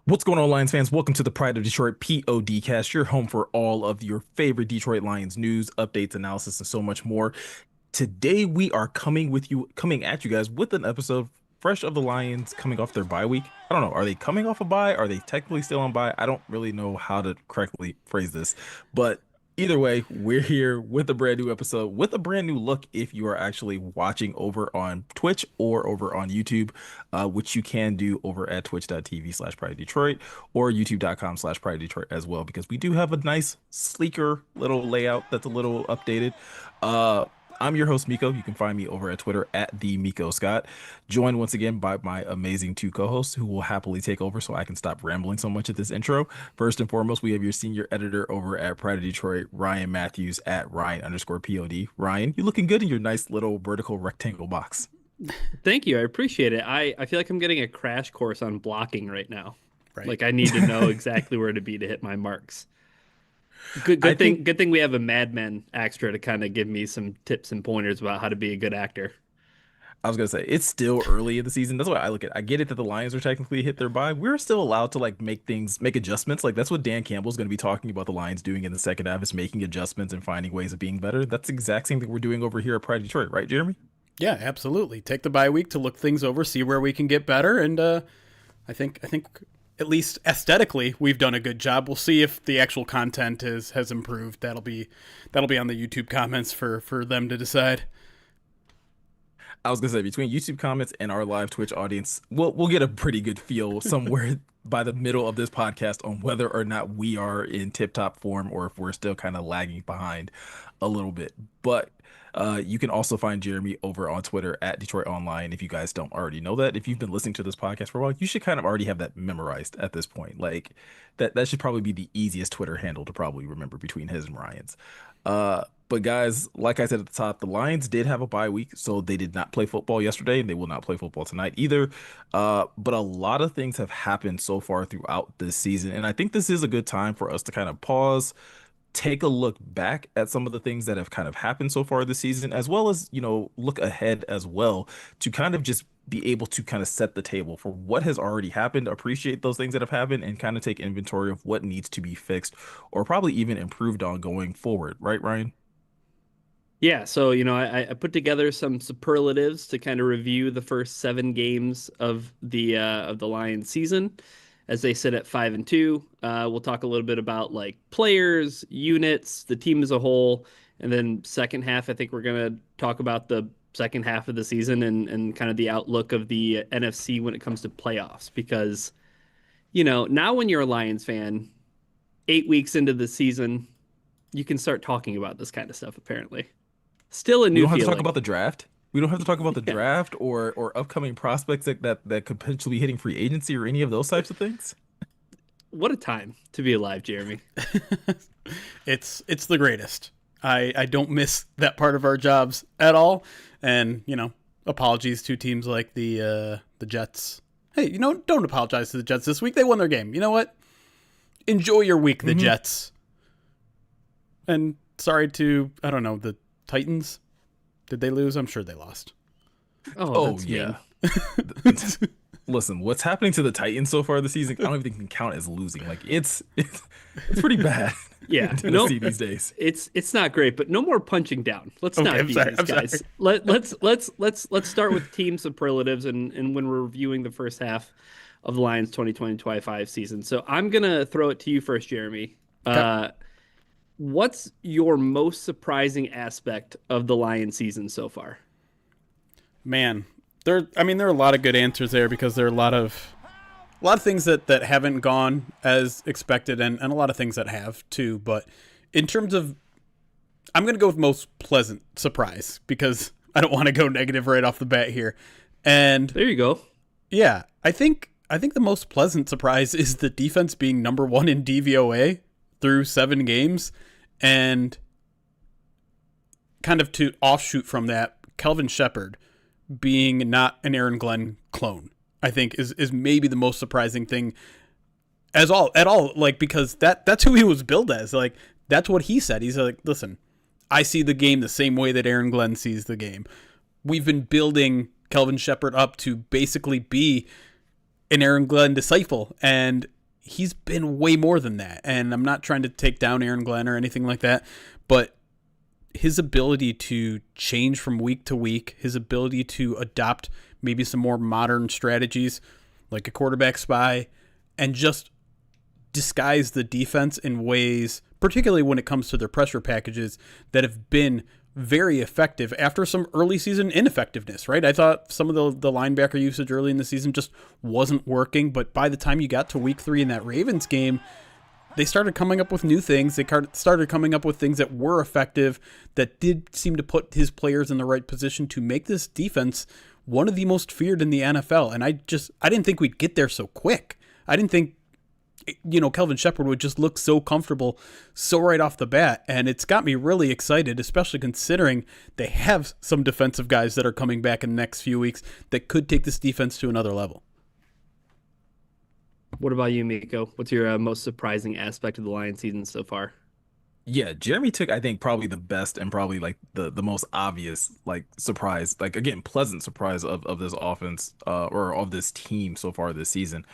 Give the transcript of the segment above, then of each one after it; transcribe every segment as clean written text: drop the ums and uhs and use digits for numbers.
What's going on, Lions fans? Welcome to the Pride of Detroit POD your home for all of your favorite Detroit Lions news, updates, analysis, and so much more. Today we are coming at you guys with an episode fresh of the Lions coming off their bye week. I don't know, are they coming off a bye? Are they technically still on bye? I don't really know how to correctly phrase this, but either way, we're here with a brand new episode with a brand new look if you are actually watching over on Twitch or over on YouTube, which you can do over at twitch.tv/Pride Detroit or youtube.com/Pride Detroit as well, because we do have a nice, sleeker little layout that's a little updated. Uh, I'm your host, Meko. You can find me over at Twitter at the Meko Scott. Joined once again by my amazing two co-hosts who will happily take over so I can stop rambling so much at this intro. First and foremost, we have your senior editor over at Pride of Detroit, Ryan Matthews at Ryan_POD. Ryan, you looking good in your nice little vertical rectangle box. Thank you. I appreciate it. I feel like I'm getting a crash course on blocking right now. Right. Like I need to know exactly where to be to hit my marks. Good thing we have a Mad Men extra to kind of give me some tips and pointers about how to be a good actor. I was gonna say it's still early in the season. That's why I look at it. I get it that the Lions are technically hit their bye. We're still allowed to like make adjustments. Like that's what Dan Campbell's gonna be talking about the Lions doing in the second half, is making adjustments and finding ways of being better. That's the exact same thing we're doing over here at Pride Detroit, right, Jeremy? Yeah, absolutely. Take the bye week to look things over, see where we can get better, and I think at least aesthetically we've done a good job. We'll see if the actual content has improved. That'll be on the YouTube comments for them to decide. I was gonna say between YouTube comments and our live Twitch audience, we'll get a pretty good feel somewhere by the middle of this podcast on whether or not we are in tip-top form or if we're still kind of lagging behind a little bit. But you can also find Jeremy over on Twitter at Detroit Online. If you guys don't already know that, if you've been listening to this podcast for a while, you should kind of already have that memorized at this point. Like that should probably be the easiest Twitter handle to probably remember between his and Ryan's. But guys, like I said at the top, the Lions did have a bye week, so they did not play football yesterday, and they will not play football tonight either. But a lot of things have happened so far throughout this season, and I think this is a good time for us to kind of pause, take a look back at some of the things that have kind of happened so far this season, as well as, look ahead as well to kind of just be able to kind of set the table for what has already happened, appreciate those things that have happened, and kind of take inventory of what needs to be fixed or probably even improved on going forward. Right, Ryan? Yeah, so I put together some superlatives to kind of review the first 7 games of the Lions season as they sit at 5-2. We'll talk a little bit about like players, units, the team as a whole, and then second half, I think we're gonna talk about the second half of the season and kind of the outlook of the NFC when it comes to playoffs. Because now when you're a Lions fan, 8 weeks into the season, you can start talking about this kind of stuff. Apparently, still a We new don't have to feeling. talk about the draft. We don't have to talk about the draft or upcoming prospects that could potentially be hitting free agency or any of those types of things. What a time to be alive, Jeremy. It's the greatest. I don't miss that part of our jobs at all. And, apologies to teams like the Jets. Hey, don't apologize to the Jets this week. They won their game. You know what? Enjoy your week, the Jets. And sorry to, I don't know, the Titans. Did they lose? I'm sure they lost. Oh yeah. Listen, what's happening to the Titans so far this season, I don't even think can count as losing. Like it's pretty bad. Yeah, in Tennessee these days. It's not great, but no more punching down. Let's not do this, guys. Let's start with team superlatives and when we're reviewing the first half of the Lions 2020-25 season. So I'm gonna throw it to you first, Jeremy. Okay. What's your most surprising aspect of the Lions season so far? Man, there are a lot of good answers there because there are a lot of things that haven't gone as expected and a lot of things that have too. But in terms of, I'm going to go with most pleasant surprise because I don't want to go negative right off the bat here. And there you go. Yeah, I think the most pleasant surprise is the defense being number 1 in DVOA through 7 games, and kind of to offshoot from that, Kelvin Shepherd being not an Aaron Glenn clone, I think is maybe the most surprising thing at all, like, because that's who he was billed as. Like, that's what he said. He's like, listen, I see the game the same way that Aaron Glenn sees the game. We've been building Kelvin Shepherd up to basically be an Aaron Glenn disciple, and he's been way more than that. And I'm not trying to take down Aaron Glenn or anything like that, but his ability to change from week to week, his ability to adopt maybe some more modern strategies like a quarterback spy, and just disguise the defense in ways, particularly when it comes to their pressure packages, that have been very effective after some early season ineffectiveness, right? I thought some of the linebacker usage early in the season just wasn't working, but by the time you got to week 3 in that Ravens game, they started coming up with new things. They started coming up with things that were effective, that did seem to put his players in the right position to make this defense one of the most feared in the NFL. And I didn't think we'd get there so quick. I didn't think, Kelvin Shepherd would just look so comfortable so right off the bat. And it's got me really excited, especially considering they have some defensive guys that are coming back in the next few weeks that could take this defense to another level. What about you, Miko? What's your most surprising aspect of the Lions season so far? Yeah, Jeremy took, I think, probably the best and probably like the most obvious like surprise, like again, pleasant surprise of this offense or of this team so far this season.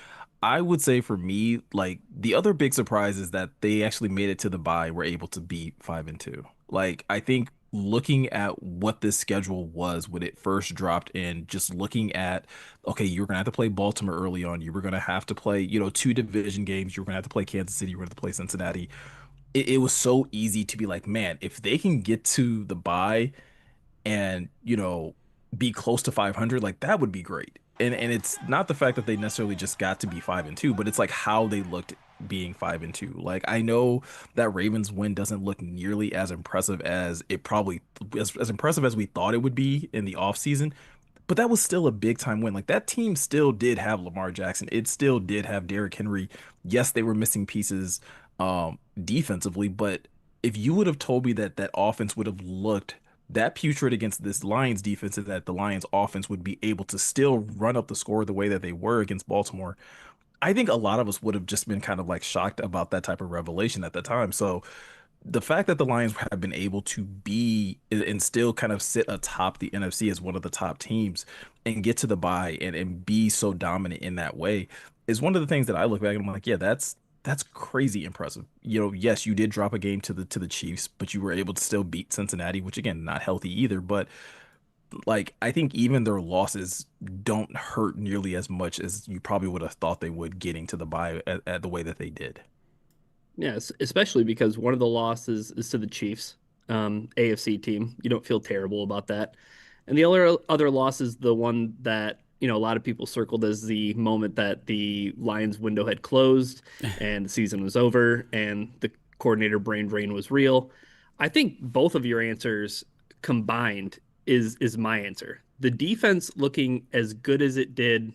I would say for me, like the other big surprise is that they actually made it to the bye, were able to beat 5-2. Like I think looking at what this schedule was when it first dropped in, just looking at, okay, you're gonna have to play Baltimore early on. You were gonna have to play, two division games. You were gonna have to play Kansas City. You were gonna have to play Cincinnati. It was so easy to be like, man, if they can get to the bye and be close to 500, like that would be great. And it's not the fact that they necessarily just got to be 5-2, but it's like how they looked being 5-2. Like I know that Ravens win doesn't look nearly as impressive as it probably as impressive as we thought it would be in the offseason, but that was still a big time win. Like that team still did have Lamar Jackson. It still did have Derrick Henry. Yes, they were missing pieces defensively, but if you would have told me that that offense would have looked that putrid against this Lions defense, and that the Lions offense would be able to still run up the score the way that they were against Baltimore, I think a lot of us would have just been kind of like shocked about that type of revelation at the time. So the fact that the Lions have been able to be and still kind of sit atop the NFC as one of the top teams and get to the bye and be so dominant in that way is one of the things that I look back and I'm like, yeah, that's crazy impressive. Yes, you did drop a game to the Chiefs, but you were able to still beat Cincinnati, which again, not healthy either. But like I think even their losses don't hurt nearly as much as you probably would have thought they would getting to the bye at the way that they did. Yes, especially because one of the losses is to the Chiefs, AFC team. You don't feel terrible about that. And the other loss is the one that, a lot of people circled as the moment that the Lions window had closed and the season was over and the coordinator brain drain was real. I think both of your answers combined is my answer. The defense looking as good as it did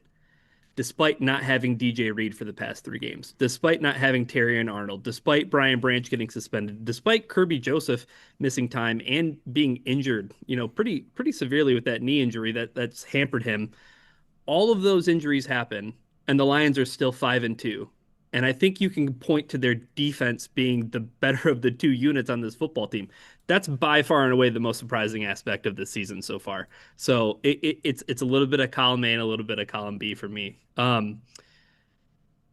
despite not having DJ Reed for the past 3 games, despite not having Terry and Arnold, despite Brian Branch getting suspended, despite Kirby Joseph missing time and being injured, pretty severely with that knee injury that's hampered him. All of those injuries happen, and the Lions are still 5-2. And I think you can point to their defense being the better of the two units on this football team. That's by far and away the most surprising aspect of this season so far. So it's a little bit of column A and a little bit of column B for me.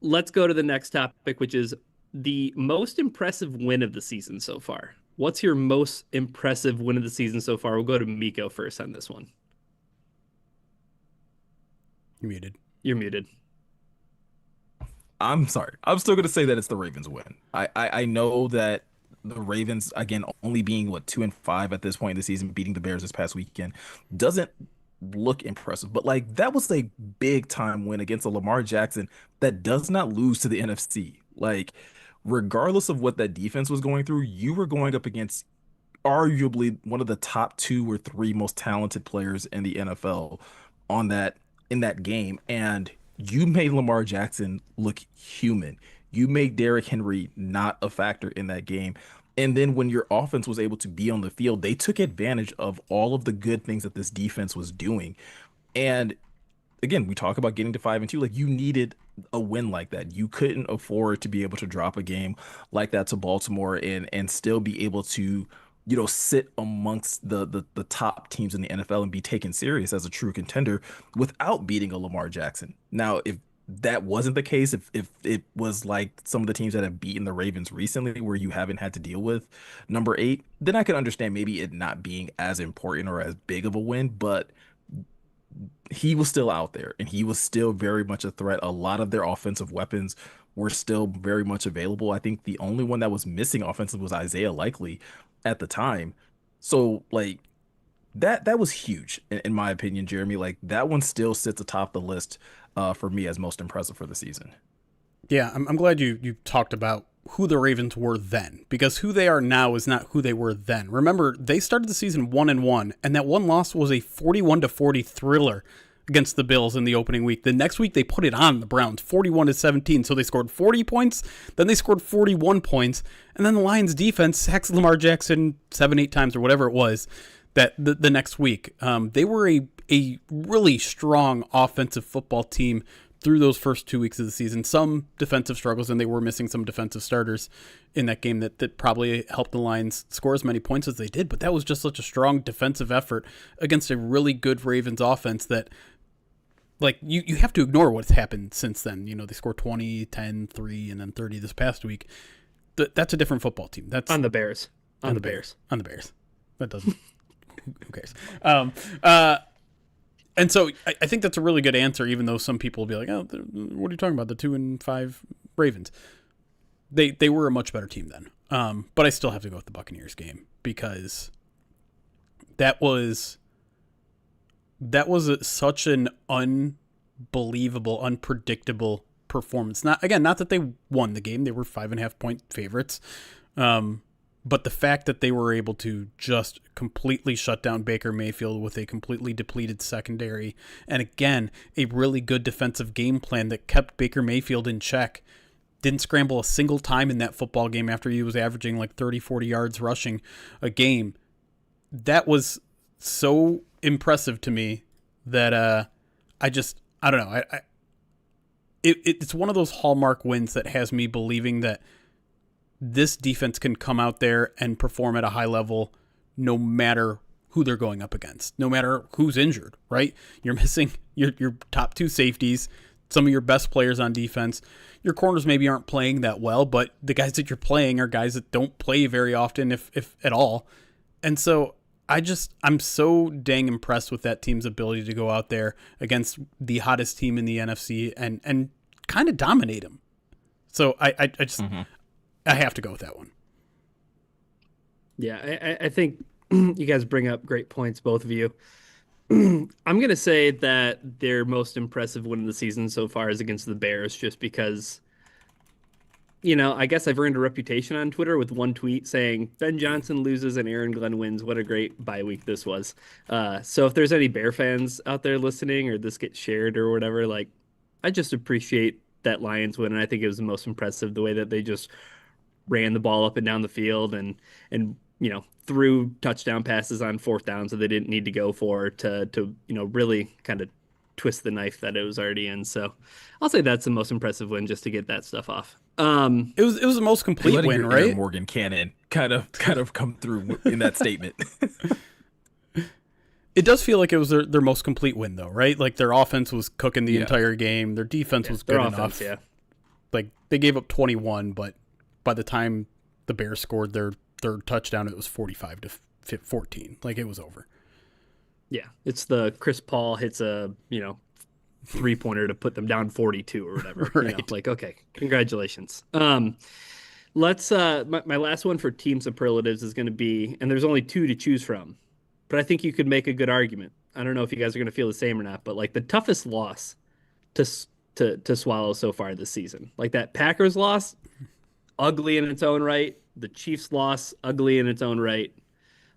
Let's go to the next topic, which is the most impressive win of the season so far. What's your most impressive win of the season so far? We'll go to Miko first on this one. You're muted. You're muted. I'm sorry. I'm still gonna say that it's the Ravens win. I know that the Ravens, again, only being what 2-5 at this point in the season, beating the Bears this past weekend, doesn't look impressive. But like that was a big time win against a Lamar Jackson that does not lose to the NFC. Like, regardless of what that defense was going through, you were going up against arguably one of the top 2 or 3 most talented players in the NFL on that in that game, and you made Lamar Jackson look human. You made Derrick Henry not a factor in that game. And then when your offense was able to be on the field, they took advantage of all of the good things that this defense was doing. And again, we talk about getting to 5-2. Like you needed a win like that. You couldn't afford to be able to drop a game like that to Baltimore and still be able to, sit amongst the top teams in the NFL and be taken serious as a true contender without beating a Lamar Jackson. Now, if that wasn't the case, if it was like some of the teams that have beaten the Ravens recently where you haven't had to deal with number 8, then I could understand maybe it not being as important or as big of a win, but he was still out there and he was still very much a threat. A lot of their offensive weapons were still very much available. I think the only one that was missing offensive was Isaiah Likely at the time. So like that was huge in my opinion, Jeremy. Like that one still sits atop the list for me as most impressive for the season. Yeah, I'm glad you talked about who the Ravens were then, because who they are now is not who they were then. Remember, they started the season 1-1, and that one loss was a 41-40 thriller against the Bills in the opening week. The next week they put it on the Browns, 41-17. So they scored 40 points, then they scored 41 points, and then the Lions defense sacks Lamar Jackson 7-8 times or whatever it was that the next week. They were a really strong offensive football team through those first 2 weeks of the season. Some defensive struggles, and they were missing some defensive starters in that game that probably helped the Lions score as many points as they did. But that was just such a strong defensive effort against a really good Ravens offense that, like, you have to ignore what's happened since then. You know, they scored 20, 10, 3, and then 30 this past week. That's a different football team. That's on the Bears. On the Bears. On the Bears. That doesn't... who cares? And so I think that's a really good answer, even though some people will be like, oh, what are you talking about? The 2-5 Ravens. They were a much better team then. But I still have to go with the Buccaneers game because that was such an unbelievable, unpredictable performance. Not that they won the game. They were 5.5 point favorites. But the fact that they were able to just completely shut down Baker Mayfield with a completely depleted secondary, and again, a really good defensive game plan that kept Baker Mayfield in check, didn't scramble a single time in that football game after he was averaging like 30, 40 yards rushing a game. That was so impressive to me that I don't know. It's one of those hallmark wins that has me believing that this defense can come out there and perform at a high level no matter who they're going up against, no matter who's injured, right? You're missing your top 2 safeties, some of your best players on defense. Your corners maybe aren't playing that well, but the guys that you're playing are guys that don't play very often, if at all. And so I'm so dang impressed with that team's ability to go out there against the hottest team in the NFC and kind of dominate them. So I just... I have to go with that one. Yeah, I think you guys bring up great points, both of you. I'm going to say that their most impressive win of the season so far is against the Bears, just because, I guess I've earned a reputation on Twitter with one tweet saying, Ben Johnson loses and Aaron Glenn wins. What a great bye week this was. So if there's any Bear fans out there listening or this gets shared or whatever, like, I just appreciate that Lions win, and I think it was the most impressive, the way that they just ran the ball up and down the field and threw touchdown passes on 4th down, so they didn't need to go for to really kind of twist the knife that it was already in. So I'll say that's the most impressive win, just to get that stuff off. It was the most complete win, right? Aaron Morgan cannon kind of come through in that statement. It does feel like it was their most complete win, though, right? Like their offense was cooking the entire game. Their defense was good enough. Yeah. Like they gave up 21, but by the time the Bears scored their third touchdown, it was 45-14. Like it was over. Yeah, it's the Chris Paul hits a 3-pointer to put them down 42 or whatever. Right. Like, okay, congratulations. Let's my last one for team superlatives is going to be, and there's only 2 to choose from, but I think you could make a good argument. I don't know if you guys are going to feel the same or not, but like the toughest loss to swallow so far this season, like that Packers loss. Ugly in its own right. The Chiefs loss, ugly in its own right.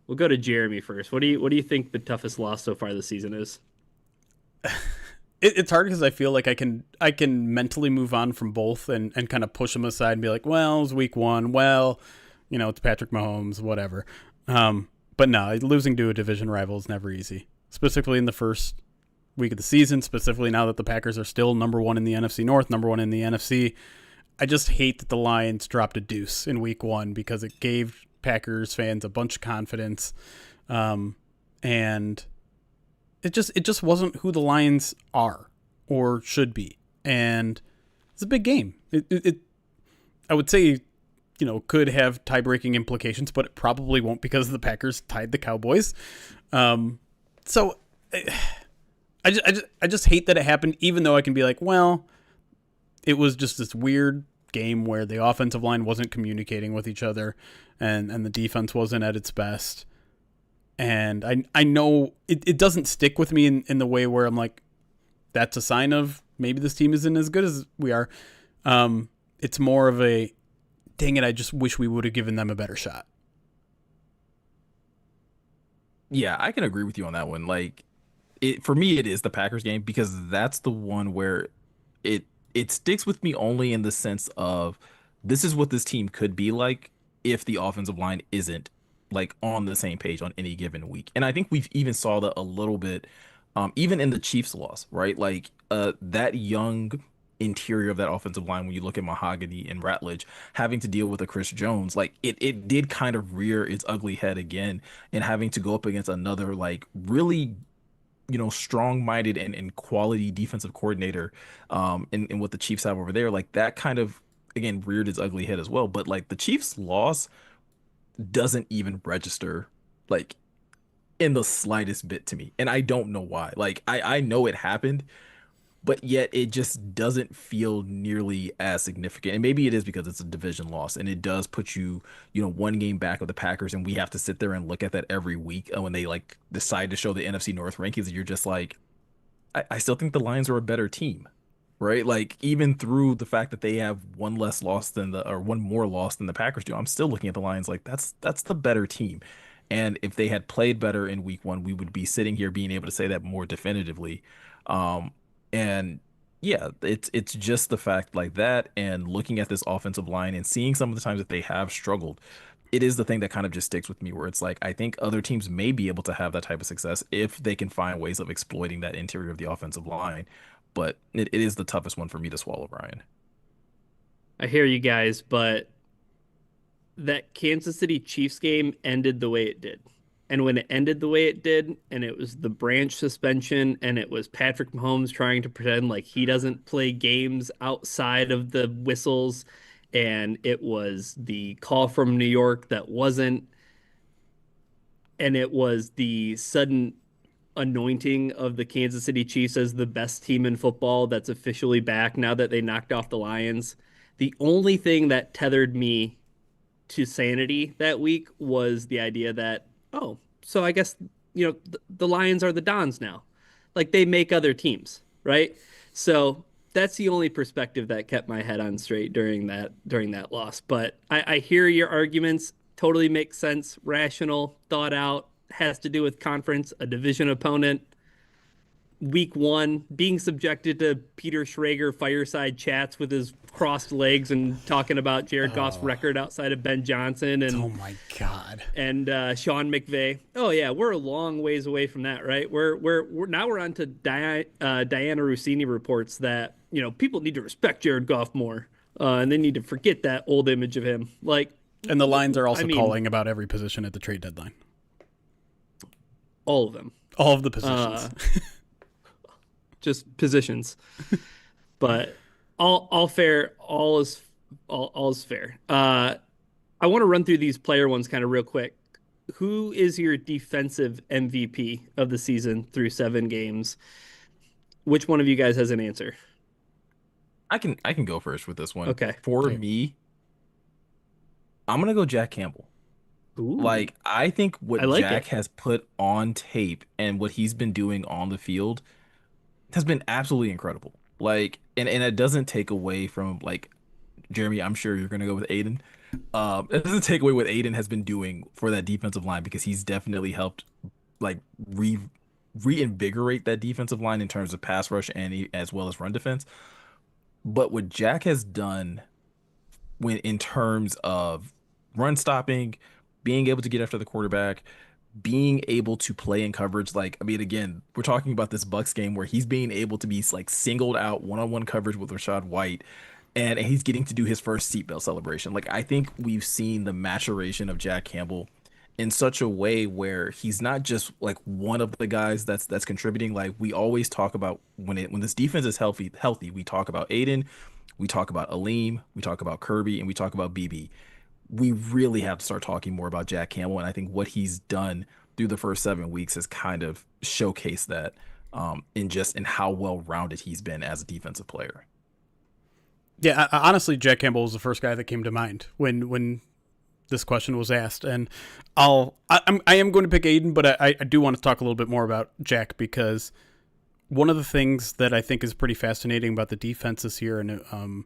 We'll go to Jeremy first. What do you think the toughest loss so far this season is? It's hard because I feel like I can mentally move on from both and kind of push them aside and be like, well, it was week 1. Well, it's Patrick Mahomes, whatever. But no, losing to a division rival is never easy, specifically in the first week of the season, specifically now that the Packers are still number 1 in the NFC North, number 1 in the NFC. I just hate that the Lions dropped a deuce in week 1 because it gave Packers fans a bunch of confidence. And it just wasn't who the Lions are or should be. and it's a big game. It I would say, could have tie-breaking implications, but it probably won't because the Packers tied the Cowboys. So I just hate that it happened, even though I can be like, well, it was just this weird game where the offensive line wasn't communicating with each other and the defense wasn't at its best. And I know it doesn't stick with me in the way where I'm like, that's a sign of maybe this team isn't as good as we are. It's more of a, dang it, I just wish we would have given them a better shot. Yeah, I can agree with you on that one. Like, for me, it is the Packers game because that's the one where it it sticks with me only in the sense of this is what this team could be like if the offensive line isn't like on the same page on any given week. And I think we've even saw that a little bit, even in the Chiefs loss, right? Like that young interior of that offensive line, when you look at Mahogany and Ratledge having to deal with a Chris Jones, like it did kind of rear its ugly head again, and having to go up against another like really strong-minded and quality defensive coordinator, in what the Chiefs have over there, like that kind of again reared its ugly head as well. But like the Chiefs loss doesn't even register like in the slightest bit to me. And I don't know why. Like I know it happened, but yet it just doesn't feel nearly as significant. And maybe it is because it's a division loss and it does put you, one game back of the Packers, and we have to sit there and look at that every week when they like decide to show the NFC North rankings, and you're just like, I still think the Lions are a better team, right? Like even through the fact that they have one less loss than the or one more loss than the Packers do, I'm still looking at the Lions like that's the better team. And if they had played better in week one, we would be sitting here being able to say that more definitively. Um, and yeah, it's just the fact like that, and looking at this offensive line and seeing some of the times that they have struggled, it is the thing that kind of just sticks with me where it's like I think other teams may be able to have that type of success if they can find ways of exploiting that interior of the offensive line. But it is the toughest one for me to swallow, Brian. I hear you guys, but that Kansas City Chiefs game ended the way it did. And when it ended the way it did, and it was the branch suspension, and it was Patrick Mahomes trying to pretend like he doesn't play games outside of the whistles, and it was the call from New York that wasn't, and it was the sudden anointing of the Kansas City Chiefs as the best team in football that's officially back now that they knocked off the Lions. The only thing that tethered me to sanity that week was the idea that, oh, so I guess, the Lions are the Dons now. Like they make other teams, right? So that's the only perspective that kept my head on straight during that loss. But I hear your arguments, totally makes sense, rational, thought out, has to do with conference, a division opponent. Week one, being subjected to Peter Schrager fireside chats with his crossed legs and talking about Jared Goff's Oh, record outside of Ben Johnson oh and my God. Sean McVay. Oh yeah, we're a long ways away from that, right? We're now we're on to Diana Rossini reports that people need to respect Jared Goff more, and they need to forget that old image of him. Like, And the lines are I also mean, calling about every position at the trade deadline. all of them, All of the positions. just positions, but all fair, all is fair. I want to run through these player ones kind of real quick. Who is your defensive MVP of the season through 7 games? Which one of you guys has an answer? I can go first with this one. Okay. For Okay. me, I'm gonna go Jack Campbell. Ooh, Like I think I what like Jack it. has put on tape and what he's been doing on the field has been absolutely incredible. Like, and it doesn't take away from like Jeremy. I'm sure you're gonna go with Aiden. It doesn't take away what Aiden has been doing for that defensive line because he's definitely helped like reinvigorate that defensive line in terms of pass rush and as well as run defense. But what Jack has done when in terms of run stopping, being able to get after the quarterback, being able to play in coverage, like I mean, again, we're talking about this Bucks game where he's being able to be like singled out one-on-one coverage with Rashad White, and he's getting to do his first seatbelt celebration. Like I think we've seen the maturation of Jack Campbell in such a way where he's not just like one of the guys that's contributing. Like we always talk about when this defense is healthy, we talk about Aiden, we talk about Aleem, we talk about Kirby, and we talk about BB. We really have to start talking more about Jack Campbell, and I think what he's done through the first 7 weeks has kind of showcased that in how well rounded he's been as a defensive player. Yeah, honestly, Jack Campbell was the first guy that came to mind when this question was asked, and I am going to pick Aiden, but I do want to talk a little bit more about Jack, because one of the things that I think is pretty fascinating about the defense this year, and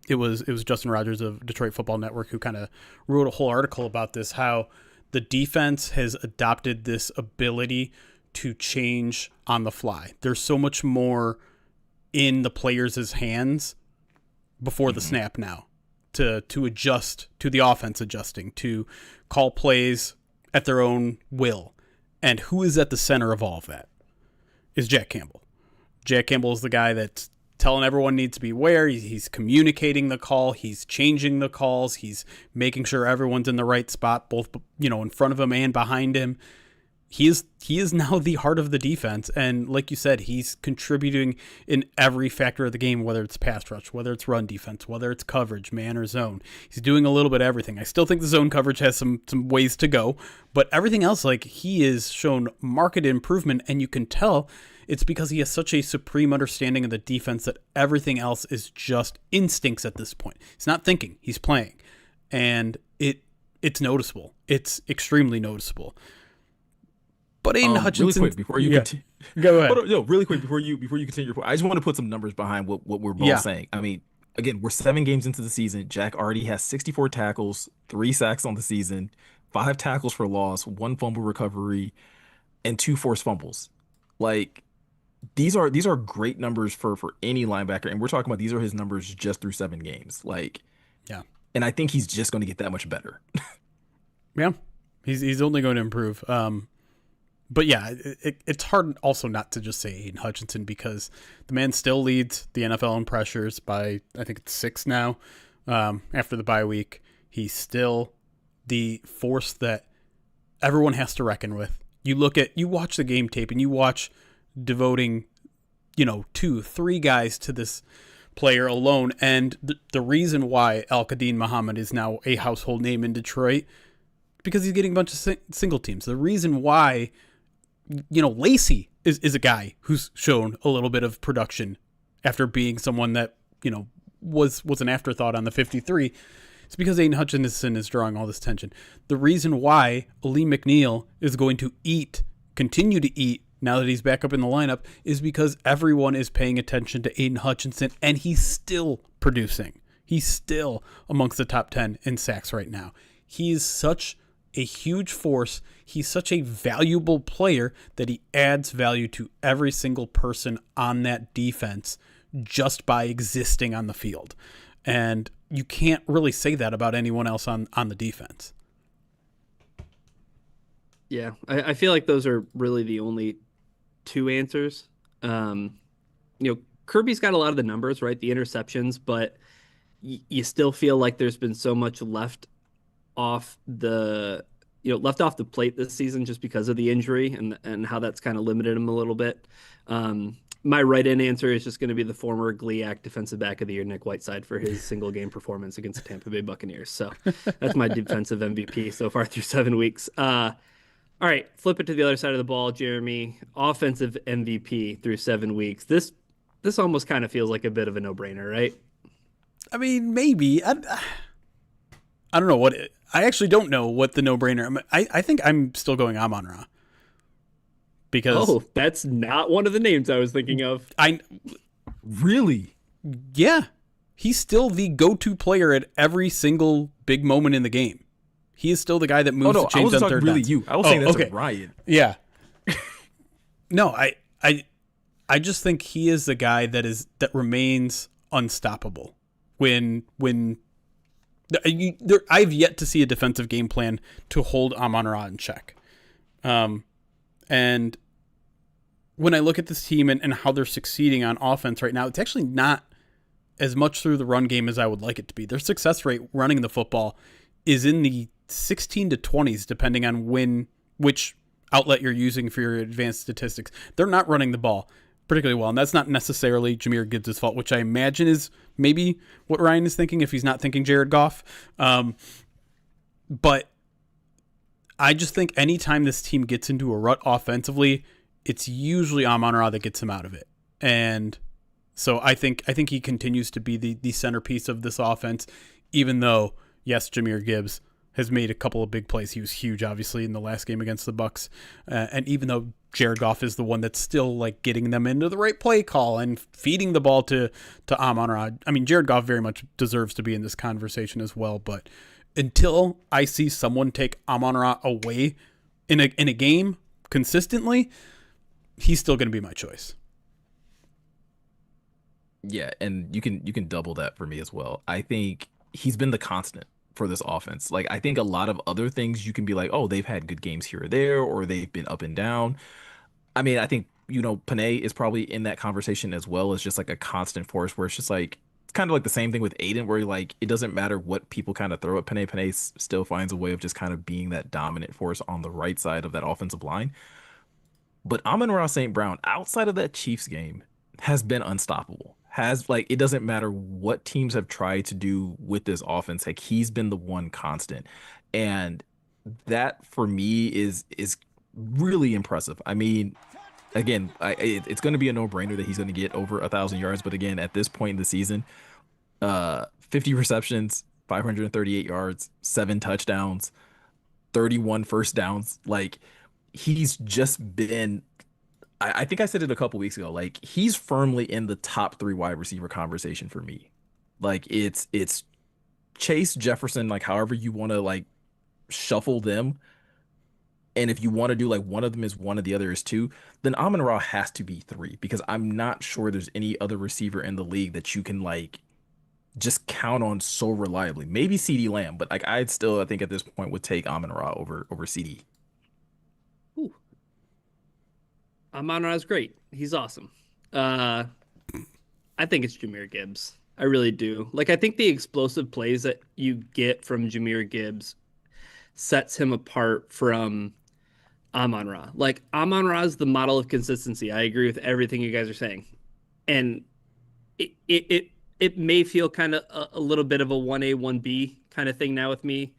it was Justin Rogers of Detroit Football Network who kind of wrote a whole article about this, how the defense has adopted this ability to change on the fly. There's so much more in the players' hands before the snap now to adjust to the offense, adjusting to call plays at their own will. And who is at the center of all of that is Jack Campbell. Jack Campbell is the guy that's telling everyone needs to be aware. He's communicating the call. He's changing the calls. He's making sure everyone's in the right spot, both, in front of him and behind him. He is now the heart of the defense, and like you said, he's contributing in every factor of the game, whether it's pass rush, whether it's run defense, whether it's coverage, man or zone. He's doing a little bit of everything. I still think the zone coverage has some ways to go, but everything else, like, he has shown marked improvement, and you can tell it's because he has such a supreme understanding of the defense that everything else is just instincts at this point. He's not thinking, he's playing, and it's noticeable. It's extremely noticeable. But Aiden Hutchinson, really quick before you continue, go ahead. Really quick before you continue your point, I just want to put some numbers behind what we're both saying. I mean, again, we're 7 games into the season. Jack already has 64 tackles, 3 sacks on the season, 5 tackles for loss, 1 fumble recovery, and 2 forced fumbles. Like, these are great numbers for any linebacker, and we're talking about these are his numbers just through 7 games. Like, yeah, and I think he's just going to get that much better. Yeah, he's only going to improve. But yeah, it's hard also not to just say Aiden Hutchinson, because the man still leads the NFL in pressures by, I think it's 6 now, after the bye week. He's still the force that everyone has to reckon with. You watch the game tape and you watch devoting, 2, 3 guys to this player alone. And the reason why Al-Qadim Muhammad is now a household name in Detroit, because he's getting a bunch of single teams. The reason why Lacey is a guy who's shown a little bit of production after being someone that, was an afterthought on the 53. It's because Aiden Hutchinson is drawing all this attention. The reason why Aleem McNeil is going to continue to eat now that he's back up in the lineup, is because everyone is paying attention to Aiden Hutchinson, and he's still producing. He's still amongst the top 10 in sacks right now. He is such a huge force. He's such a valuable player that he adds value to every single person on that defense just by existing on the field. And you can't really say that about anyone else on the defense. Yeah, I feel like those are really the only 2 answers. Kirby's got a lot of the numbers, right? The interceptions, but you still feel like there's been so much left off the plate this season just because of the injury and how that's kind of limited him a little bit. My right-in answer is just going to be the former GLIAC Defensive Back of the Year, Nick Whiteside, for his single game performance against the Tampa Bay Buccaneers. So that's my defensive MVP so far through 7 weeks. All right, flip it to the other side of the ball, Jeremy. Offensive MVP through 7 weeks. This almost kind of feels like a bit of a no-brainer, right? I mean, maybe. I don't know what I actually don't know what the no-brainer. I think I'm still going Amon-Ra. Because that's not one of the names I was thinking of. Really? Yeah. He's still the go-to player at every single big moment in the game. He is still the guy that moves the chains on third downs. I was saying that's okay. Ryan. Yeah. No, I just think he is the guy that remains unstoppable. I've yet to see a defensive game plan to hold Amon-Ra in check. And when I look at this team and how they're succeeding on offense right now, it's actually not as much through the run game as I would like it to be. Their success rate running the football is in the 16 to 20s, depending on which outlet you're using for your advanced statistics. They're not running the ball particularly well, and that's not necessarily Jahmyr Gibbs' fault, which I imagine is maybe what Ryan is thinking if he's not thinking Jared Goff. But I just think anytime this team gets into a rut offensively, it's usually Amon-Ra that gets him out of it. And so I think he continues to be the centerpiece of this offense, even though, yes, Jahmyr Gibbs has made a couple of big plays. He was huge, obviously, in the last game against the Bucs. And even though Jared Goff is the one that's still like getting them into the right play call and feeding the ball to Amon-Ra, I mean, Jared Goff very much deserves to be in this conversation as well. But until I see someone take Amon-Ra away in a game consistently, he's still going to be my choice. Yeah, and you can double that for me as well. I think he's been the constant for this offense. Like, I think a lot of other things you can be like, oh, they've had good games here or there, or they've been up and down. I mean, I think, Panay is probably in that conversation as well as just like a constant force where it's just like, it's kind of like the same thing with Aiden, where like, it doesn't matter what people kind of throw at Panay. Panay still finds a way of just kind of being that dominant force on the right side of that offensive line. But Amon-Ra St. Brown, outside of that Chiefs game, has been unstoppable. Has like it doesn't matter what teams have tried to do with this offense, like he's been the one constant. And that for me is really impressive. I mean, again, it's going to be a no-brainer that he's going to get over 1,000 yards. But again, at this point in the season, 50 receptions, 538 yards, 7 touchdowns, 31 first downs. Like he's just been, I think I said it a couple weeks ago, like he's firmly in the top 3 wide receiver conversation for me. Like it's Chase, Jefferson, like however you want to like shuffle them. And if you want to do like one of them is one and the other is 2, then Amon-Ra has to be 3, because I'm not sure there's any other receiver in the league that you can like just count on so reliably. Maybe CeeDee Lamb, but like I think at this point would take Amon-Ra over CD. Ooh. Amon-Ra is great. He's awesome. I think it's Jahmyr Gibbs. I really do. Like, I think the explosive plays that you get from Jahmyr Gibbs sets him apart from Amon-Ra. Like, Amon-Ra is the model of consistency. I agree with everything you guys are saying. And it may feel kind of a little bit of a 1A, 1B kind of thing now with me.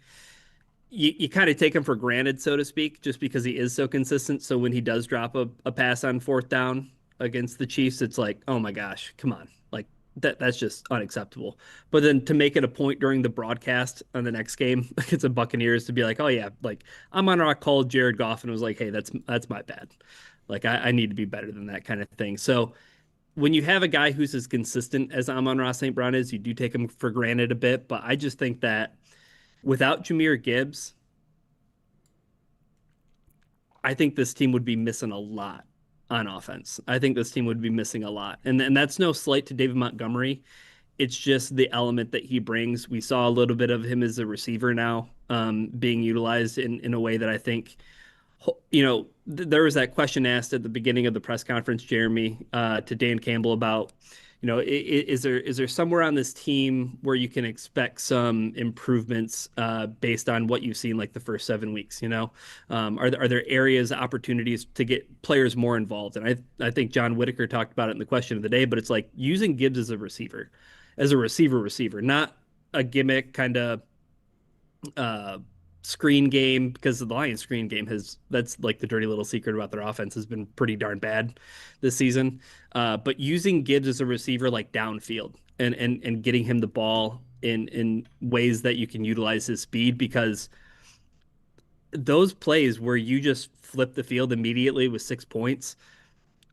You kind of take him for granted, so to speak, just because he is so consistent. So when he does drop a pass on 4th down against the Chiefs, it's like, oh my gosh, come on. Like that's just unacceptable. But then to make it a point during the broadcast on the next game against the Buccaneers to be like, oh yeah, like Amon-Ra called Jared Goff and was like, hey, that's my bad. Like I need to be better than that kind of thing. So when you have a guy who's as consistent as Amon-Ra St. Brown is, you do take him for granted a bit. But I just think that without Jahmyr Gibbs, I think this team would be missing a lot on offense. I think this team would be missing a lot. And that's no slight to David Montgomery. It's just the element that he brings. We saw a little bit of him as a receiver now, being utilized in a way that I think, there was that question asked at the beginning of the press conference, Jeremy, to Dan Campbell about, is there somewhere on this team where you can expect some improvements based on what you've seen like the first 7 weeks? Are there areas, opportunities to get players more involved? And I think John Whitaker talked about it in the question of the day, but it's like using Gibbs as a receiver, not a gimmick kind of screen game, because the Lions screen game that's like the dirty little secret about their offense, has been pretty darn bad this season. But using Gibbs as a receiver, like downfield and getting him the ball in ways that you can utilize his speed, because those plays where you just flip the field immediately with 6 points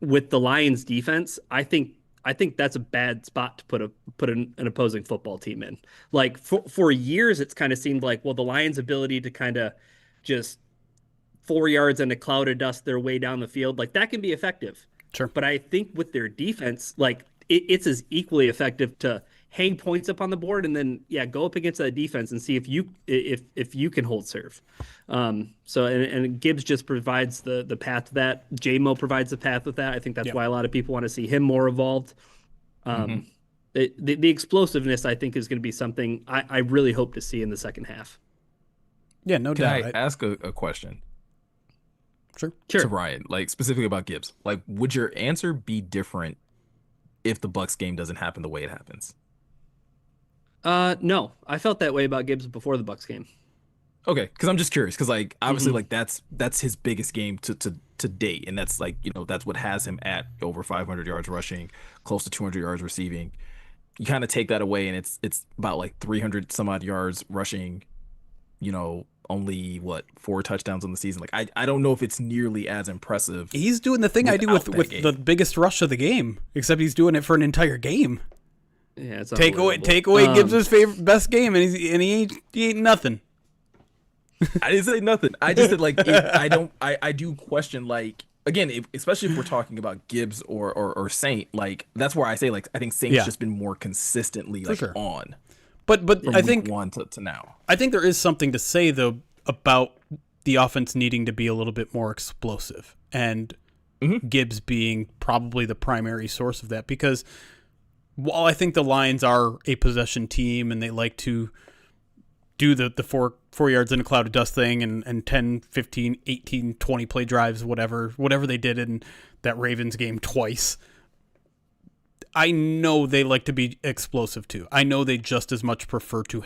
with the Lions defense, I think that's a bad spot to put an opposing football team in. Like for years, it's kind of seemed like, well, the Lions' ability to kind of just 4 yards in a cloud of dust their way down the field, like that can be effective. Sure. But I think with their defense, like it's as equally effective to hang points up on the board and then go up against that defense and see if you can hold serve. And Gibbs just provides the path to that. J-Mo provides the path with that. I think that's why a lot of people want to see him more evolved. The explosiveness, I think, is going to be something I really hope to see in the second half. Yeah, no Can doubt. I ask a question Sure. to Sure. Ryan, like specifically about Gibbs? Like, would your answer be different if the Bucks game doesn't happen the way it happens? No, I felt that way about Gibbs before the Bucks game. Okay, because I'm just curious, because like obviously Hmm. like that's his biggest game to date, and that's like that's what has him at over 500 yards rushing, close to 200 yards receiving. You kind of take that away, and it's about like 300 some odd yards rushing. Only what 4 touchdowns on the season. Like I don't know if it's nearly as impressive He's doing the thing I do without with that the game. biggest rush of the game, except he's doing it for an entire game. Yeah, it's Take away Gibbs' favorite best game, and he ain't nothing. I didn't say nothing. I just said like I don't. I do question like again, especially if we're talking about Gibbs or Saint. Like that's where I say like I think Saint's Yeah. just been more consistently like sure. on But from I week think one to now. I think there is something to say though about the offense needing to be a little bit more explosive, and Gibbs being probably the primary source of that, because while I think the Lions are a possession team and they like to do the four yards in a cloud of dust thing and 10, 15, 18, 20 play drives, whatever they did in that Ravens game twice, I know they like to be explosive too. I know they just as much prefer to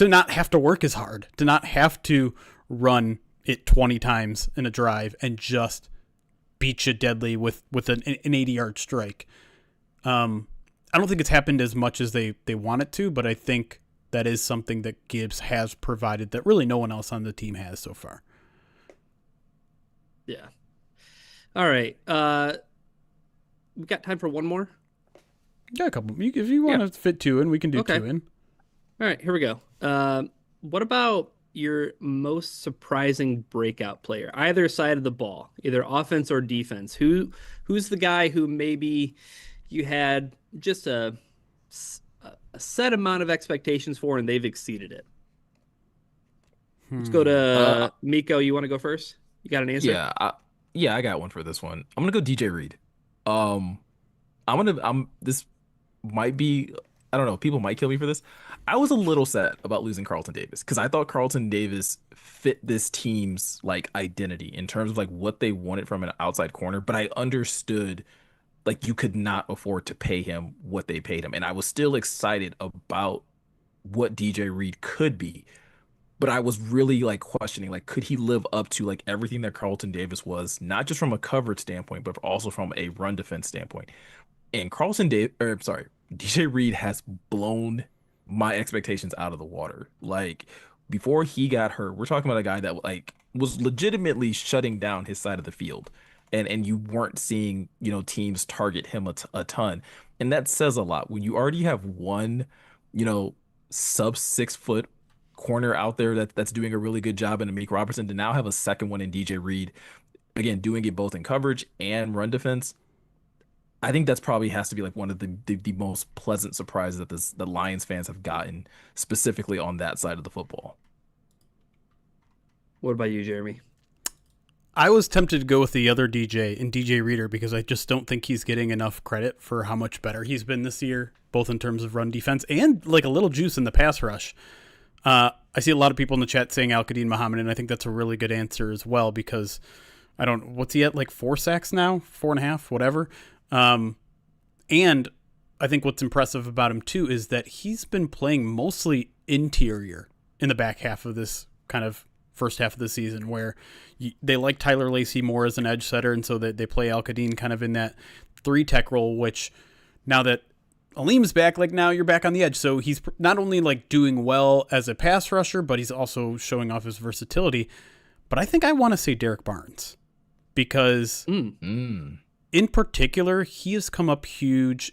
not have to work as hard, to not have to run it 20 times in a drive and just beat you deadly with an 80-yard strike. I don't think it's happened as much as they want it to, but I think that is something that Gibbs has provided that really no one else on the team has so far. Yeah. All right. We got time for one more. Yeah, a couple. If you want to fit two in, we can do Okay. two in. All right, here we go. What about your most surprising breakout player, either side of the ball, either offense or defense? Who's the guy who maybe you had just a set amount of expectations for and they've exceeded it? Let's go to Meko. You want to go first? You got an answer? I got one for this one. I'm gonna go DJ Reed. This might be, I don't know, people might kill me for this. I was a little sad about losing Carlton Davis because I thought Carlton Davis fit this team's like identity in terms of like what they wanted from an outside corner, but I understood like you could not afford to pay him what they paid him. And I was still excited about what DJ Reed could be, but I was really like questioning like could he live up to like everything that Carlton Davis was, not just from a coverage standpoint, but also from a run defense standpoint. And DJ Reed has blown my expectations out of the water. Like before he got hurt, we're talking about a guy that like was legitimately shutting down his side of the field. And you weren't seeing, teams target him a ton. And that says a lot when you already have one, sub 6 foot corner out there that's doing a really good job in Amik Robertson, to now have a second one in DJ Reed, again, doing it both in coverage and run defense. I think that's probably has to be like one of the most pleasant surprises that the Lions fans have gotten specifically on that side of the football. What about you, Jeremy? I was tempted to go with the other DJ in DJ Reader because I just don't think he's getting enough credit for how much better he's been this year, both in terms of run defense and like a little juice in the pass rush. I see a lot of people in the chat saying Al-Qadim Muhammad, and I think that's a really good answer as well because what's he at, like 4 sacks now? 4.5, whatever. And I think what's impressive about him too is that he's been playing mostly interior in the back half of this kind of first half of the season, where they like Tyler Lacey more as an edge setter, and so they play Al-Qadim kind of in that 3-tech role, which now that Aleem's back, like now you're back on the edge. So he's not only like doing well as a pass rusher, but he's also showing off his versatility. But I think I want to say Derek Barnes because in particular, he has come up huge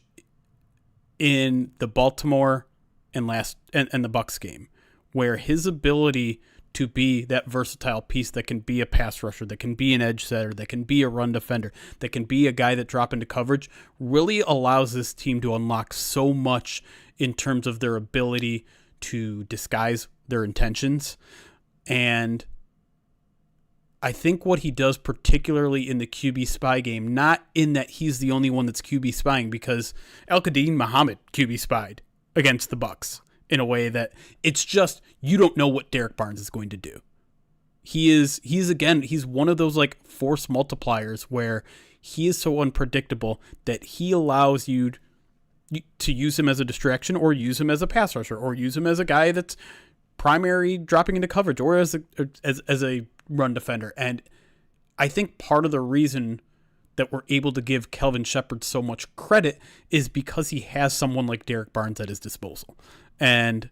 in the Baltimore and the Bucs game, where his ability to be that versatile piece that can be a pass rusher, that can be an edge setter, that can be a run defender, that can be a guy that drop into coverage, really allows this team to unlock so much in terms of their ability to disguise their intentions. And I think what he does, particularly in the QB spy game, not in that he's the only one that's QB spying, because Al-Qadim Muhammad QB spied against the Bucs in a way that it's just you don't know what Derek Barnes is going to do. He's one of those like force multipliers where he is so unpredictable that he allows you to use him as a distraction or use him as a pass rusher or use him as a guy that's primary dropping into coverage or as a run defender. And I think part of the reason that we're able to give Kelvin Shepherd so much credit is because he has someone like Derek Barnes at his disposal. And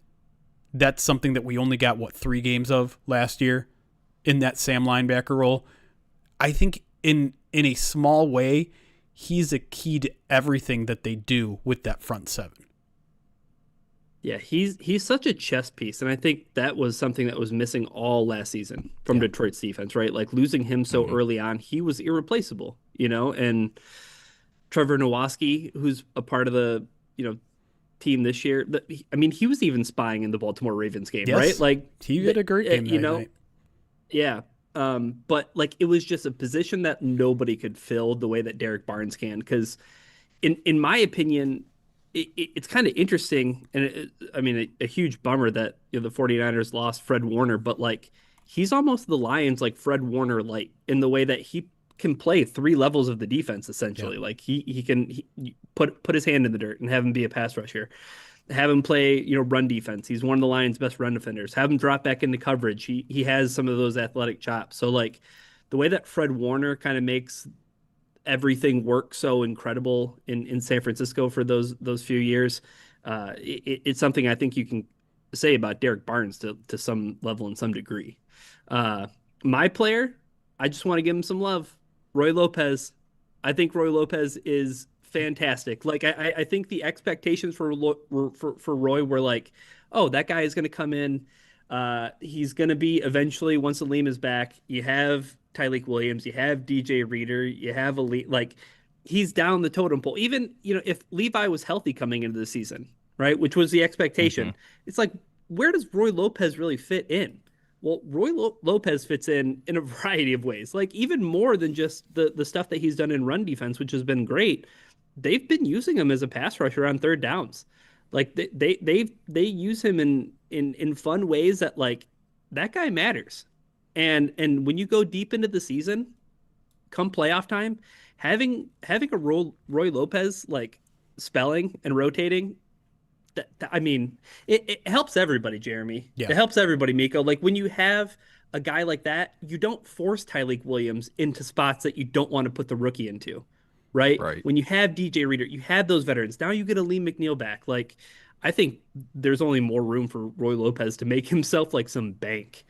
that's something that we only got, 3 games of last year in that Sam linebacker role. I think in a small way, he's a key to everything that they do with that front seven. Yeah, he's such a chess piece, and I think that was something that was missing all last season from Detroit's defense, right? Like losing him so early on, he was irreplaceable, and Trevor Nowaski, who's a part of the, team this year, he was even spying in the Baltimore Ravens game, right? Like he had a great game that night. Yeah. But like it was just a position that nobody could fill the way that Derek Barnes can, because in my opinion, it's kind of interesting, and a huge bummer that the 49ers lost Fred Warner, but like he's almost the Lions like Fred Warner light in the way that he can play 3 levels of the defense essentially. Like he can put his hand in the dirt and have him be a pass rusher, have him play run defense. He's one of the Lions' best run defenders. Have him drop back into coverage. He has some of those athletic chops. So like the way that Fred Warner kind of makes everything work so incredible in San Francisco for those few years, it's something I think you can say about Derek Barnes to some level and some degree. My player, I just want to give him some love. Roy Lopez. I think Roy Lopez is fantastic. Like I think the expectations for Roy were like, oh, that guy is going to come in. He's going to be eventually, once Aleem is back, you have Tyleik Williams, you have DJ Reader, you have Elite. Like he's down the totem pole. Even if Levi was healthy coming into the season, right, which was the expectation, it's like, where does Roy Lopez really fit in? Well, Roy Lopez fits in a variety of ways, like even more than just the stuff that he's done in run defense, which has been great. They've been using him as a pass rusher on third downs. Like they use him in fun ways that like that guy matters. And when you go deep into the season, come playoff time, having a Roy Lopez like spelling and rotating, it helps everybody, Jeremy. Yeah. It helps everybody, Meko. Like when you have a guy like that, you don't force Tyleik Williams into spots that you don't want to put the rookie into, right? Right. When you have DJ Reader, you have those veterans. Now you get a Lee McNeil back. Like I think there's only more room for Roy Lopez to make himself like some bank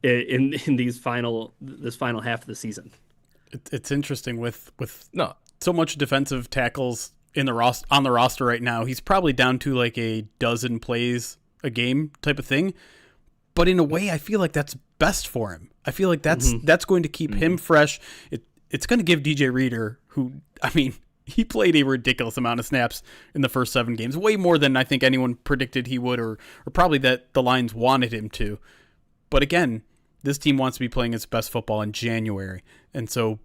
in this final half of the season. It's interesting with No. so much defensive tackles on the roster right now. He's probably down to like a dozen plays a game type of thing. But in a way, I feel like that's best for him. I feel like that's going to keep him fresh. It's going to give DJ Reader, who, he played a ridiculous amount of snaps in the first 7 games, way more than I think anyone predicted he would, or probably that the Lions wanted him to. But again, this team wants to be playing its best football in January. And so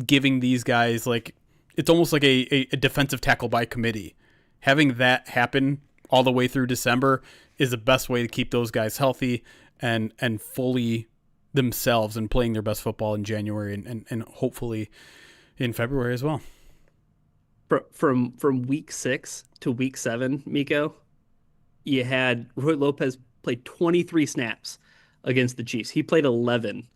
giving these guys, like, it's almost like a defensive tackle by committee. Having that happen all the way through December is the best way to keep those guys healthy and fully themselves and playing their best football in January and hopefully in February as well. From week 6 to week 7, Meko, you had Roy Lopez play 23 snaps against the Chiefs. He played 11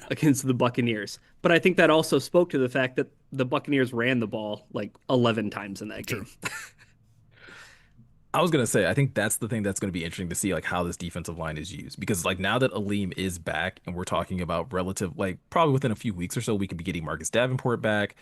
against the Buccaneers. But I think that also spoke to the fact that the Buccaneers ran the ball like 11 times in that game. I was going to say, I think that's the thing that's going to be interesting to see, like how this defensive line is used, because like now that Aleem is back and we're talking about relative, like probably within a few weeks or so, we could be getting Marcus Davenport back.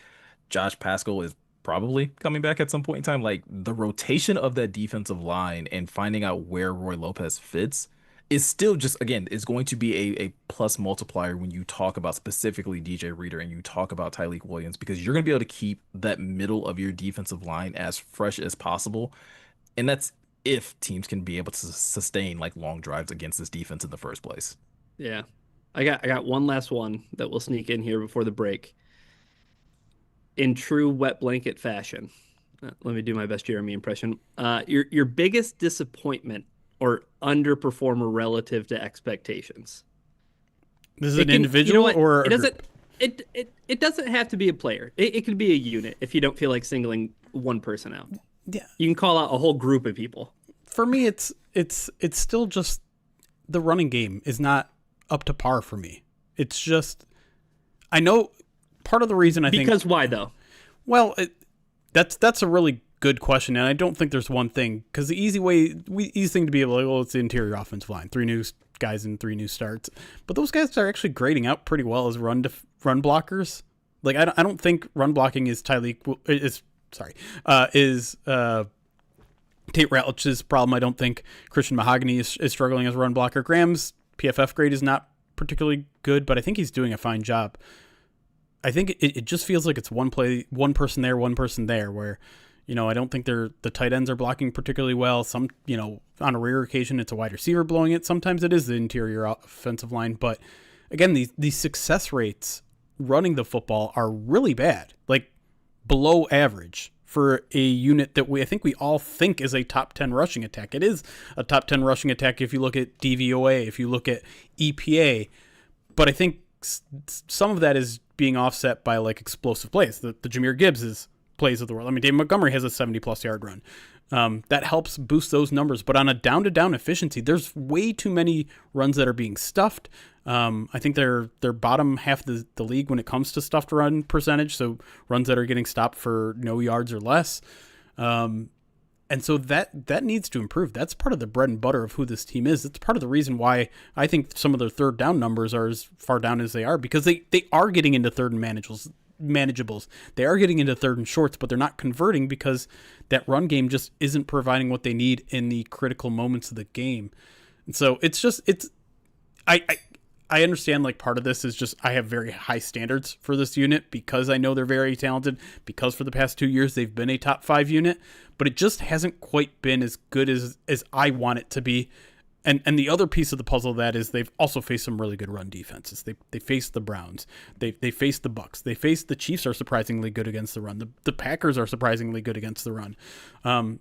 Josh Pascal is probably coming back at some point in time. Like the rotation of that defensive line and finding out where Roy Lopez fits is still just, again, is going to be a plus multiplier when you talk about specifically DJ Reader and you talk about Tyleik Williams, because you're going to be able to keep that middle of your defensive line as fresh as possible. And that's if teams can be able to sustain like long drives against this defense in the first place. Yeah. I got one last one that will sneak in here before the break. In true wet blanket fashion, let me do my best Jeremy impression. Your biggest disappointment or underperformer relative to expectations. This is It an can, you know individual what? or It a doesn't group? it doesn't have to be a player. It could be a unit if you don't feel like singling one person out. Yeah. You can call out a whole group of people. For me, it's still just the running game is not up to par for me. It's just I know part of the reason I think Because why though? well, that's a really good question, and I don't think there's one thing because the easy thing to be able to well, it's the interior offensive line, three new guys and three new starts, but those guys are actually grading out pretty well as run blockers. Like I don't think run blocking is tightly equal, is sorry is Tate Ratlich's problem. I don't think Christian Mahogany is struggling as a run blocker. Graham's PFF grade is not particularly good, but I think he's doing a fine job. I think it just feels like it's one person there, one person there, where, I don't think the tight ends are blocking particularly well. Some, on a rare occasion, it's a wide receiver blowing it. Sometimes it is the interior offensive line. But again, these success rates running the football are really bad, like below average for a unit that I think we all think is a top 10 rushing attack. It is a top 10 rushing attack if you look at DVOA, if you look at EPA. But I think some of that is being offset by like explosive plays. The Jahmyr Gibbs' plays of the world. I mean, Dave Montgomery has a 70-plus yard run. That helps boost those numbers. But on a down-to-down efficiency, there's way too many runs that are being stuffed. I think they're bottom half of the league when it comes to stuffed run percentage, so runs that are getting stopped for no yards or less. And so that needs to improve. That's part of the bread and butter of who this team is. It's part of the reason why I think some of their third down numbers are as far down as they are, because they are getting into third and manageables. They are getting into third and shorts, but they're not converting because that run game just isn't providing what they need in the critical moments of the game. And so I understand like part of this is just I have very high standards for this unit because I know they're very talented, because for the past 2 years they've been a top 5 unit, but it just hasn't quite been as good as I want it to be. And the other piece of the puzzle of that is they've also faced some really good run defenses. They faced the Browns, they faced the Bucks, they faced the Chiefs are surprisingly good against the run. The Packers are surprisingly good against the run.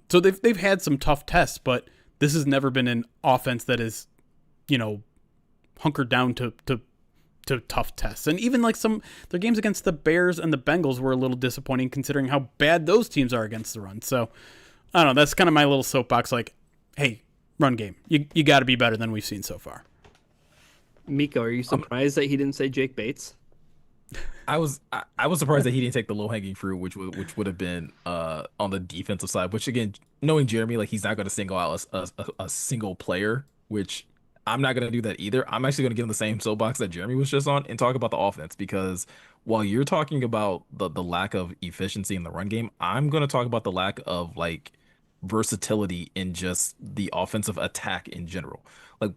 So they've had some tough tests, but this has never been an offense that is, hunkered down to tough tests. And even like their games against the Bears and the Bengals were a little disappointing considering how bad those teams are against the run. So I don't know. That's kind of my little soapbox. Like, hey, run game, you got to be better than we've seen so far. Meko, are you surprised that he didn't say Jake Bates? I was surprised that he didn't take the low hanging fruit, which would have been on the defensive side. Which again, knowing Jeremy, like he's not going to single out a single player, which I'm not going to do that either. I'm actually going to get in the same soapbox that Jeremy was just on and talk about the offense, because while you're talking about the lack of efficiency in the run game, I'm going to talk about the lack of like versatility in just the offensive attack in general. Like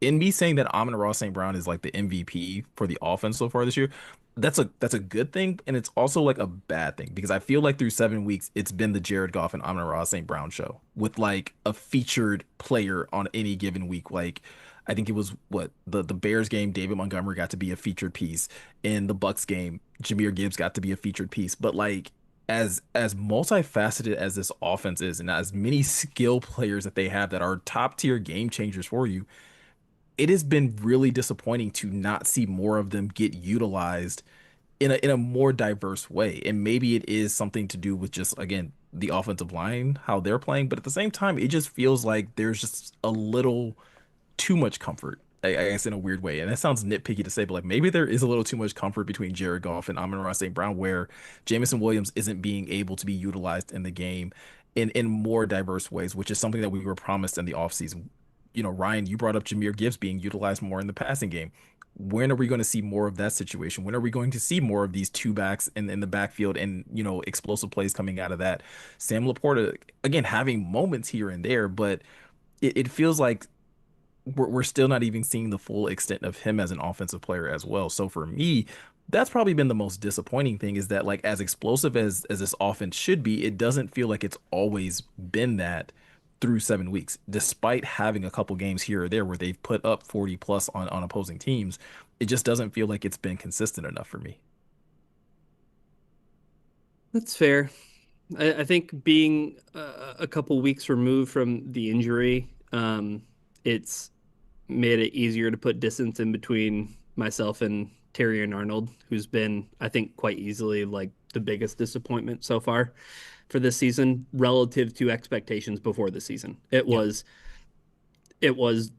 in me saying that Amon-Ra St. Brown is like the MVP for the offense so far this year, that's a good thing, and it's also like a bad thing because I feel like through 7 weeks it's been the Jared Goff and Amon-Ra St. Brown show with like a featured player on any given week. Like I think it was what the Bears game, David Montgomery got to be a featured piece. In the Bucks game, Jahmyr Gibbs got to be a featured piece. But like as multifaceted as this offense is, and as many skill players that they have that are top tier game changers for you, it has been really disappointing to not see more of them get utilized in a more diverse way. And maybe it is something to do with just again the offensive line, how they're playing, but at the same time, it just feels like there's just a little too much comfort. I guess in a weird way, and that sounds nitpicky to say, but like maybe there is a little too much comfort between Jared Goff and Amon-Ra St. Brown, where Jameson Williams isn't being able to be utilized in the game in more diverse ways, which is something that we were promised in the offseason. Ryan, you brought up Jahmyr Gibbs being utilized more in the passing game. When are we going to see more of that situation? When are we going to see more of these two backs in the backfield and, explosive plays coming out of that? Sam Laporta, again, having moments here and there, but it feels like we're still not even seeing the full extent of him as an offensive player as well. So for me, that's probably been the most disappointing thing, is that like as explosive as this offense should be, it doesn't feel like it's always been that through 7 weeks, despite having a couple games here or there where they've put up 40 plus on opposing teams. It just doesn't feel like it's been consistent enough for me. That's fair. I think being a couple weeks removed from the injury It's made it easier to put distance in between myself and Terry and Arnold, who's been, I think, quite easily like the biggest disappointment so far for this season relative to expectations before the season. Yeah. It was,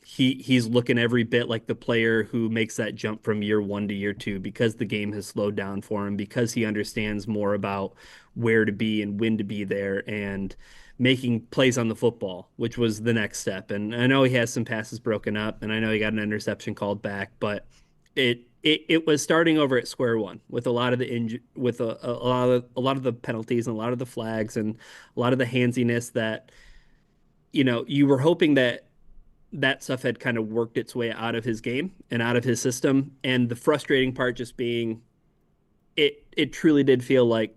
he's looking every bit like the player who makes that jump from year one to year two because the game has slowed down for him, because he understands more about where to be and when to be there and making plays on the football, which was the next step. And I know he has some passes broken up, and I know he got an interception called back, but it was starting over at square one with a lot of the with a lot of the penalties and a lot of the flags and a lot of the handsiness that you were hoping that that stuff had kind of worked its way out of his game and out of his system. And the frustrating part just being it truly did feel like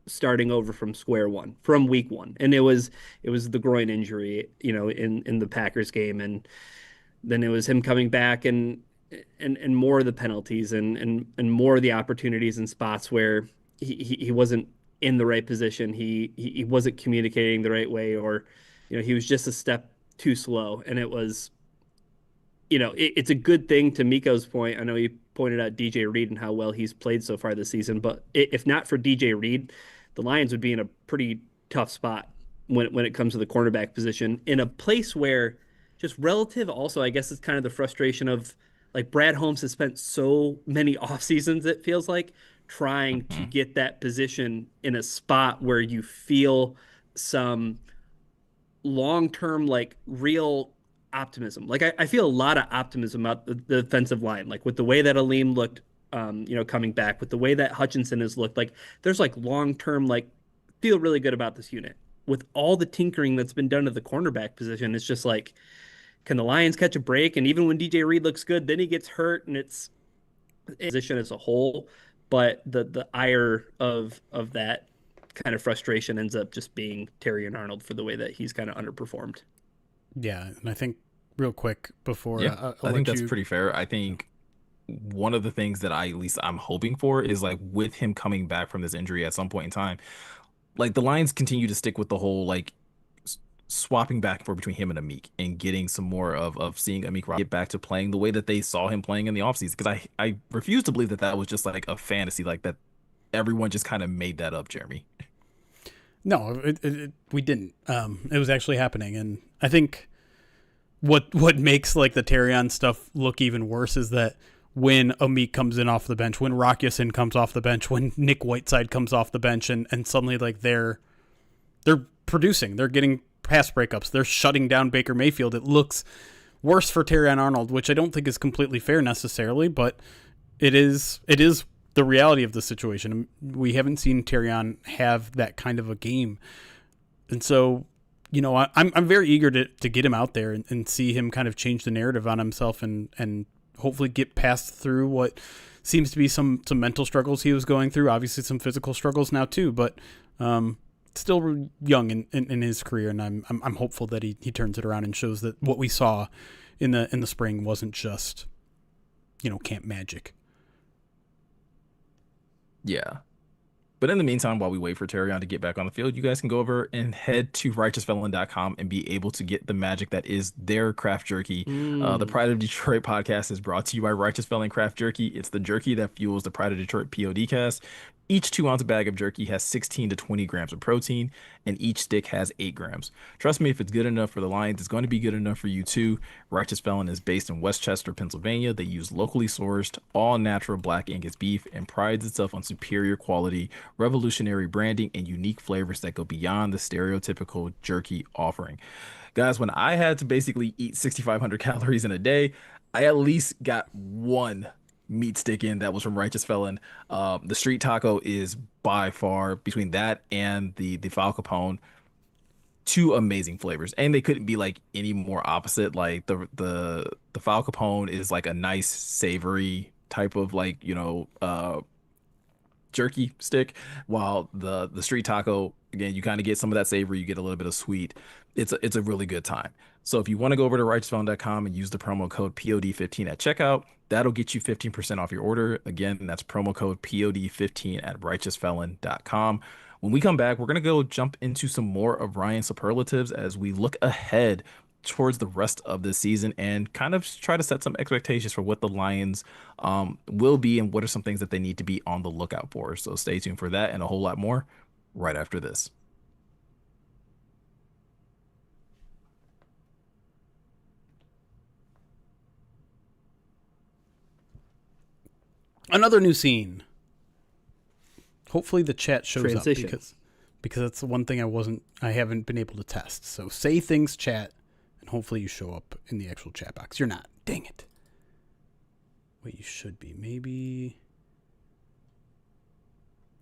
starting over from square one, from week one. And it was the groin injury, in the Packers game. And then it was him coming back and more of the penalties and more of the opportunities and spots where he wasn't in the right position. He wasn't communicating the right way, or he was just a step too slow. And it was, it's a good thing, to Miko's point. I know he pointed out DJ Reed and how well he's played so far this season, but if not for DJ Reed, the Lions would be in a pretty tough spot when it comes to the cornerback position, in a place where, just relative, also, I guess it's kind of the frustration of, like, Brad Holmes has spent so many off seasons, it feels like, trying to Mhm. get that position in a spot where you feel some long-term, like, real optimism. Like, I feel a lot of optimism about the defensive line, like with the way that Aleem looked, coming back, with the way that Hutchinson has looked. Like, there's like long-term, like, feel really good about this unit. With all the tinkering that's been done to the cornerback position, it's just like, can the Lions catch a break? And even when DJ Reed looks good, then he gets hurt, and it's a position as a whole. But the ire of that kind of frustration ends up just being Terry and Arnold for the way that he's kind of underperformed. Yeah, and I think real quick before Yeah, I'll I think let that's you. pretty fair. I think one of the things that at least I'm hoping for is like with him coming back from this injury at some point in time, like the Lions continue to stick with the whole like s- swapping back and forth between him and Amik and getting some more of seeing Amik get back to playing the way that they saw him playing in the offseason. Because I refuse to believe that that was just like a fantasy, like that everyone just kind of made that up, Jeremy. No, we didn't. It was actually happening, and I think what makes like the Terrion stuff look even worse is that when Amik comes in off the bench, when Rock Ya-Sin comes off the bench, when Nick Whiteside comes off the bench, and suddenly like they're producing, they're getting pass breakups, they're shutting down Baker Mayfield. It looks worse for Terrion Arnold, which I don't think is completely fair necessarily, but it is the reality of the situation. We haven't seen Terrion have that kind of a game, and so I'm very eager to get him out there and see him kind of change the narrative on himself and hopefully get past through what seems to be some mental struggles he was going through. Obviously, some physical struggles now too, but still young in his career, and I'm hopeful that he turns it around and shows that what we saw in the spring wasn't just camp magic. Yeah. But in the meantime, while we wait for Terrion to get back on the field, you guys can go over and head to righteousfelon.com and be able to get the magic that is their craft jerky. The Mm. Pride of Detroit podcast is brought to you by Righteous Felon Craft Jerky. It's the jerky that fuels the Pride of Detroit POD cast. Each 2 ounce bag of jerky has 16 to 20 grams of protein, and each stick has 8 grams. Trust me, if it's good enough for the Lions, it's going to be good enough for you too. Righteous Felon is based in Westchester, Pennsylvania. They use locally sourced, all natural black Angus beef and prides itself on superior quality, revolutionary branding, and unique flavors that go beyond the stereotypical jerky offering. Guys, when I had to basically eat 6,500 calories in a day, I at least got one meat stick in that was from Righteous Felon. The street taco is by far between that and the Fal Capone, two amazing flavors, and they couldn't be like any more opposite. Like the Fal Capone is like a nice savory type of like jerky stick, while the street taco, again, you kind of get some of that savory, you get a little bit of sweet. It's a really good time. So if you want to go over to righteousfelon.com and use the promo code POD15 at checkout, that'll get you 15% off your order. Again, that's promo code POD15 at righteousfelon.com. When we come back, we're going to go jump into some more of Ryan's superlatives as we look ahead towards the rest of the season and kind of try to set some expectations for what the Lions will be and what are some things that they need to be on the lookout for. So stay tuned for that and a whole lot more right after this. Another new scene. Hopefully the chat shows Transition. up because that's the one thing I haven't been able to test. So say things, chat, and hopefully you show up in the actual chat box. You're not. Dang it. Wait, you should be. Maybe.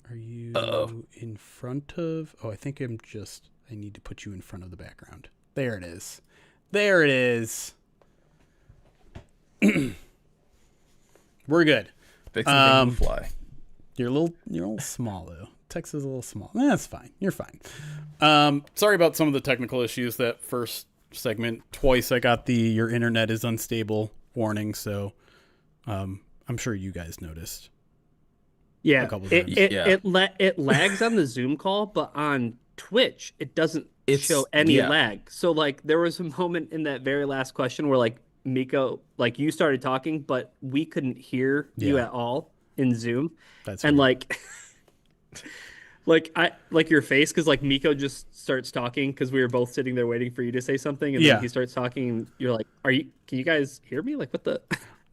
Are you in front of? Oh, I think I need to put you in front of the background. There it is. There it is. We're good. Fixing things on the fly. You're a little small though. Text is a little small. That's fine. You're fine. Sorry about some of the technical issues that first segment. Twice I got the your internet is unstable warning, so I'm sure you guys noticed. Yeah, a couple times. it lags on the Zoom call, but on Twitch it doesn't show any lag. So like there was a moment in that very last question where like Meko, like you started talking, but we couldn't hear you at all in Zoom. That's and weird. like your face, because like Meko just starts talking because we were both sitting there waiting for you to say something, and then he starts talking, and you're like, can you guys hear me? Like what the?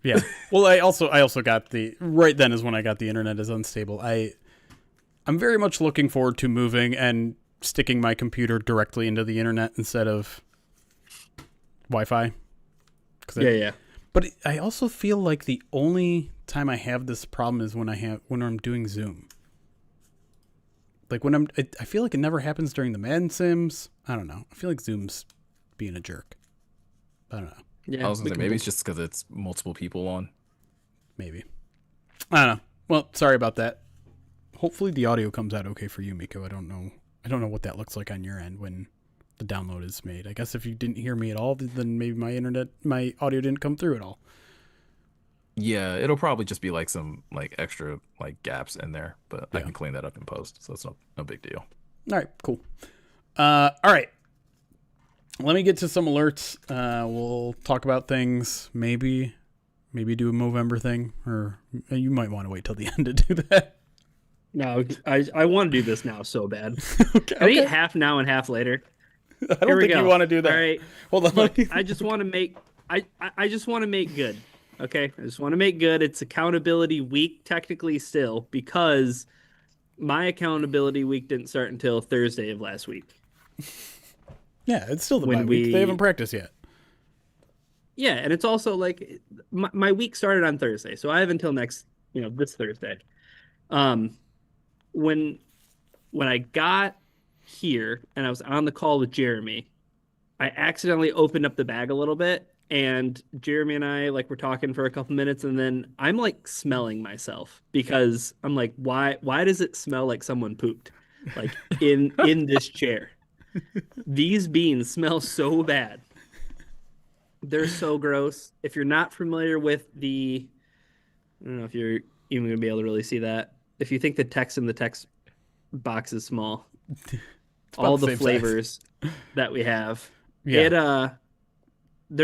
Yeah. Well, I also got the right then is when I got the internet is unstable. I'm very much looking forward to moving and sticking my computer directly into the internet instead of Wi-Fi. Yeah. But I also feel like the only time I have this problem is when I'm doing Zoom. Like I feel like it never happens during the Madden Sims. I don't know. I feel like Zoom's being a jerk. I don't know. Yeah, I was gonna say maybe it's just because it's multiple people on. Maybe. I don't know. Well, sorry about that. Hopefully the audio comes out okay for you, Meko. I don't know what that looks like on your end when the download is made. I guess if you didn't hear me at all, then maybe my audio didn't come through at all. Yeah, it'll probably just be like some like extra like gaps in there, but I can clean that up in post, so it's no big deal. All right, cool. All right. Let me get to some alerts. We'll talk about things. Maybe do a Movember thing, or you might want to wait till the end to do that. No, I want to do this now so bad. Okay. I eat half now and half later. I don't think you want to do that. All right. Hold on. Look, I just want to make good. Okay, I just want to make good. It's accountability week technically still, because my accountability week didn't start until Thursday of last week. Yeah, it's still the bye week. They haven't practiced yet. Yeah, and it's also like my week started on Thursday, so I have until this Thursday. When I got here and I was on the call with Jeremy, I accidentally opened up the bag a little bit, and Jeremy and I were talking for a couple minutes, and then I'm like smelling myself because I'm like, why does it smell like someone pooped like in this chair? These beans smell so bad. They're so gross. If you're not familiar with I don't know if you're even gonna be able to really see that. If you think the text in the text box is small, all the flavors that we have, they're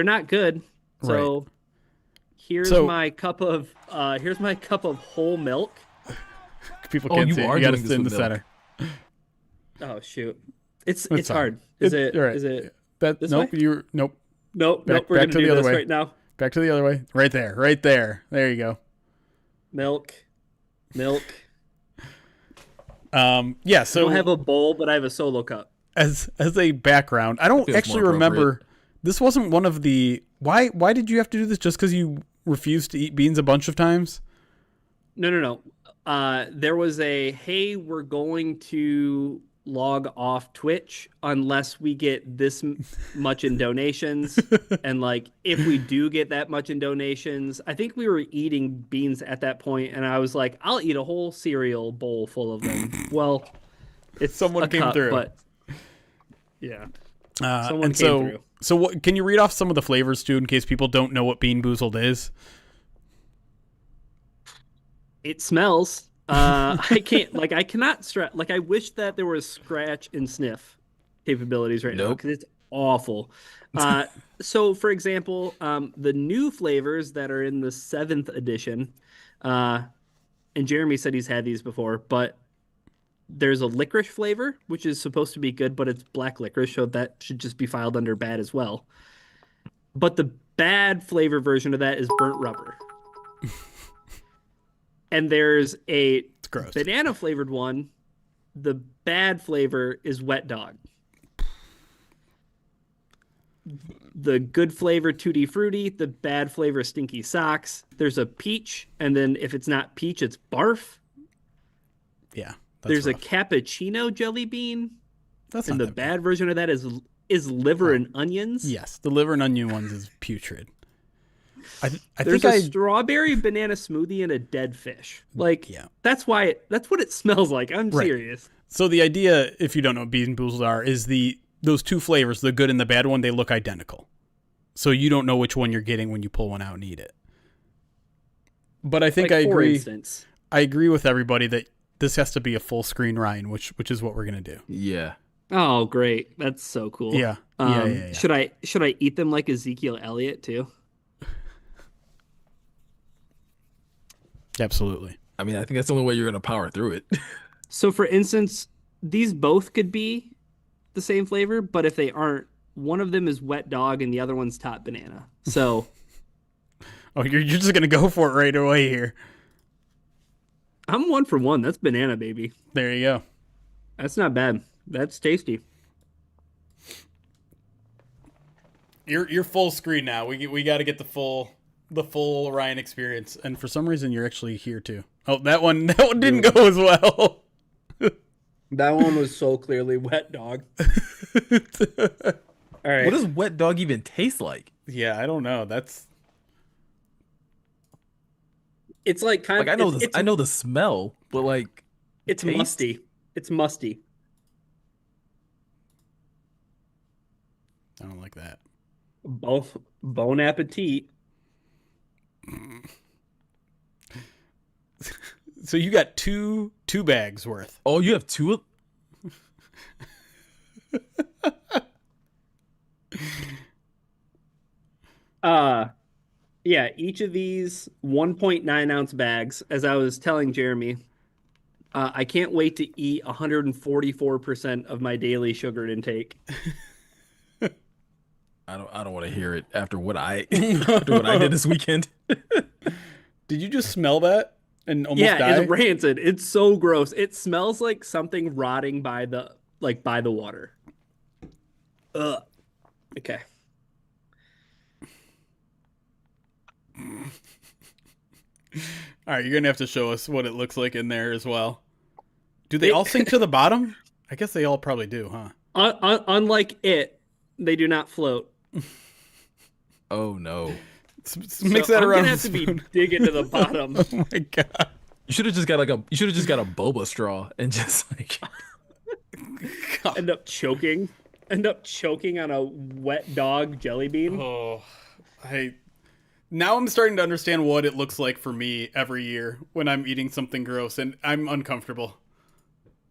not good. So right. here's my cup of whole milk. People can't see it. You gotta sit in the center. Oh shoot. It's hard. Is it that this nope, way? Nope. Nope, we're gonna do this right now. Back to the other way. Right there. There you go. Milk. So I don't have a bowl, but I have a solo cup. As a background, I don't actually remember. This wasn't one of the why did you have to do this? Just because you refused to eat beans a bunch of times? No. There was hey, we're going to log off Twitch unless we get this much in donations. And if we do get that much in donations, I think we were eating beans at that point, and I was like, I'll eat a whole cereal bowl full of them. Well, it's someone came through. But yeah. Someone came through. So what, can you read off some of the flavors too, in case people don't know what Bean Boozled is? It smells I can't like I cannot stress like I wish that there was scratch and sniff capabilities right now Nope. because it's awful. Uh, so for example, the new flavors that are in the seventh edition, uh, and Jeremy said he's had these before, but there's a licorice flavor which is supposed to be good, but it's black licorice, so that should just be filed under bad as well. But the bad flavor version of that is burnt rubber. And there's a It's gross. banana flavored one. The bad flavor is wet dog. The good flavor tutti frutti. The bad flavor stinky socks. There's a peach, and then if it's not peach, it's barf. Yeah. There's Rough. a cappuccino jelly bean, That's and not the that bad. bad version of that is liver and onions. Yes, the liver and onion ones is putrid. I There's think a I strawberry banana smoothie and a dead fish. Like yeah. that's what it smells like. I'm Right. serious. So the idea, if you don't know what Bean Boozled are, is those two flavors, the good and the bad one, they look identical. So you don't know which one you're getting when you pull one out and eat it. But I think Like, I for agree. instance, I agree with everybody that this has to be a full screen Ryan, which is what we're gonna do. Yeah. oh great, that's so cool. Yeah. Yeah. Should I eat them like Ezekiel Elliott too? Absolutely. I mean, I think that's the only way you're gonna power through it. So for instance, these both could be the same flavor, but if they aren't, one of them is wet dog and the other one's top banana. So Oh, you're just gonna go for it right away here. I'm one for one. That's banana, baby. There you go. That's not bad. That's tasty. You're full screen now. We got to get the full Ryan experience. And for some reason, you're actually here too. Oh, that one didn't go as well. That one was so clearly wet dog. All right. What does wet dog even taste like? Yeah, I don't know. That's It's like kind Like of I know this, I know the smell, but like it's taste? musty. It's musty. I don't like that. Bon appetit. So you got two bags worth. oh, you have two. Yeah, each of these 1.9 ounce bags, as I was telling Jeremy, I can't wait to eat 144% of my daily sugar intake. I don't want to hear it after what I after what I did this weekend. Did you just smell that and almost Yeah, die? it's rancid. It's so gross. It smells like something rotting by the water. Ugh. Okay. All right, you're gonna have to show us what it looks like in there as well. Do they all sink to the bottom? I guess they all probably do, huh? Unlike it, they do not float. Oh no. Mix So that I'm around. gonna with have a to be spoon. digging to the bottom. Oh my god. You should have just got a boba straw and just like End up choking. End up choking on a wet dog jelly bean. Oh, now I'm starting to understand what it looks like for me every year when I'm eating something gross and I'm uncomfortable.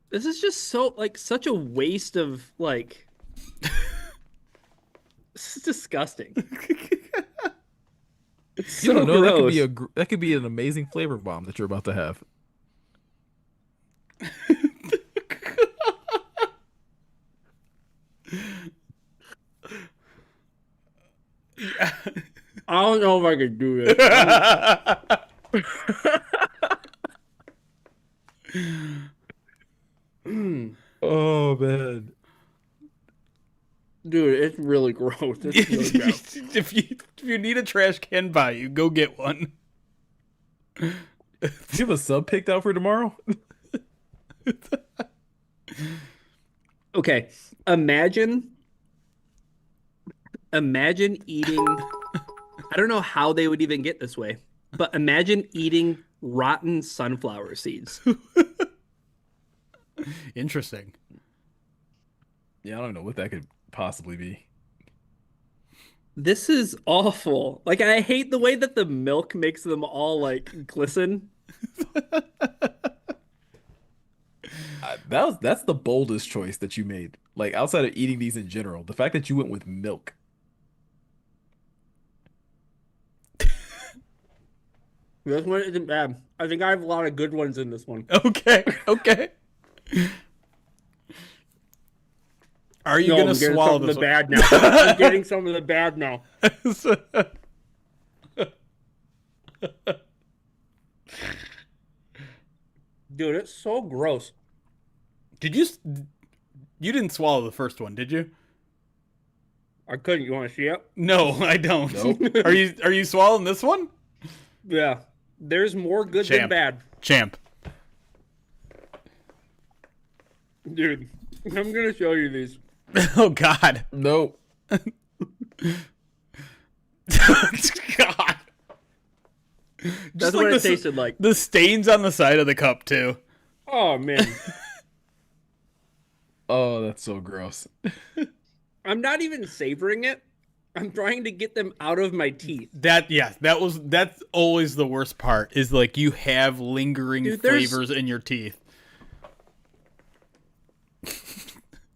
This is just so such a waste of this is disgusting. It's you so don't know gross. that could be an amazing flavor bomb that you're about to have. I don't know if I could do this. Oh man. Dude, it's really gross. It's really gross. if you need a trash can by you, go get one. Do you have a sub picked out for tomorrow? Okay, imagine eating. I don't know how they would even get this way, but imagine eating rotten sunflower seeds. Interesting. Yeah, I don't know what that could possibly be. This is awful. Like, I hate the way that the milk makes them all glisten. That's the boldest choice that you made. Like outside of eating these in general, the fact that you went with milk. This one isn't bad. I think I have a lot of good ones in this one. Okay. Okay. Are you No, gonna I'm getting swallow some of this the one? bad now. I'm getting some of the bad now. Dude, it's so gross. Did you? You didn't swallow the first one, did you? I couldn't. You want to see it? No, I don't. Nope. Are you swallowing this one? Yeah. There's more good than Champ. bad. Champ. Dude, I'm going to show you these. Oh God. Nope. God. That's what it tasted like. The stains on the side of the cup too. Oh, man. Oh, that's so gross. I'm not even savoring it. I'm trying to get them out of my teeth. That's always the worst part is like you have lingering Dude, flavors in your teeth.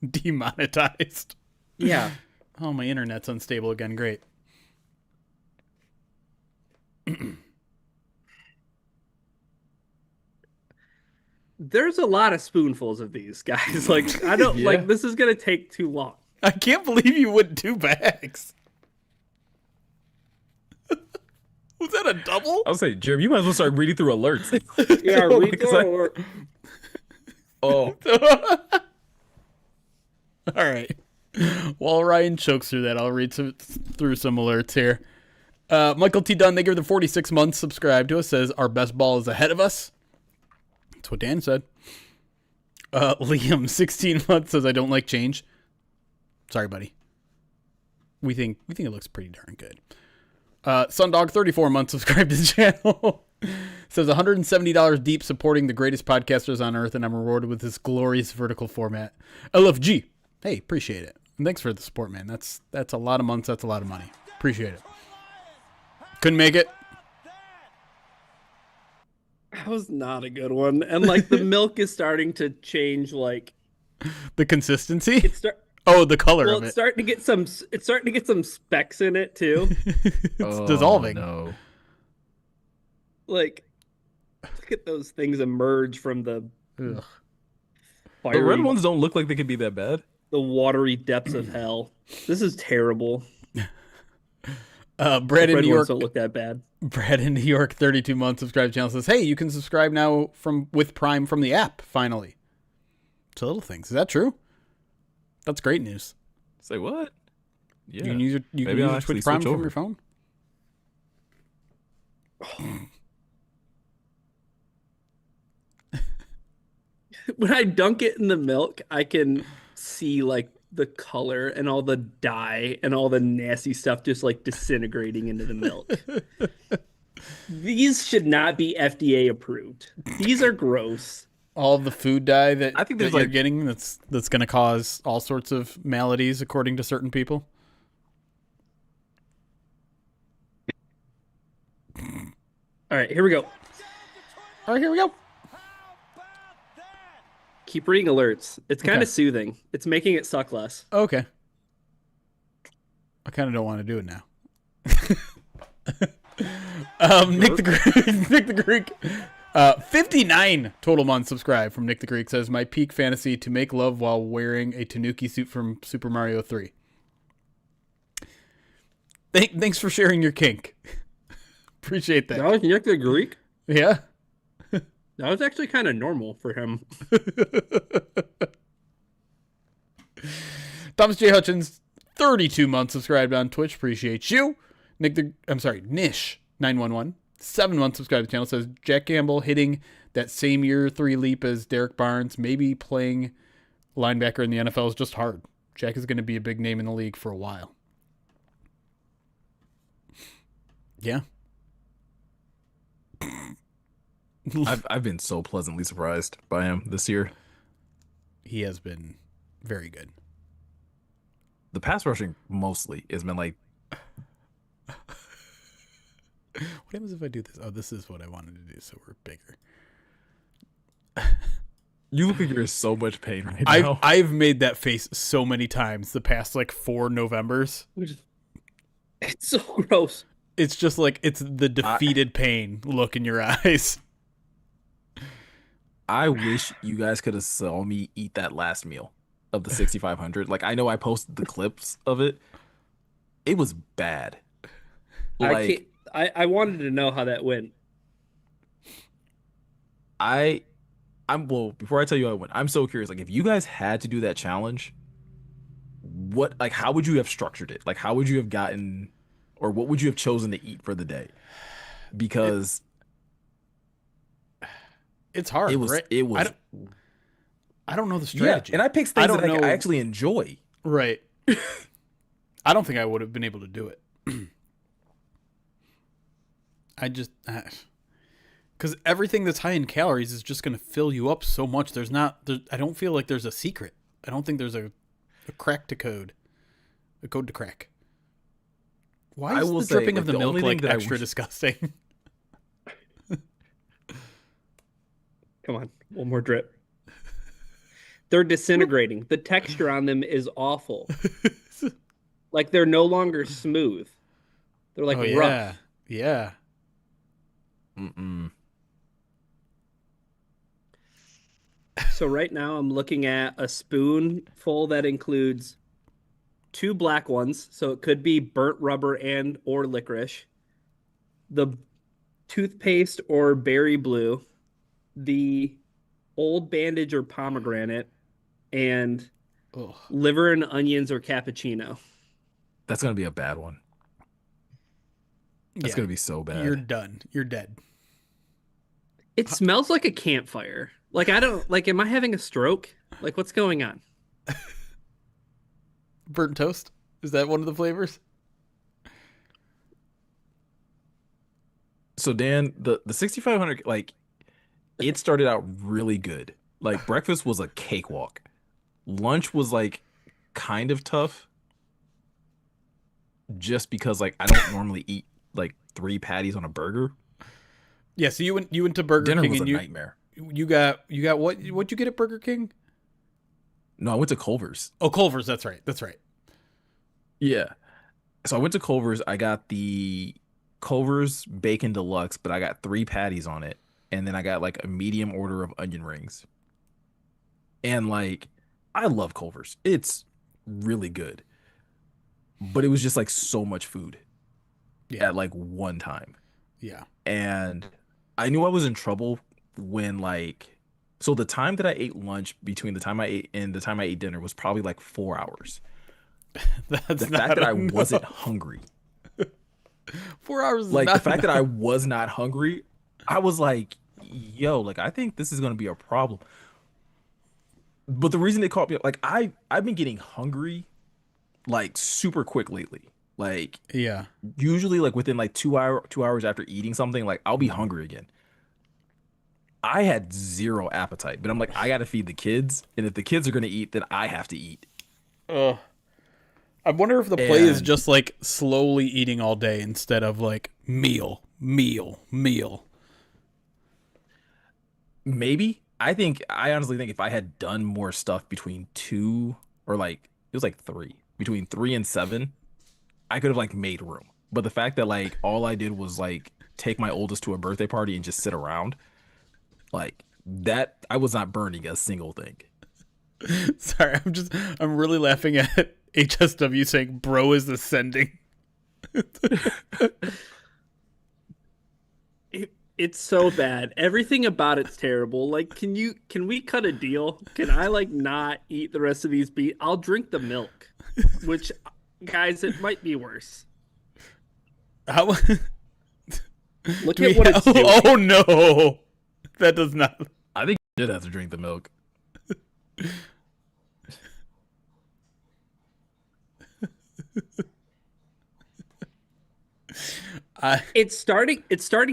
Demonetized. Yeah. Oh, my internet's unstable again. Great. There's a lot of spoonfuls of these, guys. Like, I don't, Yeah. like, this is going to take too long. I can't believe you went 2 bags. Was that a double? I was saying, Jeremy, you might as well start reading through alerts. Yeah, read Because through Oh, All right. While Ryan chokes through that, I'll read through some alerts here. Michael T. Dunn, they give the 46 months subscribe to us, says our best ball is ahead of us. That's what Dan said. Liam, 16 months, says I don't like change. Sorry, buddy. We think it looks pretty darn good. Sundog, 34 months, subscribe to the channel. Says $170 deep supporting the greatest podcasters on earth, and I'm rewarded with this glorious vertical format. LFG. Hey, appreciate it. And thanks for the support, man. That's a lot of months. That's a lot of money. Appreciate it. Couldn't make it. That was not a good one. And like the milk is starting to change. Like The consistency. it's Oh, the color well, of it's it. starting to get some. It's starting to get some specks in it too. It's dissolving. No. Like, look at those things emerge from the Ugh. The fiery, red ones don't look like they could be that bad. the watery depths of hell. This is terrible. Brad in Red New ones York. don't look that bad. Brad in New York, 32 months subscribe channel says, "Hey, you can subscribe now with Prime from the app. Finally, it's little things. Is that true? That's great news. Say what? Yeah. You can use Maybe your I'll actually Twitch Prime switch from over. your phone. When I dunk it in the milk, I can see like the color and all the dye and all the nasty stuff just like disintegrating into the milk. These should not be FDA approved. These are gross. All of the food dye that I think that there's, you're like- getting that's going to cause all sorts of maladies according to certain people. All right, here we go. All right, here we go. Keep reading alerts. It's kind Okay. of soothing. It's making it suck less. Okay. I kind of don't want to do it now. Nick the Greek, Nick the Greek, 59 total months subscribed from Nick the Greek says my peak fantasy to make love while wearing a Tanuki suit from Super Mario 3. Thanks for sharing your kink. Appreciate that. That was Nick the Greek. Yeah. That was actually kind of normal for him. Thomas J. Hutchins, 32 months subscribed on Twitch. Appreciate you. Nish 911, 7 months subscribed to the channel says Jack Campbell hitting that same year 3 leap as Derek Barnes. Maybe playing linebacker in the NFL is just hard. Jack is going to be a big name in the league for a while. Yeah. I've been so pleasantly surprised by him this year. He has been very good. The pass rushing mostly has been like, What happens if I do this? Oh, this is what I wanted to do, so we're bigger. You look like you're in so much pain right I've now. I've made that face so many times the past like 4 Novembers. It's so gross. It's just like it's the I defeated pain look in your eyes. I wish you guys could have saw me eat that last meal of the 6,500. Like I know I posted the clips of it. It was bad. I can't. Like I wanted to know how that went. I I'm well, before I tell you how I went, I'm so curious. Like if you guys had to do that challenge, what like how would you have structured it? Like how would you have gotten or what would you have chosen to eat for the day? It, Because it's hard, right? it I was don't I don't know the yeah, and strategy. I picked I things don't that I know. actually enjoy. Right. I don't think I would have been able to do it. I just because everything that's high in calories is just going to fill you up so much. I don't feel like there's a secret. I don't think there's a crack to code, a code to crack. Why I is will the say, dripping like, of the the milk only thing like that I extra wish disgusting? Come on, one more drip. They're disintegrating. The texture on them is awful. Like they're no longer smooth. They're like Oh rough. yeah. Mm-mm. So right now I'm looking at a spoonful that includes two black ones, so it could be burnt rubber and or licorice, the toothpaste or berry blue, the old bandage or pomegranate, and Ugh. liver and onions or cappuccino. That's gonna be a bad one. That's Yeah. gonna be so You're bad. done. You're dead. It smells like a campfire. Like I don't like am I having a stroke? Like what's going on? Burnt toast? Is that one of the flavors? So Dan, the 6,500 like it started out really good. Like breakfast was a cakewalk. Lunch was like kind of tough just because like I don't normally eat like 3 patties on a burger. Yeah, so you went to Burger Dinner King was a and nightmare. you got what'd you get at Burger King? No, I went to Culver's. Oh, Culver's, that's right. That's right. Yeah. So I went to Culver's. I got the Culver's Bacon Deluxe, but I got 3 patties on it. And then I got like a medium order of onion rings. And like, I love Culver's. It's really good. But it was just like so much food Yeah. at like one time. Yeah. And I knew I was in trouble when like, so the time that I ate lunch between the time I ate and the time I ate dinner was probably like 4 hours. That's The fact not that I enough. wasn't hungry, 4 hours is like the not fact that I enough. was not hungry, I was like, yo, like I think this is gonna be a problem. But the reason they caught me, like I've been getting hungry like super quick lately. Like Yeah. usually like within like 2 hours after eating something, like I'll be hungry again. I had zero appetite, but I'm like, I gotta feed the kids, and if the kids are gonna eat, then I have to eat. Ugh. I wonder if the play is And just like slowly eating all day instead of like meal, meal, meal. maybe I honestly think if I had done more stuff between two or like it was like three, between 3 and 7, I could have like made room. But the fact that like all I did was like take my oldest to a birthday party and just sit around, like that, I was not burning a single thing. Sorry, I'm really laughing at HSW saying bro is ascending. It's so bad. Everything about it's terrible. Like, can we cut a deal? Can I like not eat the rest of these beets? I'll drink the milk, which guys, it might be worse. How Look do we at what it's doing. oh no. That does not. I think you did have to drink the milk. I It's starting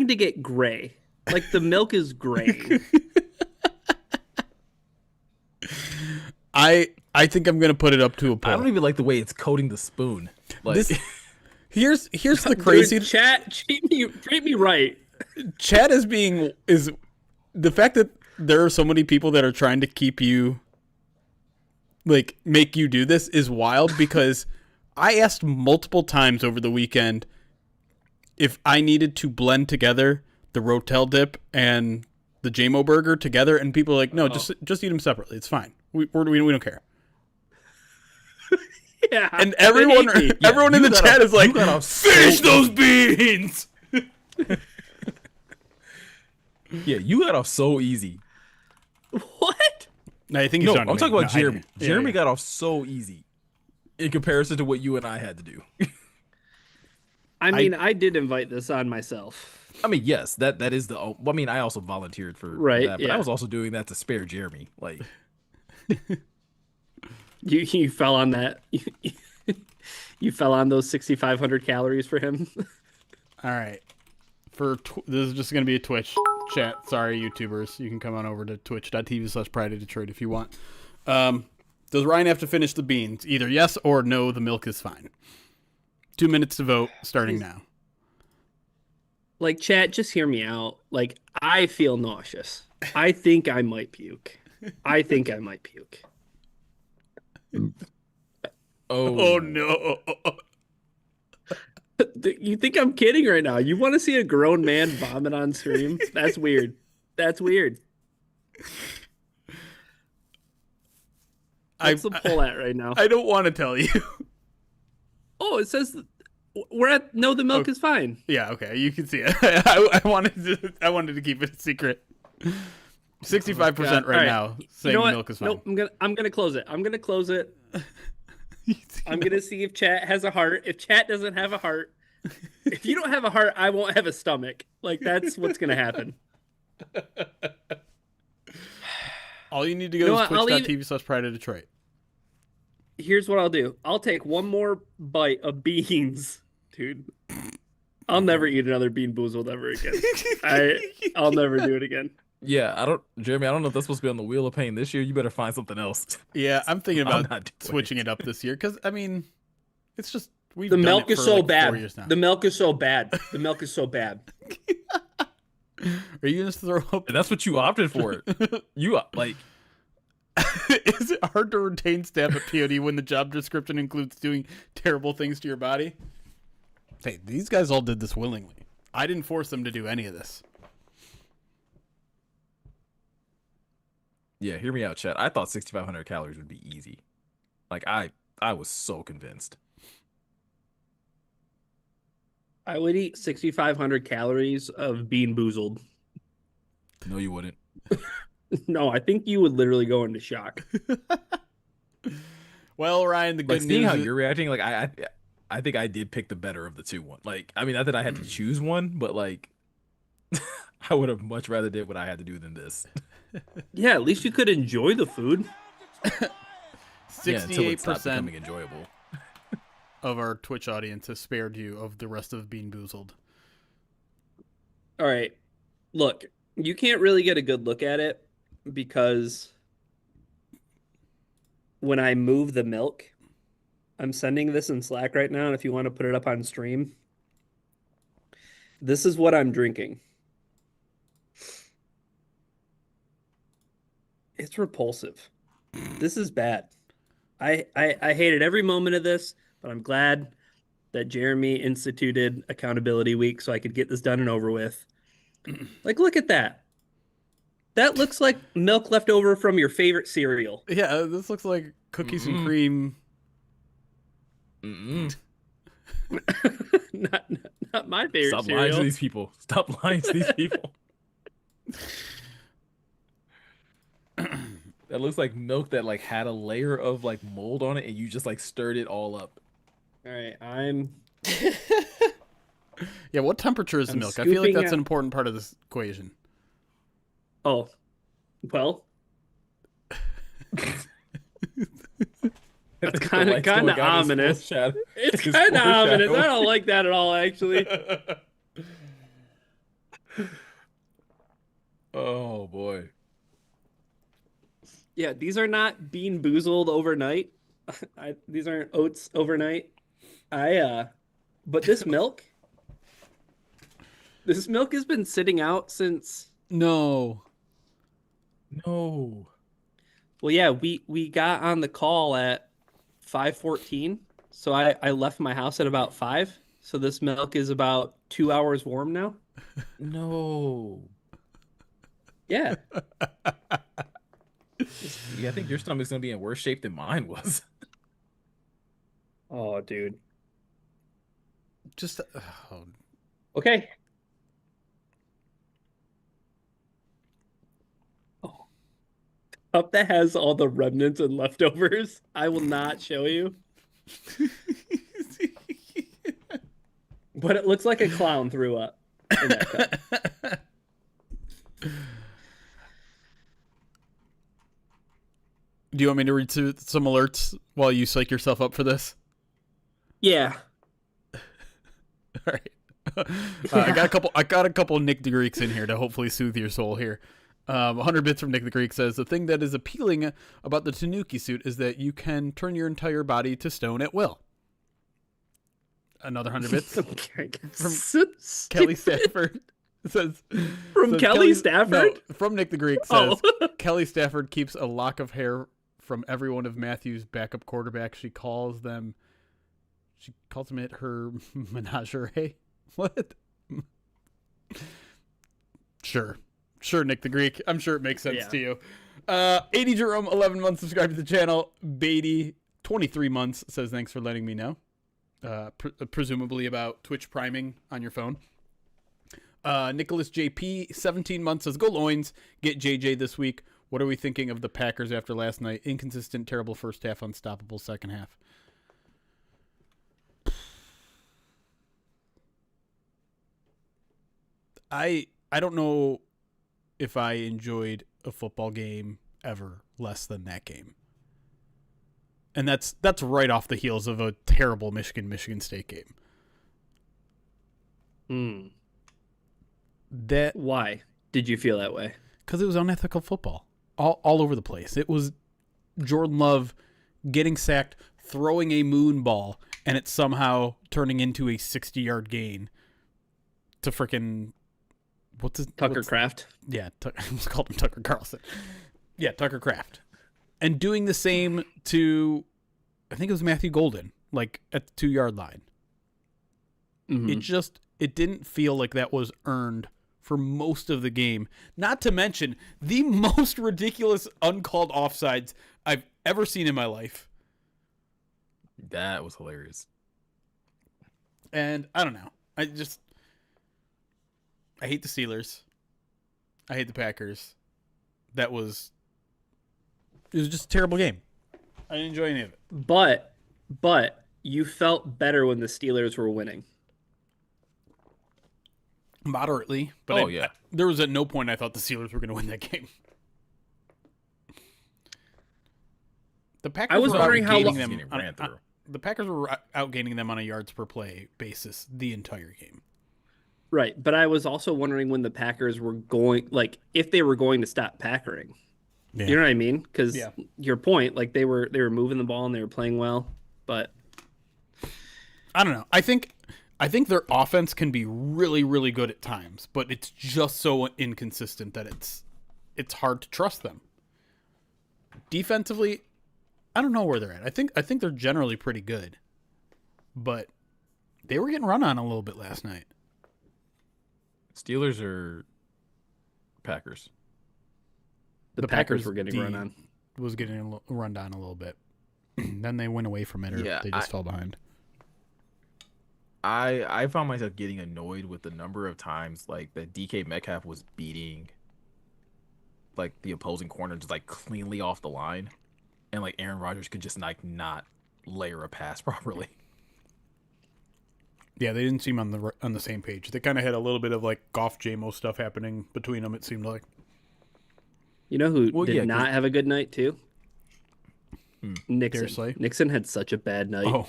to get gray. Like the milk is gray. I think I'm gonna put it up to a I don't poll. even like the way it's coating the spoon. Like This here's the Dude, crazy chat treat me right. Chad is the fact that there are so many people that are trying to keep you, like, make you do this is wild because I asked multiple times over the weekend if I needed to blend together the Rotel dip and the JMO burger together, and people are like, no, just eat them separately. It's fine. We don't care. Yeah, and everyone in the chat is like, finish those beans. Yeah, you got off so easy. What? No, I think he's I'm talking about Jeremy. Jeremy yeah. got off so easy in comparison to what you and I had to do. I mean, I did invite this on myself. I mean, yes, that is the. I mean, I also volunteered for that, but I was also doing that to spare Jeremy. Like, you fell on that. You fell on those 6,500 calories for him. All right. This is just going to be a Twitch chat. Sorry, YouTubers. You can come on over to twitch.tv/Pride of Detroit if you want. Does Ryan have to finish the beans? Either yes or no, the milk is fine. 2 minutes to vote, starting now. Like, chat, just hear me out. Like, I feel nauseous. I think I might puke. Oh no. You think I'm kidding right now? You want to see a grown man vomit on stream? That's weird. What's the poll at right now? I don't want to tell you. Oh, it says we're at no. The milk is fine. Yeah, okay, you can see it. I wanted to keep it a secret. 65% right now saying the milk is fine. Nope, I'm gonna close it. I'm gonna see if chat has a heart. If chat doesn't have a heart, if you don't have a heart, I won't have a stomach. Like, that's what's gonna happen. All you need to go is twitch.tv/Pride of Detroit. Here's what I'll do. I'll take one more bite of beans, dude. I'll never eat another Bean Boozled ever again. I'll never do it again. Yeah, Jeremy, I don't know if that's supposed to be on the Wheel of Pain this year. You better find something else. Yeah, I'm thinking about switching it up this year because, I mean, it's just the milk is so bad. The milk is so bad. The milk is so bad. Are you gonna throw up? And that's what you opted for. You like. Is it hard to retain staff at POD when the job description includes doing terrible things to your body? Hey, these guys all did this willingly. I didn't force them to do any of this. Yeah, hear me out, chat. I thought 6,500 calories would be easy. Like, I was so convinced. I would eat 6,500 calories of Bean Boozled. No, you wouldn't. No, I think you would literally go into shock. Well, Ryan, the good news. Seeing how you're reacting, like I think I did pick the better of the two. Like, I mean, not that I had to choose one, but like, I would have much rather did what I had to do than this. Yeah, at least you could enjoy the food. 68% becoming enjoyable. Of our Twitch audience has spared you of the rest of Bean Boozled. All right, look, you can't really get a good look at it because when I move the milk, I'm sending this in Slack right now, and if you want to put it up on stream, this is what I'm drinking. It's repulsive. This is bad. I hated every moment of this, but I'm glad that Jeremy instituted accountability week so I could get this done and over with. Like, look at that. That looks like milk left over from your favorite cereal. Yeah, this looks like cookies and cream. Not my favorite Stop cereal. lying to these people. Stop lying to these people. That looks like milk that like had a layer of like mold on it and you just like stirred it all up. All right, I'm... Yeah, what temperature is the milk? I feel like that's an important part of this equation. Oh, well... That's kind of ominous. It's kind of ominous. I don't like that at all, actually. Oh boy. Yeah, these are not Bean Boozled overnight. These aren't oats overnight. But this milk has been sitting out since... No. No. Well, yeah, we got on the call at 5:14, so I left my house at about 5. So this milk is about 2 hours warm now. No. Yeah. Yeah, I think your stomach's gonna be in worse shape than mine was. Oh, dude. Just Okay. Oh, cup that has all the remnants and leftovers. I will not show you, but it looks like a clown threw up in that cup. Do you want me to read some alerts while you psych yourself up for this? Yeah. All right. I got a couple Nick the Greeks in here to hopefully soothe your soul here. 100 bits from Nick the Greek says the thing that is appealing about the Tanuki suit is that you can turn your entire body to stone at will. Another 100 bits from Kelly Stafford says From Kelly Stafford? No, from Nick the Greek says Oh. Kelly Stafford keeps a lock of hair from every one of Matthew's backup quarterbacks. She calls them it her menagerie. What? Sure, Nick the Greek. I'm sure it makes sense to you. 80 Jerome, 11 months subscribed to the channel. Beatty, 23 months, says thanks for letting me know. Presumably about Twitch priming on your phone. Nicholas JP, 17 months, says go Loins, get JJ this week. What are we thinking of the Packers after last night? Inconsistent, terrible first half, unstoppable second half. I don't know if I enjoyed a football game ever less than that game. And that's right off the heels of a terrible Michigan State game. Why did you feel that way? Because it was unethical football. All over the place. It was Jordan Love getting sacked, throwing a moon ball, and it somehow turning into a 60-yard gain to frickin' Tucker Kraft? Yeah, I almost called him Tucker Carlson. Yeah, Tucker Kraft. And doing the same to, I think it was Matthew Golden, like at the 2-yard line. Mm-hmm. It didn't feel like that was earned for most of the game. Not to mention the most ridiculous uncalled offsides I've ever seen in my life. That was hilarious. And I don't know. I hate the Steelers. I hate the Packers. It was just a terrible game. I didn't enjoy any of it. But you felt better when the Steelers were winning. Moderately, but yeah. There was at no point I thought the Steelers were going to win that game. The Packers I was were wondering how outgaining long the Packers were outgaining them on a yards per play basis the entire game. Right, but I was also wondering when the Packers were going, like, if they were going to stop packering. Yeah. You know what I mean? Because Yeah. your point, like, they were moving the ball and they were playing well, but I don't know. I think their offense can be really, really good at times, but it's just so inconsistent that it's hard to trust them. Defensively, I don't know where they're at. I think they're generally pretty good, but they were getting run on a little bit last night. Steelers or Packers? the Packers were getting run on. Was getting run down a little bit. Then they went away from it, or they just fell behind. I found myself getting annoyed with the number of times like that DK Metcalf was beating like the opposing corner just like cleanly off the line, and like Aaron Rodgers could just like not layer a pass properly. Yeah, they didn't seem on the same page. They kind of had a little bit of like Goff JMO stuff happening between them. It seemed like. You know who did not have a good night too? Nixon. Slay? Nixon had such a bad night. Oh.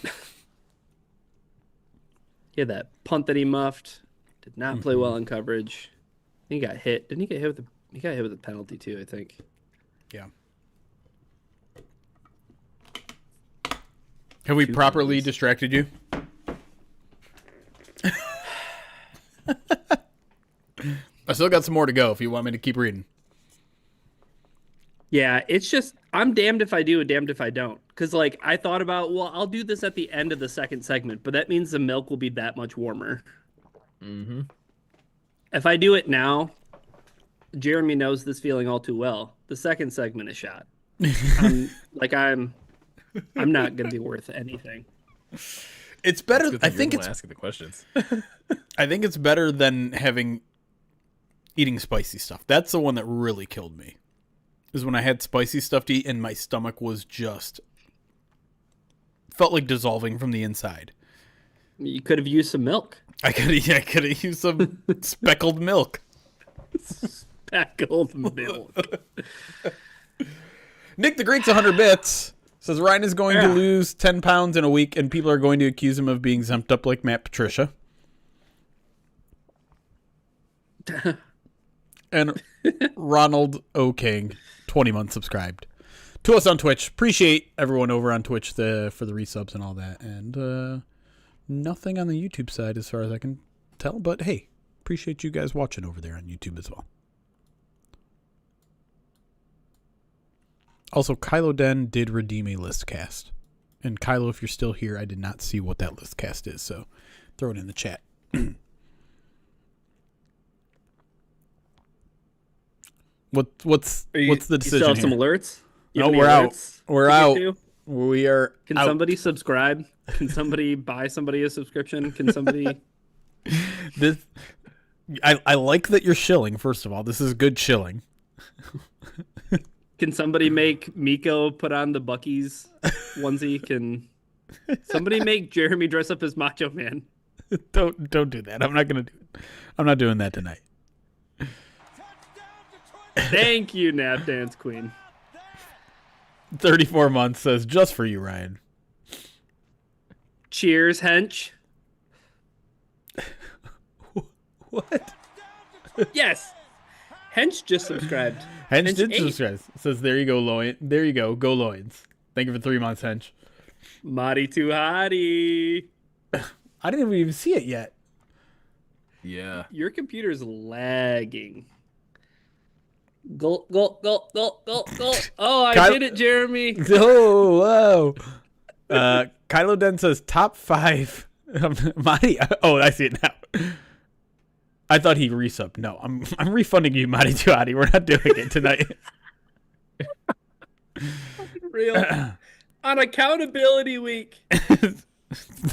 He had that punt that he muffed. Did not play well in coverage. He got hit. Didn't he get hit with he got hit with a penalty too, I think. Yeah. Have we properly distracted you? I still got some more to go if you want me to keep reading. Yeah, it's just I'm damned if I do and damned if I don't. Because like I thought about, well, I'll do this at the end of the second segment, but that means the milk will be that much warmer. Mm-hmm. If I do it now, Jeremy knows this feeling all too well. The second segment is shot. I'm not gonna be worth anything. It's better. I think it's asking the questions. I think it's better than eating spicy stuff. That's the one that really killed me. Is when I had spicy stuff to eat and my stomach was just felt like dissolving from the inside. You could have used some milk. I could have used some speckled milk. Speckled milk. Nick the Greek's 100 bits. Says Ryan is going to lose 10 pounds in a week and people are going to accuse him of being zumped up like Matt Patricia. And Ronald O. King, 20 months subscribed to us on Twitch. Appreciate everyone over on Twitch for the resubs and all that. And nothing on the YouTube side as far as I can tell. But hey, appreciate you guys watching over there on YouTube as well. Also, Kylo Den did redeem a list cast. And Kylo, if you're still here, I did not see what that list cast is. So throw it in the chat. What's the decision? You still have some here? alerts? No, we're out. We're out. We are. Can out. somebody subscribe? Can somebody buy somebody a subscription? Can somebody? This. I like that you're shilling. First of all, this is good shilling. Can somebody make Meko put on the Bucky's onesie? Can somebody make Jeremy dress up as Macho Man? Don't do that. I'm not gonna do it. I'm not doing that tonight. Thank you, Nap Dance Queen. 34 months says just for you, Ryan. Cheers, hench. What? Yes. Hench just subscribed. Hench did subscribe. Says there you go, loin. There you go. Go loins. Thank you for 3 months, Hench. Mari too hottie. I didn't even see it yet. Yeah. Your computer's lagging. Go, go, go, go, go, go. Oh, I did it, Jeremy. Oh, whoa. Kylo Den says top 5. Mari. Oh, I see it now. I thought he resubbed. No, I'm refunding you, Mari Tuati. We're not doing it tonight. Real. On accountability week.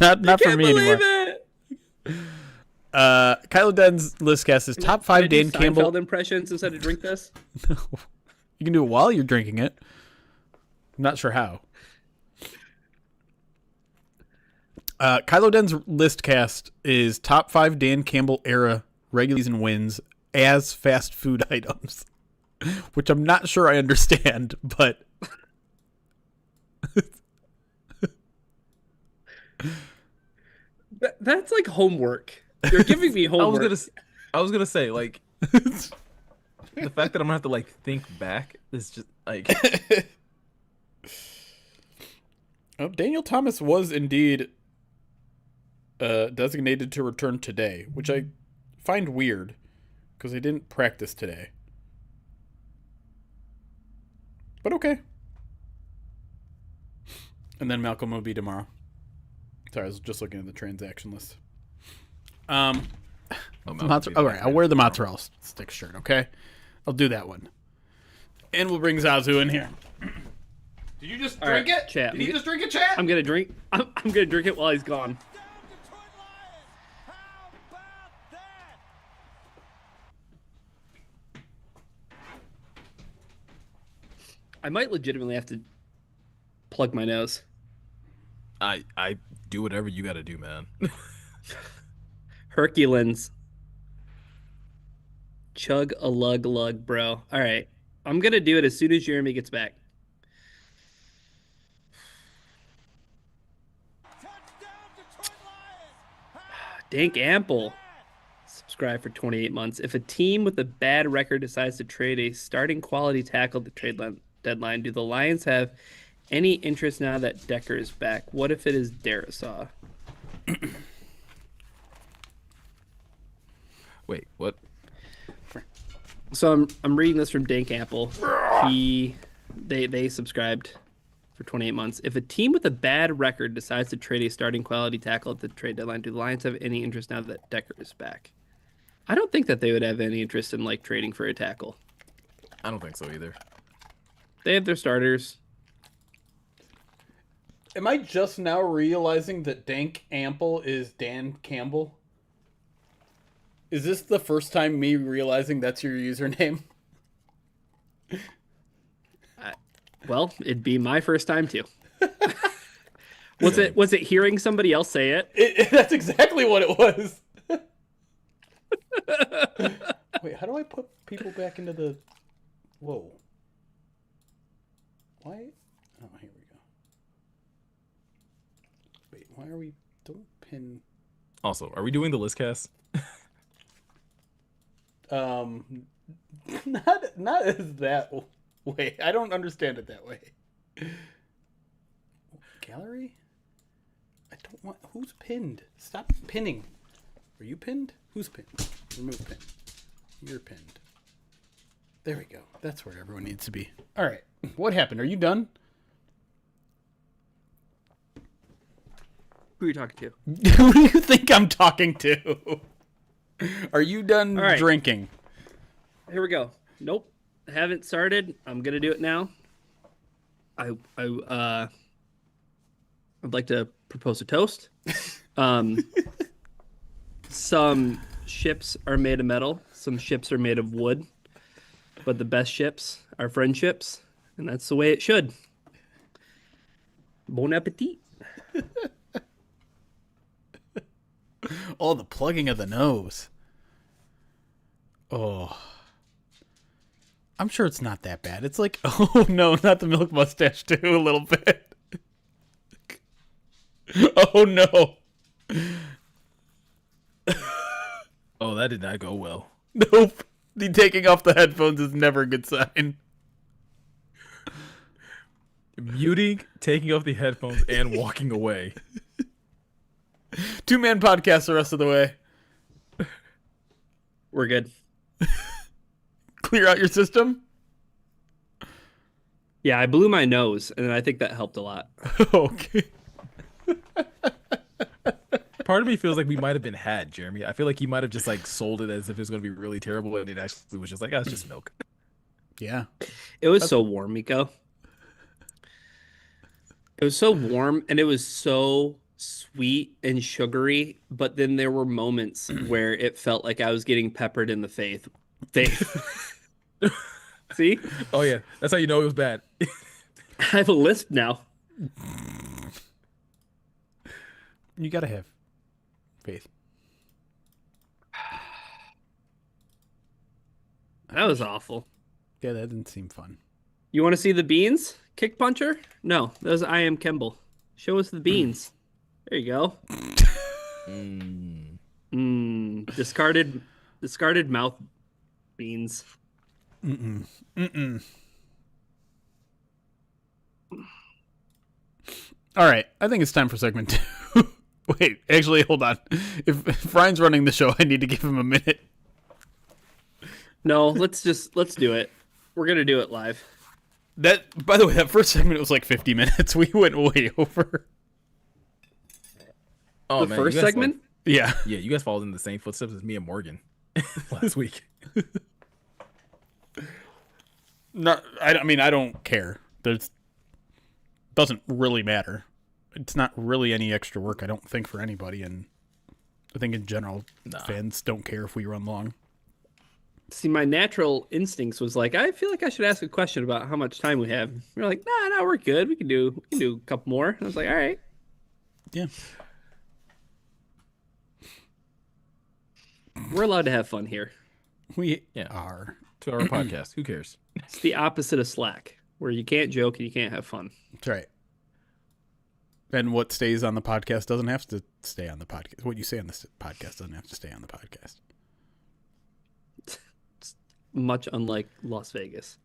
not for me anymore. It. Kylo Den's listcast is top 5 Dan Campbell Seinfeld impressions instead of drink this. No. You can do it while you're drinking it. I'm not sure how. Kylo Den's listcast is top 5 Dan Campbell era regular season wins as fast food items, which I'm not sure I understand, but that's like homework. You're giving me homework. I was gonna say like the fact that I'm gonna have to like think back is just like. Oh, Daniel Thomas was indeed designated to return today, which I find weird because he didn't practice today. But okay. And then Malcolm will be tomorrow. Sorry, I was just looking at the transaction list. All right, I'll wear the mozzarella stick shirt, okay? I'll do that one. And we'll bring Zazu in here. Did you just drink it? Chat. Did you just drink it, chat? I'm gonna drink. I'm gonna drink it while he's gone. I might legitimately have to plug my nose. I do whatever you got to do, man. Hercules. Chug a lug, bro. All right. I'm going to do it as soon as Jeremy gets back. Dank Ample. Subscribe for 28 months. If a team with a bad record decides to trade a starting quality tackle at the trade deadline, do the Lions have any interest now that Decker is back? What if it is Darisaw? Wait, what? So I'm reading this from Dank Apple. They subscribed for 28 months. If a team with a bad record decides to trade a starting quality tackle at the trade deadline, do the Lions have any interest now that Decker is back? I don't think that they would have any interest in like trading for a tackle. I don't think so either. They have their starters. Am I just now realizing that Dank Ample is Dan Campbell? Is this the first time me realizing that's your username? Well, it'd be my first time too. Was it hearing somebody else say it? That's exactly what it was. Wait, how do I put people back into the... Whoa. Why? Oh, here we go. Wait, why are we... Don't pin... Also, are we doing the list cast? Not as that way. I don't understand it that way. Gallery? I don't want... Who's pinned? Stop pinning. Are you pinned? Who's pinned? Remove pin. You're pinned. There we go. That's where everyone needs to be. All right. What happened? Are you done? Who are you talking to? Who do you think I'm talking to? Are you done drinking? Here we go. Nope. Haven't started. I'm gonna do it now. I'd like to propose a toast. Some ships are made of metal. Some ships are made of wood. But the best ships are friendships, and that's the way it should. Bon appetit. Oh, the plugging of the nose. Oh. I'm sure it's not that bad. It's like, oh no, not the milk mustache too, a little bit. Oh no. Oh, that did not go well. Nope. The taking off the headphones is never a good sign. Muting, taking off the headphones, and walking away. 2-man podcast the rest of the way. We're good. Clear out your system? Yeah, I blew my nose, and I think that helped a lot. Okay. Part of me feels like we might have been had, Jeremy. I feel like he might have just like sold it as if it was going to be really terrible, and it actually was just like, oh, it's just milk. Yeah. It was so warm, Meko. It was so warm, and it was so sweet and sugary, but then there were moments where it felt like I was getting peppered in the face. See? Oh, yeah. That's how you know it was bad. I have a lisp now. You gotta have faith. That was awful. Yeah, that didn't seem fun. You want to see the beans? Kick puncher? No, that was I am Kemble. Show us the beans. There you go. Discarded mouth beans. All right, I think it's time for segment 2. Wait, actually, hold on. If Ryan's running the show, I need to give him a minute. No, let's do it. We're gonna do it live. That, by the way, that first segment was like 50 minutes. We went way over. Oh, the man, first segment? Yeah. Yeah, you guys followed in the same footsteps as me and Morgan last week. No, I mean, I don't care. Doesn't really matter. It's not really any extra work, I don't think, for anybody, and I think in general, fans don't care if we run long. See, my natural instincts was like, I feel like I should ask a question about how much time we have. We're like, nah, we're good. We can do a couple more. And I was like, all right. Yeah. We're allowed to have fun here. We are. To our podcast. Who cares? It's the opposite of Slack, where you can't joke and you can't have fun. That's right. And what stays on the podcast doesn't have to stay on the podcast. What you say on this podcast doesn't have to stay on the podcast. It's much unlike Las Vegas.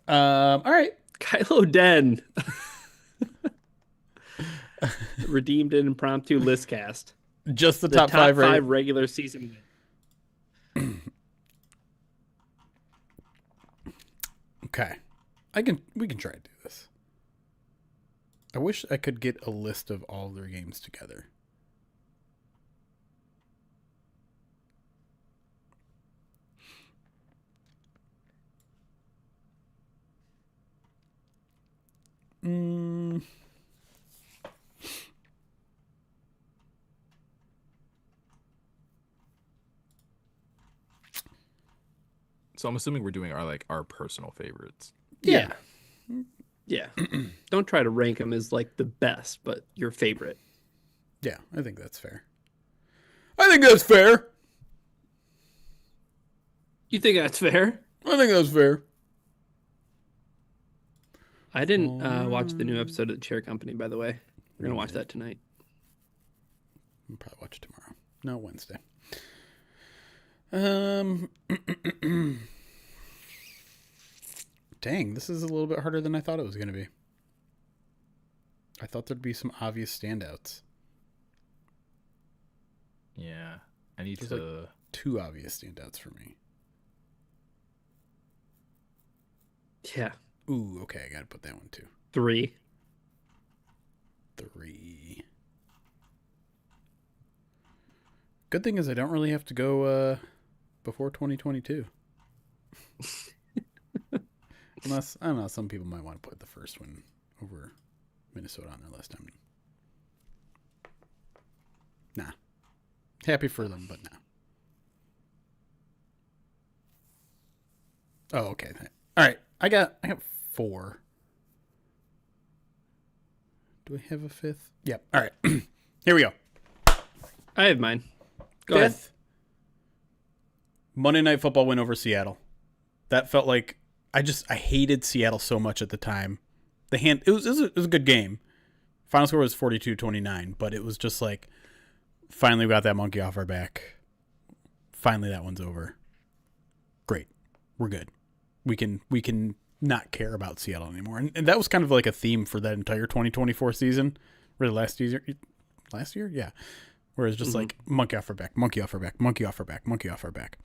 All right. Kylo Den. Redeemed an impromptu list cast. Just the top five regular season. Okay. We can try to do this. I wish I could get a list of all their games together. Mm. So I'm assuming we're doing our personal favorites. Yeah. Yeah. Don't try to rank them as like the best, but your favorite. Yeah, I think that's fair. I think that's fair. You think that's fair? I think that's fair. I didn't watch the new episode of the Chair Company, by the way. We're gonna watch that tonight. We'll probably watch it tomorrow. No, Wednesday. Dang, this is a little bit harder than I thought it was going to be. I thought there'd be some obvious standouts. Yeah, I need There's to. like 2 obvious standouts for me. Yeah. Ooh, okay, I got to put that one too. 3. 3. Good thing is I don't really have to go before 2022. Unless, I don't know, some people might want to put the first one over Minnesota on their list. Nah. Happy for them, but nah. Oh, okay. All right. I got 4. Do I have a 5th? Yep. All right. Here we go. I have mine. Go 5th. ahead. Monday Night Football win over Seattle. That felt like I hated Seattle so much at the time. It was a good game. Final score was 42-29, but it was just like finally we got that monkey off our back. Finally that one's over. Great. We're good. We can not care about Seattle anymore. And that was kind of like a theme for that entire 2024 season. Really last year? Yeah. Where it's just like monkey off our back, monkey off our back, monkey off our back, monkey off our back.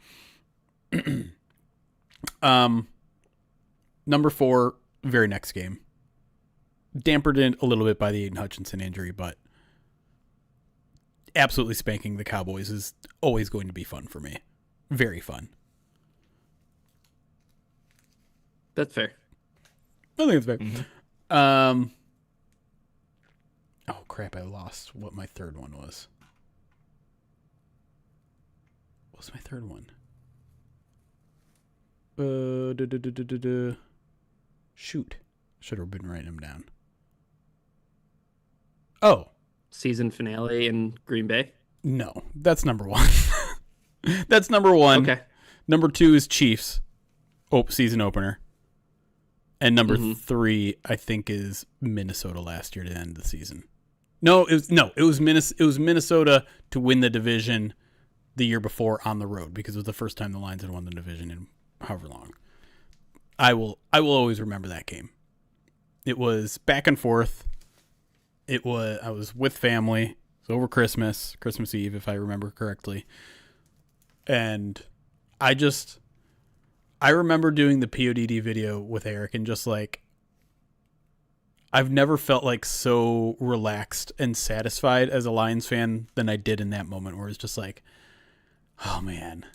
Number 4, very next game. Dampered in a little bit by the Aiden Hutchinson injury, but absolutely spanking the Cowboys is always going to be fun for me. Very fun. That's fair. I think it's fair. Mm-hmm. Oh crap! I lost what my third one was. What's my third one? Shoot. Should have been writing them down. Oh. Season finale in Green Bay? No, that's number 1. That's number 1. Okay. Number 2 is Chiefs. Season opener. And number 3, I think, is Minnesota last year to end the season. It was Minnesota to win the division the year before on the road because it was the first time the Lions had won the division in however long. I will always remember that game. It was back and forth. I was with family. It was over Christmas Eve, if I remember correctly. And I remember doing the PODD video with Eric and just like, I've never felt like so relaxed and satisfied as a Lions fan than I did in that moment where it's just like, oh man,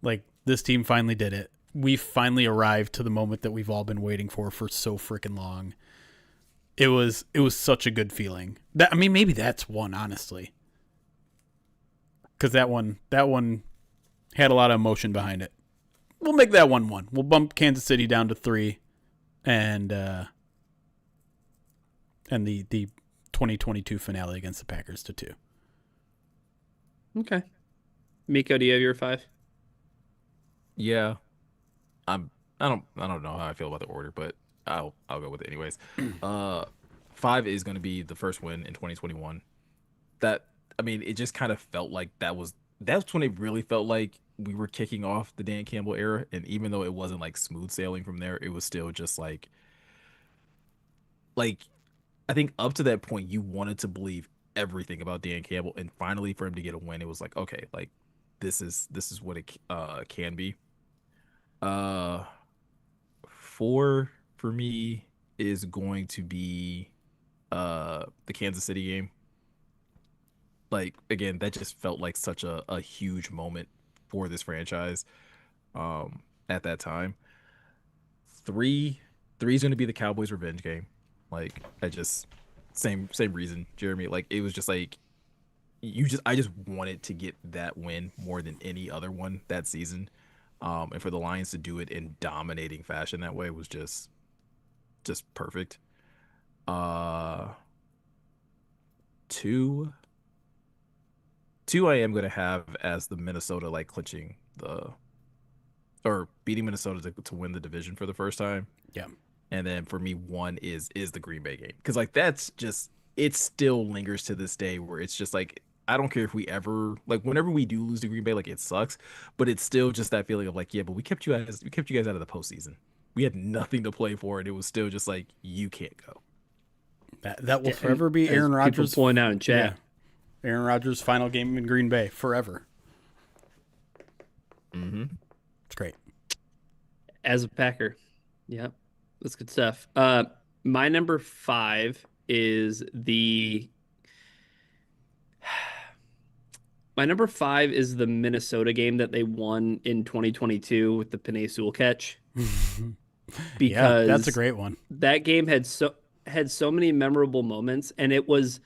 like this team finally did it. We finally arrived to the moment that we've all been waiting for so freaking long. It was such a good feeling. Maybe that's one, honestly. Because that one had a lot of emotion behind it. We'll make that 1-1. We'll bump Kansas City down to 3 and the 2022 finale against the Packers to 2. Okay. Meko, do you have your 5? Yeah, I don't know how I feel about the order, but I'll go with it anyways. 5 is going to be the first win in 2021. It just kind of felt like that's when it really felt like we were kicking off the Dan Campbell era, and even though it wasn't like smooth sailing from there, it was still just like I think up to that point you wanted to believe everything about Dan Campbell, and finally for him to get a win, it was like, okay, like this is what it can be. 4 for me is going to be the Kansas City game. Like again, that just felt like such a huge moment for this franchise at that time. Three three is going to be the Cowboys revenge game. Like I just same reason, Jeremy. Like it was just like I just wanted to get that win more than any other one that season. And for the Lions to do it in dominating fashion that way was just perfect. Uh two two I am gonna have as the Minnesota like clinching the or beating Minnesota to win the division for the first time. Yeah. And then for me, one is the Green Bay game because like that's just it still lingers to this day where it's just like I don't care if we ever like whenever we do lose to Green Bay, like it sucks, but it's still just that feeling of like yeah, but we kept you guys out of the postseason. We had nothing to play for, and it was still just like you can't go. That will Yeah, forever be Aaron people Rodgers. point out in chat. Yeah. Aaron Rodgers' final game in Green Bay forever. Mm-hmm. It's great. As a Packer. Yep. That's good stuff. My number 5 is the my number 5 is the Minnesota game that they won in 2022 with the Penei Sewell catch Yeah, that's a because great one. that game had so many memorable moments, and it was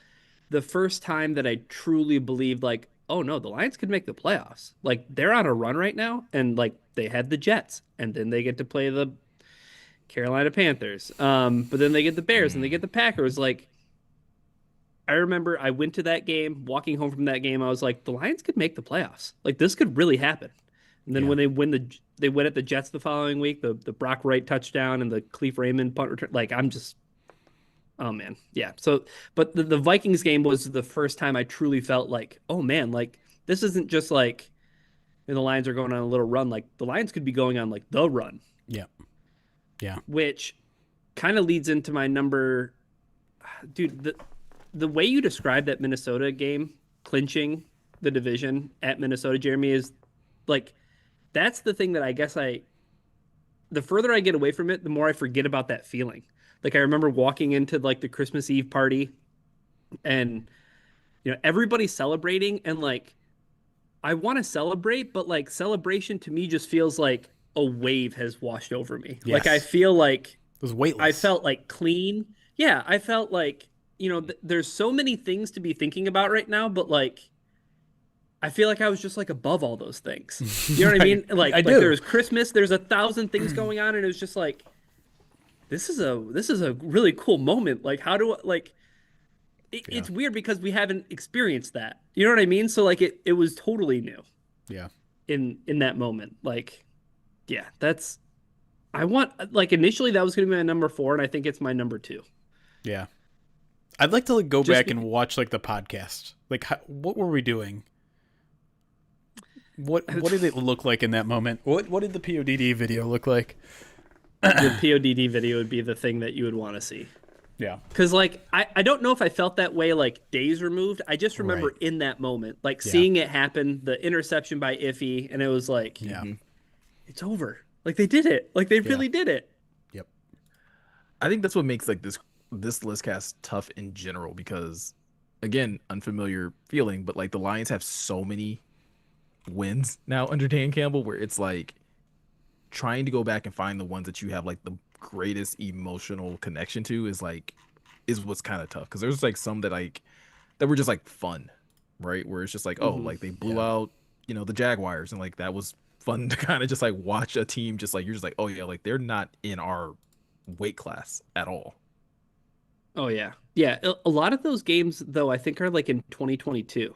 the first time that I truly believed like, oh no, the Lions could make the playoffs. Like they're on a run right now, and like they had the Jets, and then they get to play the Carolina Panthers. But then they get the Bears and they get the Packers. Like I remember I went to that game, walking home from that game, I was like, the Lions could make the playoffs. Like this could really happen. And then Yeah. when they win at the Jets the following week, the Brock Wright touchdown and the Cleve Raymond punt return, like I'm just oh man. Yeah. So but the Vikings game was the first time I truly felt like, oh man, like this isn't just like the Lions are going on a little run. Like the Lions could be going on like the run, Yeah. Yeah. which kind of leads into my number dude, the way you describe that Minnesota game, clinching the division at Minnesota, Jeremy, is like that's the thing that I guess the further I get away from it, the more I forget about that feeling. Like I remember walking into like the Christmas Eve party and everybody celebrating and like I want to celebrate, but like celebration to me just feels like a wave has washed over me. Yes. Like I feel like It was weightless. I felt like clean. Yeah, I felt like, there's so many things to be thinking about right now, but like I feel like I was just like above all those things. You know what I mean? Like, I like do. there was Christmas, there's 1,000 things going on, and it was just like this is a really cool moment. Like how do I like it's weird because we haven't experienced that. You know what I mean? So like it was totally new Yeah. in that moment. Like yeah, that's I want like initially that was going to be my number 4 and I think it's my number 2. Yeah. I'd like to like go Just back and watch like the podcast. Like what were we doing? What did it look like in that moment? What did the PODD video look like? The PODD video would be the thing that you would want to see. Yeah. Because, like, I don't know if I felt that way, like, days removed. I just remember Right. in that moment, like, Yeah. seeing it happen, the interception by Iffy, and it was like, Yeah. it's over. Like, they did it. Like, they really did it. Yep. I think that's what makes like this list cast tough in general because again, unfamiliar feeling, but like the Lions have so many wins now under Dan Campbell where it's like trying to go back and find the ones that you have like the greatest emotional connection to is what's kind of tough because there's like some that were just like fun, right? Where it's just like, oh, like they blew out, the Jaguars and like that was fun to kind of just like watch a team just like you're just like, oh yeah, like they're not in our weight class at all. Oh, yeah. Yeah. A lot of those games, though, I think are like in 2022.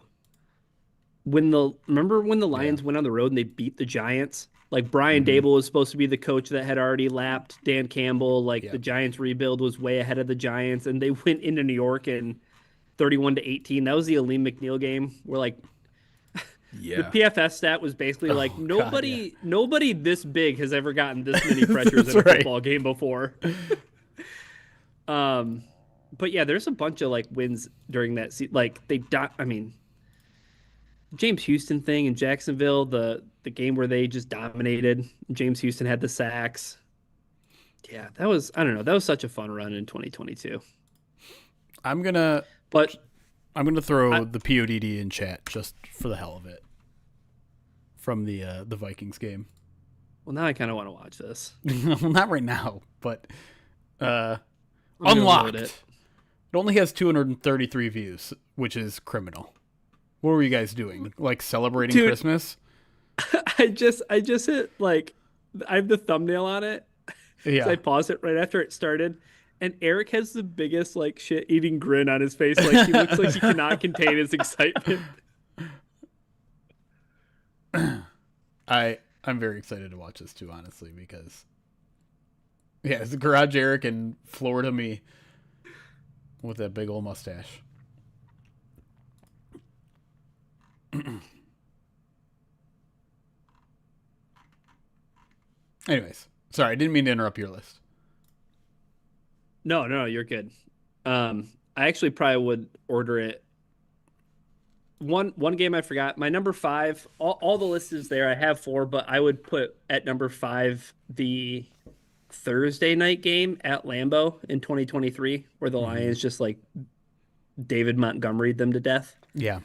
Remember when the Lions went on the road and they beat the Giants? Like Brian Dable was supposed to be the coach that had already lapped Dan Campbell. Like the Giants rebuild was way ahead of the Giants, and they went into New York and 31-18. That was the Aleem McNeil game where like Yeah. the PFS stat was basically like God, nobody this big has ever gotten this many pressures in a right. football game before. But yeah, there's a bunch of like wins during that season. Like I mean, James Houston thing in Jacksonville, the game where they just dominated. James Houston had the sacks. Yeah, that was, I don't know, that was such a fun run in 2022. I'm gonna But throw I, the PODD in chat just for the hell of it from the Vikings game. well, now I kind of want to watch this. Well, not right now, but I'm gonna load unlocked. it. It only has 233 views, which is criminal. What were you guys doing? Like celebrating Dude, Christmas? I just hit like I have the thumbnail on it because I Yeah. paused it right after it started, and Eric has the biggest like shit-eating grin on his face. Like he looks like he cannot contain his excitement. I'm very excited to watch this too, honestly, because yeah, it's Garage Eric and Florida me with that big old mustache. Anyways, sorry, I didn't mean to interrupt your list. No, you're good. I actually probably would order it. One game I forgot. My number five. All the list is there. I have four, but I would put at number five the Thursday night game at Lambeau in 2023, where the Mm-hmm. Lions just like David Montgomery'd them to death. Yeah,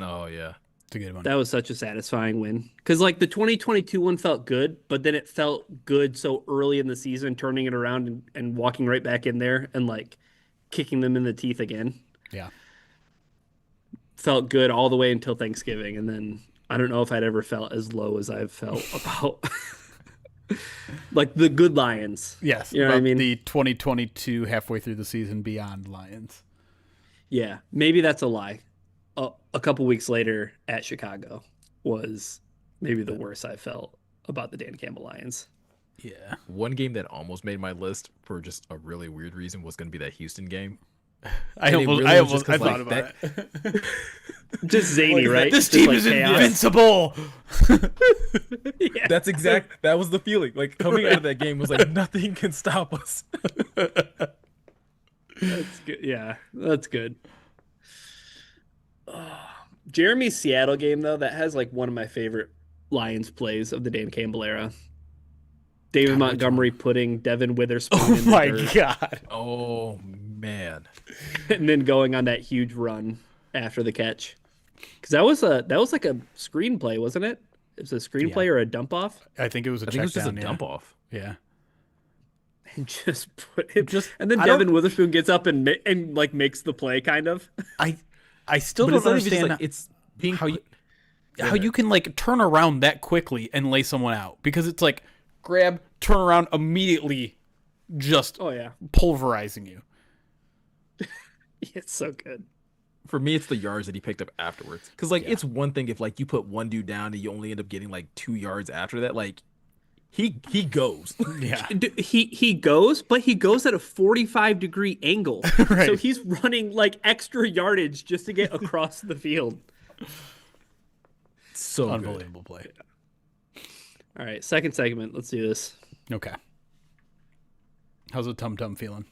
Oh yeah. it's a good one. That was such a satisfying win. Because like the 2022 one felt good, but then it felt good so early in the season, turning it around and walking right back in there and like kicking them in the teeth again. Yeah. Felt good all the way until Thanksgiving, and then I don't know if I'd ever felt as low as I've felt about like the good Lions. Yes, You know what I about mean? the 2022 halfway through the season beyond Lions. Yeah, maybe that's a lie. A couple weeks later at Chicago was maybe the worst I felt about the Dan Campbell Lions. Yeah. One game that almost made my list for just a really weird reason was going to be that Houston game. I And it almost, really I was just almost, I 'cause, thought like, about it. Just zany, Like, right? this Just team like is chaos. invincible. Yeah. That was the feeling. Like coming out of that game was like nothing can stop us. That's good. Yeah, that's good. Jeremy's Seattle game though, that has like one of my favorite Lions plays of the Dan Campbell era. David God, which Montgomery one? putting Devin Witherspoon Oh in the my dirt god. Oh man. and then going on that huge run after the catch. Because that was like a screenplay, wasn't it? It was a screenplay Yeah. or a dump off, I think it was a I think it check was just a down, dump off. Yeah. and just put it. Just And then I don't- Devin Witherspoon gets up and like makes the play, kind of. I still But don't it's not even just understand like it's being how you put- how you can like turn around that quickly and lay someone out, because it's like grab, turn around immediately, just Oh yeah, pulverizing you. it's so good. for me it's the yards that he picked up afterwards. Because like Yeah. it's one thing if like you put one dude down and you only end up getting like 2 yards after that. Like he goes. Yeah. He goes, but he goes at a 45-degree angle. Right. So he's running like extra yardage just to get across the field. So good. Unbelievable play. All right, second segment. Let's do this. Okay. How's the tum tum feeling?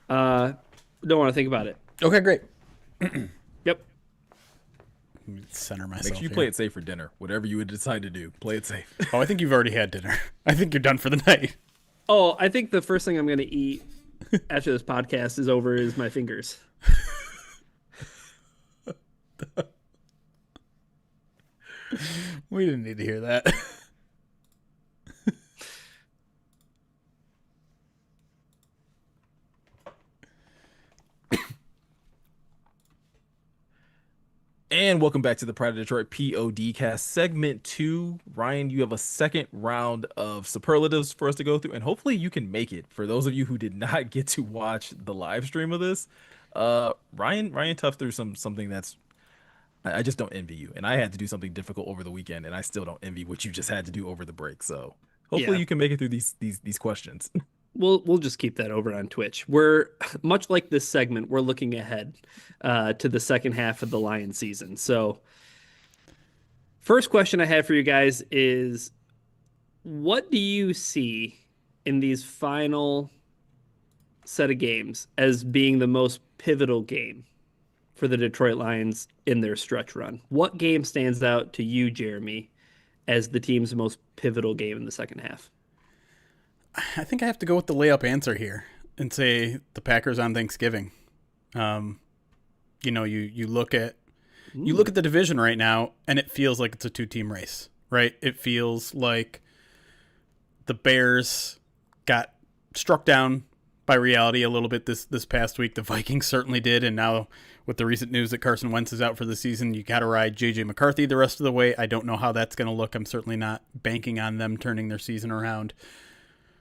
Don't want to think about it. Okay, great. Yep. Center myself. Make sure you here. play it safe for dinner. Whatever you would decide to do, play it safe. Oh, I think you've already had dinner. I think you're done for the night. Oh, I think the first thing I'm going to eat after this podcast is over is my fingers. We didn't need to hear that. And welcome back to the Pride of Detroit POD segment 2. Ryan, you have a second round of superlatives for us to go through, and hopefully you can make it. For those of you who did not get to watch the live stream of this, Ryan toughed through something that's I just don't envy you. And I had to do something difficult over the weekend, and I still don't envy what you just had to do over the break. So hopefully Yeah. you can make it through these questions. We'll just keep that over on Twitch. We're much like this segment. We're looking ahead to the second half of the Lion season. So, first question I had for you guys is, what do you see in these final set of games as being the most pivotal game for the Detroit Lions in their stretch run? What game stands out to you, Jeremy, as the team's most pivotal game in the second half? I think I have to go with the layup answer here and say the Packers on Thanksgiving. Um, you look at the division right now, and it feels like it's a two-team race, right? It feels like the Bears got struck down by reality a little bit this past week. The Vikings certainly did, and now with the recent news that Carson Wentz is out for the season, you got to ride J.J. McCarthy the rest of the way. I don't know how that's going to look. I'm certainly not banking on them turning their season around.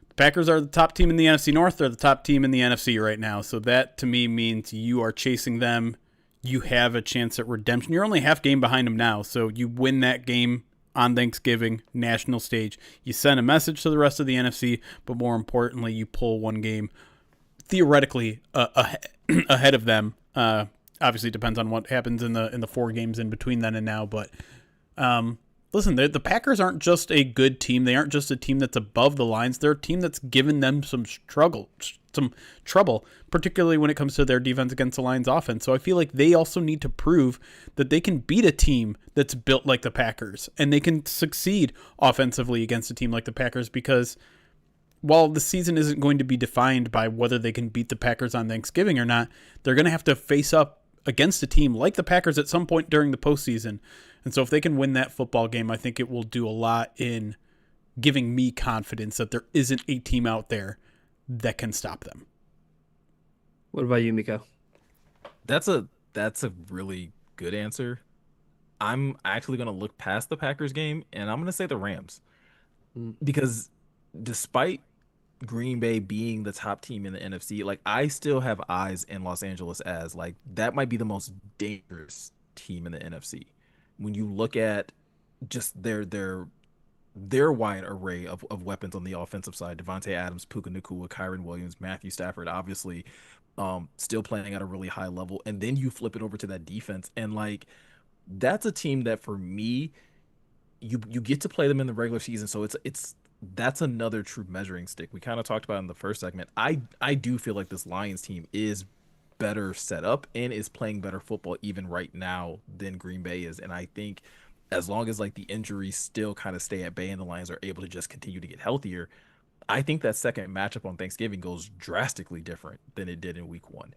The Packers are the top team in the NFC North. They're the top team in the NFC right now, so that to me means you are chasing them. You have a chance at redemption. You're only half game behind them now, so you win that game on Thanksgiving, national stage. You send a message to the rest of the NFC, but more importantly, you pull one game theoretically ahead of them. Obviously, it depends on what happens in the 4 games in between then and now. But listen, the Packers aren't just a good team. They aren't just a team that's above the lines. They're a team that's given them some trouble, particularly when it comes to their defense against the Lions offense. So I feel like they also need to prove that they can beat a team that's built like the Packers, and they can succeed offensively against a team like the Packers, because while the season isn't going to be defined by whether they can beat the Packers on Thanksgiving or not, they're going to have to face up against a team like the Packers at some point during the postseason. And so if they can win that football game, I think it will do a lot in giving me confidence that there isn't a team out there that can stop them. What about you, Miko? That's a really good answer. I'm actually gonna look past the Packers game and I'm gonna say the Rams Mm. because despite Green Bay being the top team in the NFC, like I still have eyes in Los Angeles as like that might be the most dangerous team in the NFC. When you look at just their wide array of weapons on the offensive side, Devontae Adams, Puka Nacua, Kyron Williams, Matthew Stafford, obviously, still playing at a really high level, and then you flip it over to that defense, and like that's a team that for me you get to play them in the regular season, so it's that's another true measuring stick. We kind of talked about it in the first segment. I do feel like this Lions team is better set up and is playing better football even right now than Green Bay is, and I think as long as like the injuries still kind of stay at bay and the Lions are able to just continue to get healthier, I think that second matchup on Thanksgiving goes drastically different than it did in week 1,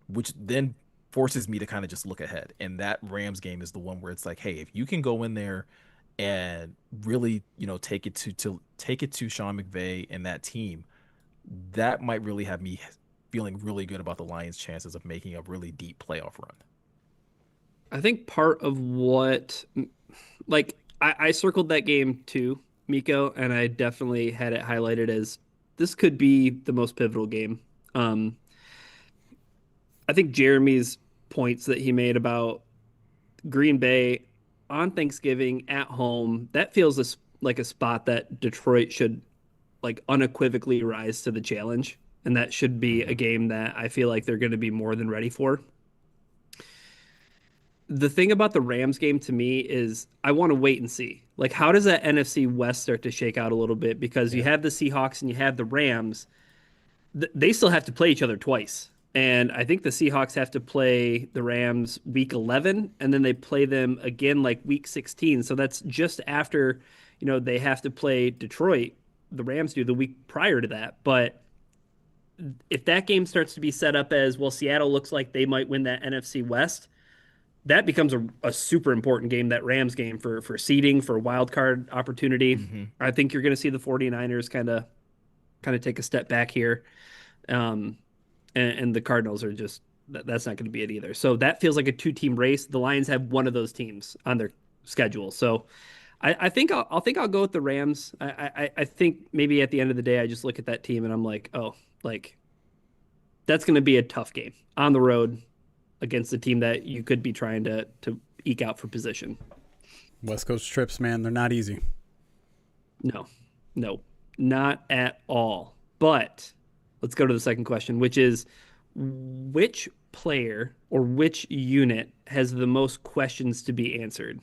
which then forces me to kind of just look ahead. And that Rams game is the one where it's like, hey, if you can go in there and really, take it to take it to Sean McVay and that team, that might really have me feeling really good about the Lions' chances of making a really deep playoff run. I think part of what, like, I circled that game too, Miko, and I definitely had it highlighted as this could be the most pivotal game. Um, I think Jeremy's points that he made about Green Bay on Thanksgiving at home, that feels like a spot that Detroit should like unequivocally rise to the challenge. And that should be a Hmm. game that I feel like they're going to be more than ready for. The thing about the Rams game to me is I want to wait and see. Like, how does that NFC West start to shake out a little bit? Because you Yeah. have the Seahawks and you have the Rams. They still have to play each other twice. And I think the Seahawks have to play the Rams week 11, and then they play them again like week 16. So that's just after, they have to play Detroit. The Rams do the week prior to that. But if that game starts to be set up as, well, Seattle looks like they might win that NFC West, that becomes a super important game, that Rams game for seeding, for wild card opportunity. Hmm. I think you're going to see the 49ers kind of take a step back here. Um, and the Cardinals are just that's not going to be it either. So that feels like a two-team race. The Lions have one of those teams on their schedule. So I think I'll go with the Rams. I think maybe at the end of the day, I just look at that team and I'm like, oh, like that's going to be a tough game on the road against a team that you could be trying to eke out for position. West Coast trips, man, they're not easy. No, no, not at all. But let's go to the second question, which is which player or which unit has the most questions to be answered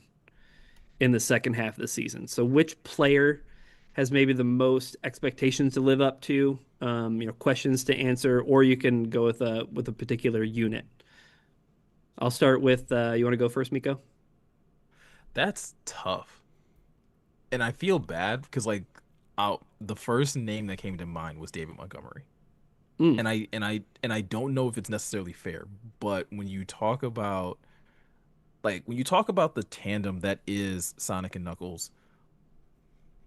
in the second half of the season? So which player has maybe the most expectations to live up to, questions to answer, or you can go with a particular unit. I'll start with you want to go first, Miko? That's tough and I feel bad because like the first name that came to mind was David Montgomery. Mm. And I don't know if it's necessarily fair, but when you talk about the tandem that is Sonic and Knuckles,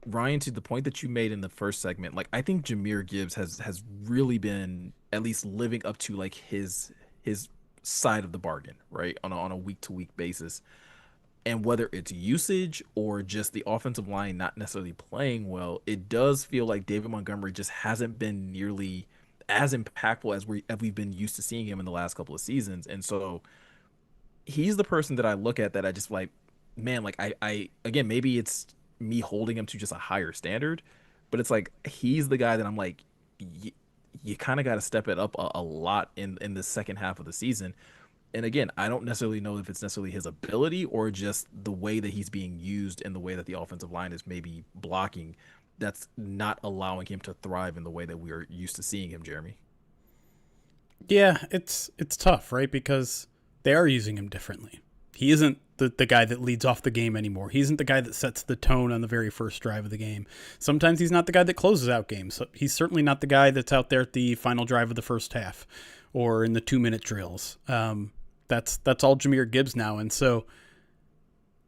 Ryan, to the point that you made in the first segment, like I think Jameer Gibbs has really been at least living up to like his side of the bargain, right? On a week to week basis. And whether it's usage or just the offensive line not necessarily playing well, it does feel like David Montgomery just hasn't been nearly as impactful as we've been used to seeing him in the last couple of seasons. And so he's the person that I look at that I just like, man, like I again, maybe it's me holding him to just a higher standard, but it's like he's the guy that I'm like, you kind of got to step it up a lot in the second half of the season. And again, I don't necessarily know if it's necessarily his ability or just the way that he's being used and the way that the offensive line is maybe blocking that's not allowing him to thrive in the way that we are used to seeing him, Jeremy. Yeah, it's tough, right? Because they are using him differently. He isn't the guy that leads off the game anymore. He isn't the guy that sets the tone on the very first drive of the game. Sometimes he's not the guy that closes out games. So he's certainly not the guy that's out there at the final drive of the first half or in the 2-minute drills. That's all Jameer Gibbs now, and so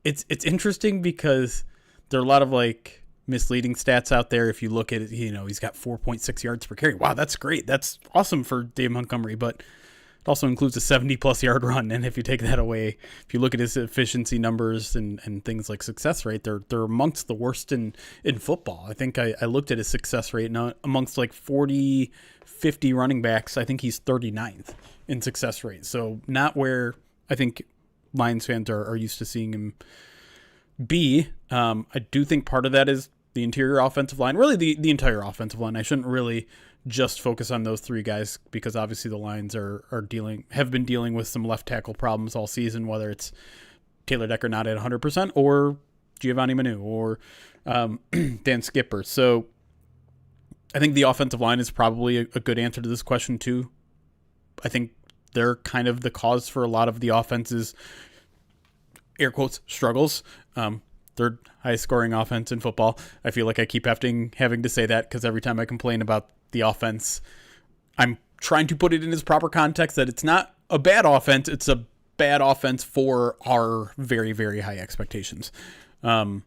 it's interesting because there are a lot of like misleading stats out there. If you look at it, he's got 4.6 yards per carry. Wow, that's great. That's awesome for Dave Montgomery, but it also includes a 70-plus yard run. And if you take that away, if you look at his efficiency numbers and things like success rate, they're amongst the worst in football. I think I looked at his success rate, and amongst like 40, 50 running backs, I think he's 39th in success rate. So not where I think Lions fans are used to seeing him be. I do think part of that is the interior offensive line, really the entire offensive line. I shouldn't really just focus on those three guys because obviously the Lions have been dealing with some left tackle problems all season, whether it's Taylor Decker not at 100% or Giovanni Manu or Dan Skipper. So I think the offensive line is probably a good answer to this question too. I think they're kind of the cause for a lot of the offense's air quotes struggles. Third highest scoring offense in football. I feel like I keep having to say that because every time I complain about the offense, I'm trying to put it in its proper context that it's not a bad offense. It's a bad offense for our very, very high expectations. So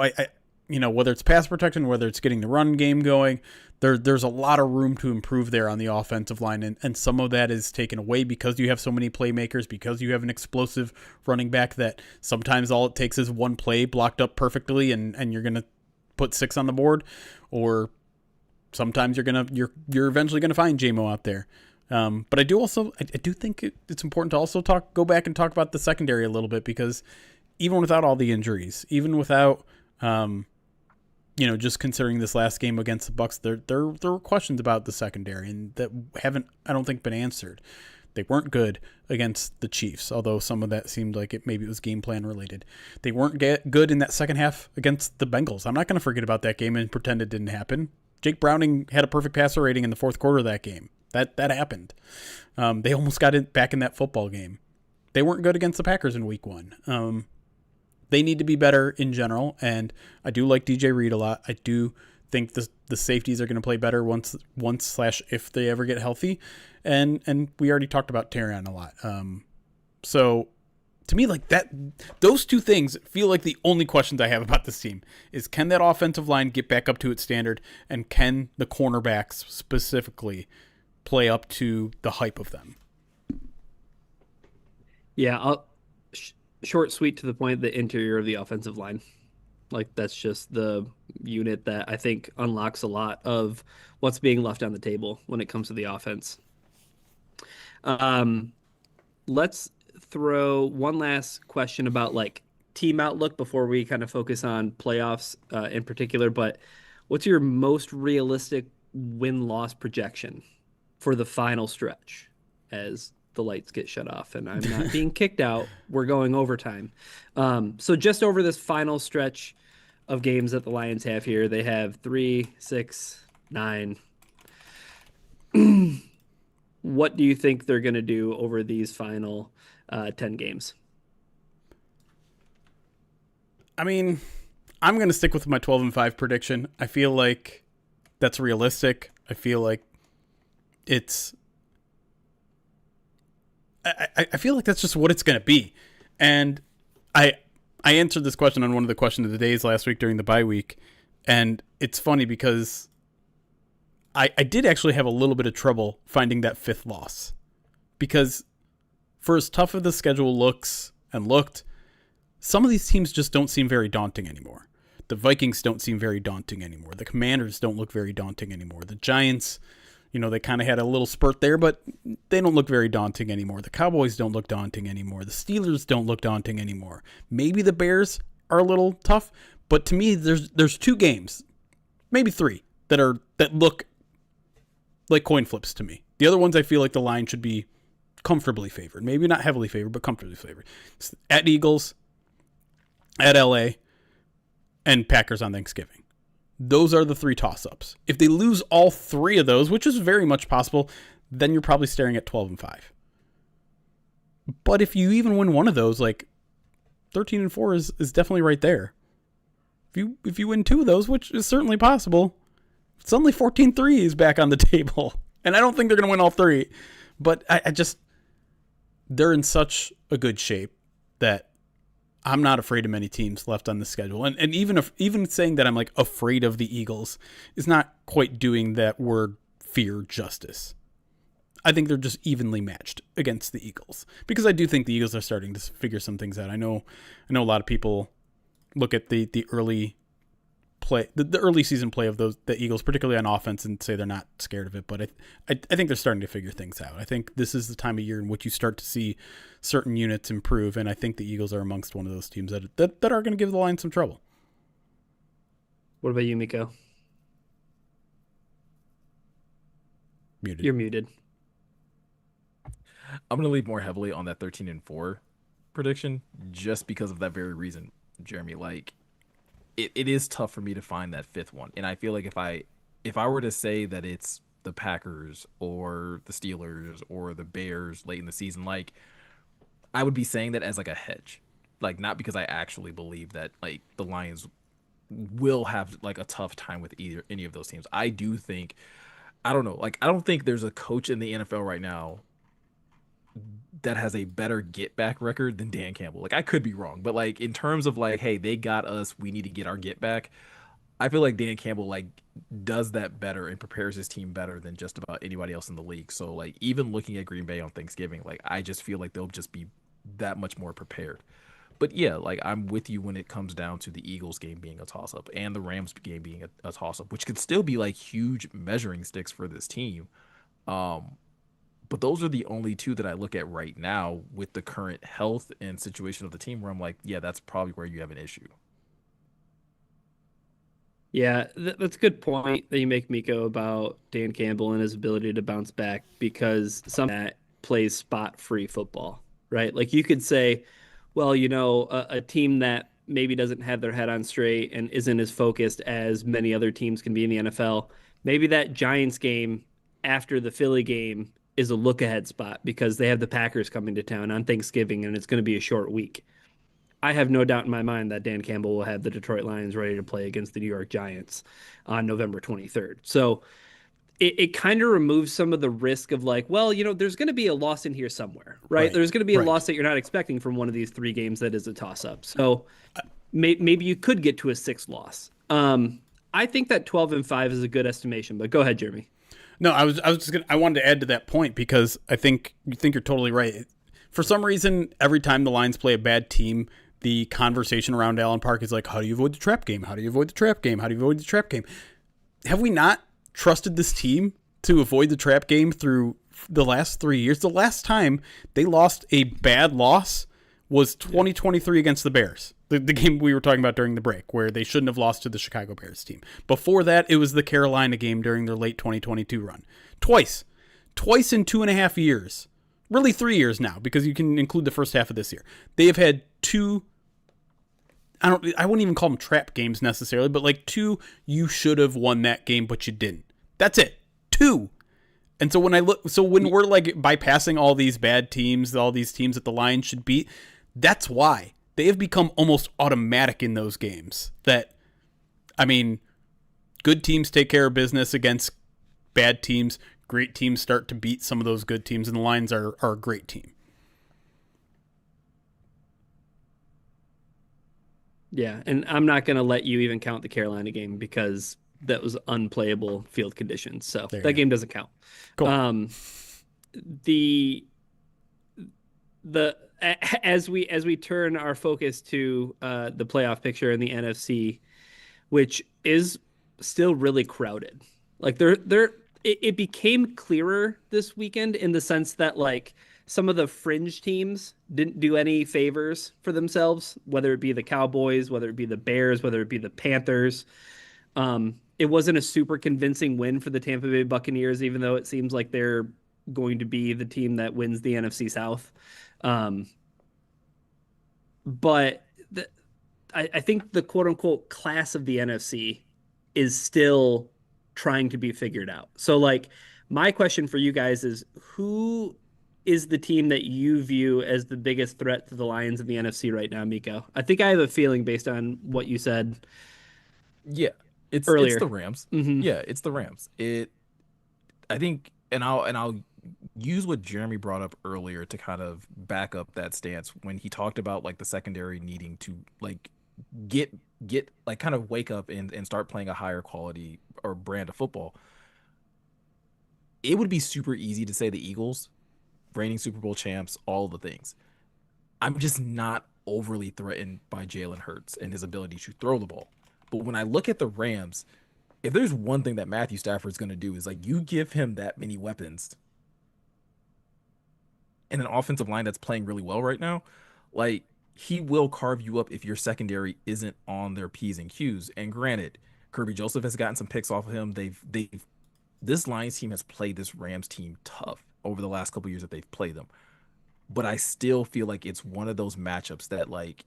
I whether it's pass protection, whether it's getting the run game going, there's a lot of room to improve there on the offensive line. And some of that is taken away because you have so many playmakers, because you have an explosive running back that sometimes all it takes is one play blocked up perfectly and you're going to put 6 on the board, or sometimes you're eventually going to find JMO out there. But I do think it's important to also go back and talk about the secondary a little bit, because even without all the injuries, even without, just considering this last game against the Bucs, there were questions about the secondary and that haven't, I don't think, been answered. They weren't good against the Chiefs, although some of that seemed like maybe it was game plan related. They weren't good in that second half against the Bengals. I'm not going to forget about that game and pretend it didn't happen. Jake Browning had a perfect passer rating in the fourth quarter of that game. That happened. They almost got it back in that football game. They weren't good against the Packers in week 1. They need to be better in general, and I do like DJ Reed a lot. I do think the safeties are going to play better once / if they ever get healthy, and we already talked about Terrion a lot. So to me, like that, those two things feel like the only questions I have about this team is, can that offensive line get back up to its standard, and can the cornerbacks specifically play up to the hype of them? Yeah, short, sweet, to the point, the interior of the offensive line. Like, that's just the unit that I think unlocks a lot of what's being left on the table when it comes to the offense. Let's throw one last question about like team outlook before we kind of focus on playoffs in particular. But what's your most realistic win-loss projection for the final stretch as the lights get shut off and I'm not being kicked out? We're going overtime. So just over this final stretch of games that the Lions have here, they have 3, 6, 9. What do you think they're going to do over these final 10 games? I mean, I'm going to stick with my 12-5 prediction. I feel like that's realistic. I feel like it's I feel like that's just what it's going to be. And I answered this question on one of the question of the days last week during the bye week, and it's funny because I did actually have a little bit of trouble finding that fifth loss, because for as tough as the schedule looks and looked, some of these teams just don't seem very daunting anymore. The Vikings don't seem very daunting anymore. The Commanders don't look very daunting anymore. The Giants, they kind of had a little spurt there, but they don't look very daunting anymore. The Cowboys don't look daunting anymore. The Steelers don't look daunting anymore. Maybe the Bears are a little tough, but to me, there's 2 games, maybe 3, that look like coin flips to me. The other ones I feel like the line should be comfortably favored. Maybe not heavily favored, but comfortably favored. It's at Eagles, at LA, and Packers on Thanksgiving. Those are the 3 toss-ups. If they lose all 3 of those, which is very much possible, then you're probably staring at 12-5. But if you even win one of those, like 13-4 is definitely right there. If you win 2 of those, which is certainly possible, suddenly 14-3 is back on the table. And I don't think they're going to win all 3. But I just, they're in such a good shape that I'm not afraid of many teams left on the schedule. And even saying that I'm like afraid of the Eagles is not quite doing that word fear justice. I think they're just evenly matched against the Eagles, because I do think the Eagles are starting to figure some things out. I know a lot of people look at the early play, the early season play of the Eagles, particularly on offense, and say they're not scared of it. But I think they're starting to figure things out. I think this is the time of year in which you start to see certain units improve, and I think the Eagles are amongst one of those teams that are going to give the line some trouble. What about you, Meko? Muted. You're muted. I'm going to lean more heavily on that 13-4 prediction just because of that very reason, Jeremy. Like, it is tough for me to find that 5th one. And I feel like if I were to say that it's the Packers or the Steelers or the Bears late in the season, like, I would be saying that as like a hedge. Like, not because I actually believe that like the Lions will have like a tough time with any of those teams. I do think, I don't know, like I don't think there's a coach in the NFL right now that has a better get back record than Dan Campbell. Like, I could be wrong, but like in terms of like, hey, they got us, we need to get our get back. I feel like Dan Campbell like does that better and prepares his team better than just about anybody else in the league. So like even looking at Green Bay on Thanksgiving, like I just feel like they'll just be that much more prepared. But yeah, like I'm with you when it comes down to the Eagles game being a toss up and the Rams game being a toss up, which could still be like huge measuring sticks for this team. But those are the only 2 that I look at right now with the current health and situation of the team where I'm like, yeah, that's probably where you have an issue. Yeah, that's a good point that you make, Meko, about Dan Campbell and his ability to bounce back, because some that plays spot-free football, right? Like you could say, well, a team that maybe doesn't have their head on straight and isn't as focused as many other teams can be in the NFL, maybe that Giants game after the Philly game is a look-ahead spot because they have the Packers coming to town on Thanksgiving and it's going to be a short week. I have no doubt in my mind that Dan Campbell will have the Detroit Lions ready to play against the New York Giants on November 23rd. So it kind of removes some of the risk of like, well, there's going to be a loss in here somewhere, right? There's going to be a loss that you're not expecting from one of these 3 games that is a toss-up. So maybe you could get to a 6th loss. I think that 12-5 is a good estimation, but go ahead, Jeremy. No, I wanted to add to that point because I think you're totally right. For some reason, every time the Lions play a bad team, the conversation around Allen Park is like, how do you avoid the trap game? How do you avoid the trap game? How do you avoid the trap game? Have we not trusted this team to avoid the trap game through the last 3 years? The last time they lost a bad loss was 2023 against the Bears. The game we were talking about during the break, where they shouldn't have lost to the Chicago Bears team. Before that, it was the Carolina game during their late 2022 run. Twice in 2.5 years. Really 3 years now, because you can include the first half of this year. They have had 2, I wouldn't even call them trap games necessarily, but like 2, you should have won that game, but you didn't. That's it. 2. And so when we're like bypassing all these bad teams, all these teams that the Lions should beat, that's why. they have become almost automatic in those games. That, I mean, good teams take care of business against bad teams. Great teams start to beat some of those good teams, and the Lions are a great team. Yeah, and I'm not going to let you even count the Carolina game because that was unplayable field conditions. So There that you go. game doesn't count. Cool. Um, the as we turn our focus to the playoff picture in the NFC, which is still really crowded. Like it became clearer this weekend in the sense that like some of the fringe teams didn't do any favors for themselves, whether it be the Cowboys, whether it be the Bears, whether it be the Panthers. It wasn't a super convincing win for the Tampa Bay Buccaneers, even though it seems like they're going to be the team that wins the NFC South. Um, but I think the quote unquote class of the NFC is still trying to be figured out. So, like, my question for you guys is who is the team that you view as the biggest threat to the Lions in the NFC right now, Meko? I think I have a feeling based on what you said Yeah, it's earlier. the Rams. Hmm. Yeah, it's the Rams. I think, and I'll use what Jeremy brought up earlier to kind of back up that stance when he talked about like the secondary needing to like get get like kind of wake up and start playing a higher quality or brand of football. It would be super easy to say the Eagles, reigning Super Bowl champs, all the things. I'm just not overly threatened by Jalen Hurts and his ability to throw the ball. But when I look at the Rams, if there's one thing that Matthew Stafford's going to do is like you give him that many weapons and an offensive line that's playing really well right now, like he will carve you up if your secondary isn't on their P's and Q's. And granted, Kirby Joseph has gotten some picks off of him. They've this Lions team has played this Rams team tough over the last couple years that they've played them. But I still feel like it's one of those matchups that like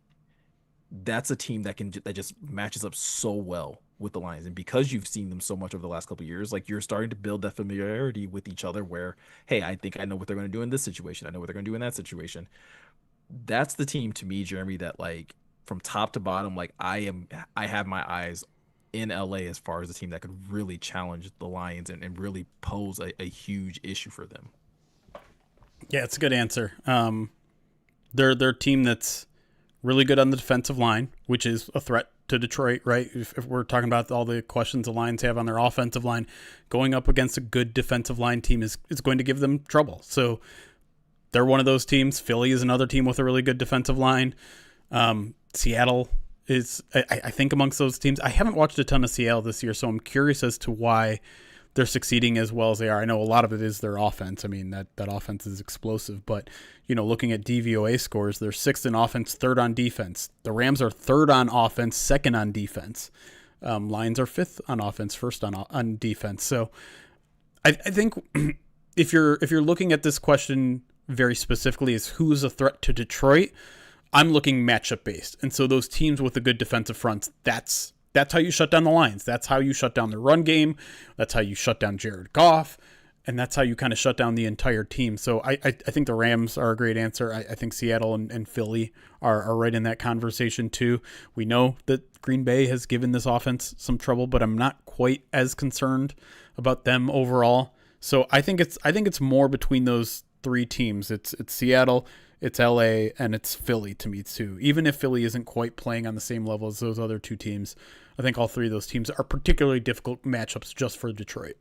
that's a team that just matches up so well with the Lions. And because you've seen them so much over the last couple of years, like you're starting to build that familiarity with each other where, hey, I think I know what they're going to do in this situation. I know what they're going to do in that situation. That's the team to me, Jeremy, that like from top to bottom, like I have my eyes in LA as far as a team that could really challenge the Lions and really pose a huge issue for them. Yeah, it's a good answer. They're a team that's really good on the defensive line, which is a threat to Detroit, right? If we're talking about all the questions the Lions have on their offensive line, going up against a good defensive line team is going to give them trouble. So they're one of those teams. Philly is another team with a really good defensive line. Seattle is, I think, amongst those teams. I haven't watched a ton of Seattle this year, so I'm curious as to why they're succeeding as well as they are. I know a lot of it is their offense. I mean, that offense is explosive, but looking at DVOA scores, they're sixth in offense, third on defense. The Rams are third on offense, second on defense. Lions are fifth on offense, first on defense. So I think if you're looking at this question very specifically as who is a threat to Detroit, I'm looking matchup based. And so those teams with the good defensive fronts, that's how you shut down the Lions. That's how you shut down the run game. That's how you shut down Jared Goff. And that's how you kind of shut down the entire team. So I think the Rams are a great answer. I think Seattle and Philly are right in that conversation too. We know that Green Bay has given this offense some trouble, but I'm not quite as concerned about them overall. So I think it's more between those three teams. It's Seattle, it's LA, and it's Philly to me too. Even if Philly isn't quite playing on the same level as those other two teams, I think all three of those teams are particularly difficult matchups just for Detroit.